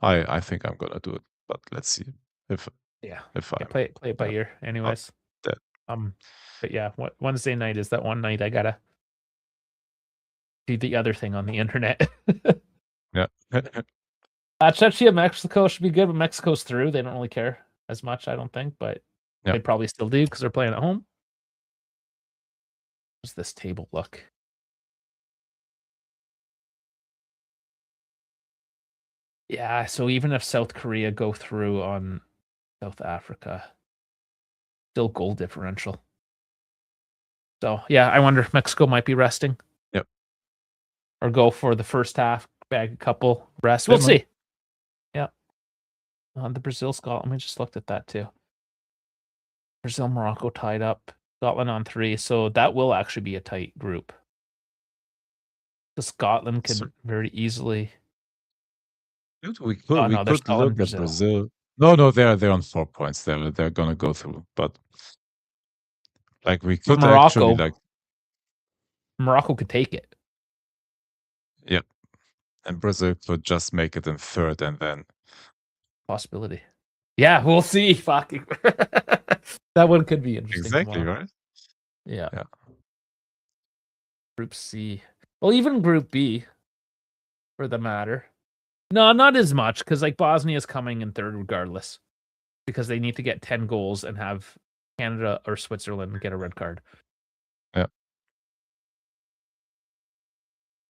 Speaker 2: I think I'm gonna do it. But let's see if
Speaker 1: Yeah,
Speaker 2: if
Speaker 1: yeah.
Speaker 2: I'm
Speaker 1: Play it by
Speaker 2: yeah,
Speaker 1: ear,
Speaker 2: not
Speaker 1: anyways.
Speaker 2: dead.
Speaker 1: But yeah, Wednesday night is that one night I gotta do the other thing on the internet.
Speaker 2: Yeah.
Speaker 1: Czechia, Mexico should be good, but Mexico's through. They don't really care as much, I don't think, but
Speaker 2: Yeah.
Speaker 1: they probably still do because they're playing at home. Does this table look? Yeah, so even if South Korea go through on South Africa, still goal differential. So yeah, I wonder if Mexico might be resting.
Speaker 2: Yep.
Speaker 1: Or go for the first half, bag a couple, rest.
Speaker 2: They
Speaker 1: We'll
Speaker 2: might.
Speaker 1: see. Yeah. The Brazil Scotland, we just looked at that too. Brazil Morocco tied up. Scotland on 3, so that will actually be a tight group. The Scotland
Speaker 2: So,
Speaker 1: could very easily.
Speaker 2: dude,
Speaker 1: Oh
Speaker 2: we
Speaker 1: no, they're
Speaker 2: could
Speaker 1: Scotland
Speaker 2: look
Speaker 1: and
Speaker 2: at
Speaker 1: Brazil.
Speaker 2: Brazil. No, they're on 4 points. They're gonna go through. But like we
Speaker 1: But
Speaker 2: could actually like
Speaker 1: Morocco could take it.
Speaker 2: yeah. And Brazil could just make it in third and then
Speaker 1: Possibility. Yeah, we'll see. Fucking that one could be interesting
Speaker 2: exactly,
Speaker 1: tomorrow.
Speaker 2: right?
Speaker 1: Yeah.
Speaker 2: Yeah.
Speaker 1: Group C. Well, even Group B, for the matter. No, not as much because like Bosnia's coming in third regardless, because they need to get 10 goals and have Canada or Switzerland get a red card.
Speaker 2: Yeah.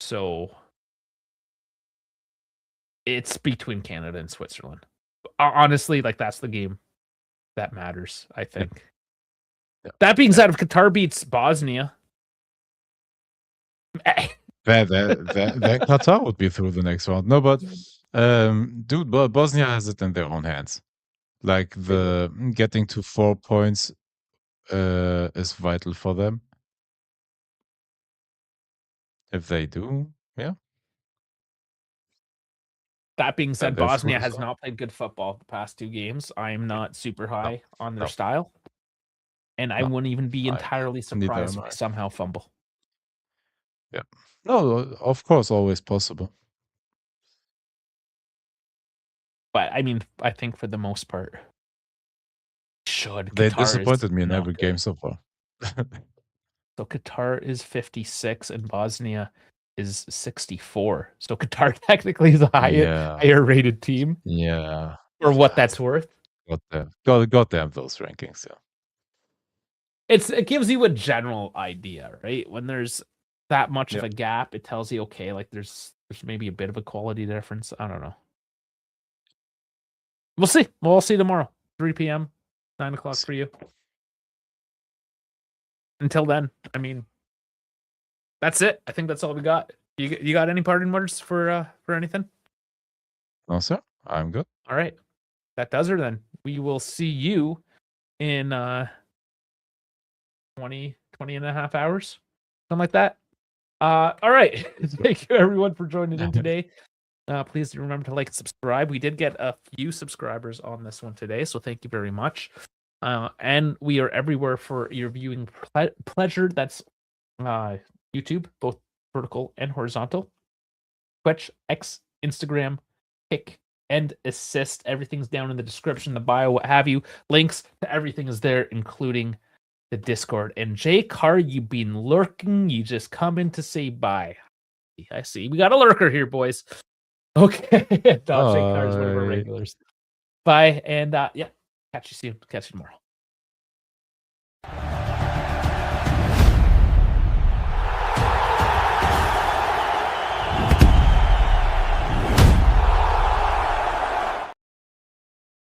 Speaker 1: So it's between Canada and Switzerland. Honestly, like that's the game that matters, I think.
Speaker 2: Yeah.
Speaker 1: That being said, if Qatar beats Bosnia,
Speaker 2: That Qatar would be through the next round. No, but dude, Bosnia has it in their own hands. Like the getting to 4 points is vital for them. If they do, yeah.
Speaker 1: that being said,
Speaker 2: They're through
Speaker 1: Bosnia
Speaker 2: as
Speaker 1: has
Speaker 2: well.
Speaker 1: not played good football the past 2 games. I'm not super high on their
Speaker 2: No.
Speaker 1: style. And I
Speaker 2: No.
Speaker 1: wouldn't even be
Speaker 2: I-
Speaker 1: entirely
Speaker 2: neither
Speaker 1: surprised
Speaker 2: am
Speaker 1: if we
Speaker 2: I.
Speaker 1: somehow fumble.
Speaker 2: Yeah. No, of course, always possible.
Speaker 1: But I mean, I think for the most part, should.
Speaker 2: They
Speaker 1: Qatar is
Speaker 2: disappointed me in
Speaker 1: not
Speaker 2: every
Speaker 1: good.
Speaker 2: game so far.
Speaker 1: So Qatar is 56 and Bosnia is 64. So Qatar technically is a
Speaker 2: Yeah.
Speaker 1: higher rated team
Speaker 2: Yeah.
Speaker 1: for what that's worth.
Speaker 2: Got them those rankings, yeah.
Speaker 1: It gives you a general idea, right? When there's that much of
Speaker 2: Yep.
Speaker 1: a gap, it tells you okay, like there's maybe a bit of a quality difference. I don't know. We'll see. We'll see tomorrow, 3 p.m., 9 o'clock for you. Until then, I mean, that's it. I think that's all we got. You got any parting words for anything?
Speaker 2: No, sir. I'm good.
Speaker 1: All right. That does her then. We will see you in 20 and a half hours. Something like that. All right. Thank you everyone for joining in today. Please remember to like and subscribe. We did get a few subscribers on this one today, so thank you very much. And we are everywhere for your viewing pleasure. That's YouTube, both vertical and horizontal. Twitch, X, Instagram, Kick, and Assist. Everything's down in the description, the bio, what have you. Links to everything is there, including the Discord. And J Car, you've been lurking. You just come in to say bye. I see. We got a lurker here, boys. Okay. J Car is one of our
Speaker 2: Bye.
Speaker 1: regulars. Bye. And yeah, catch you soon. Catch you tomorrow.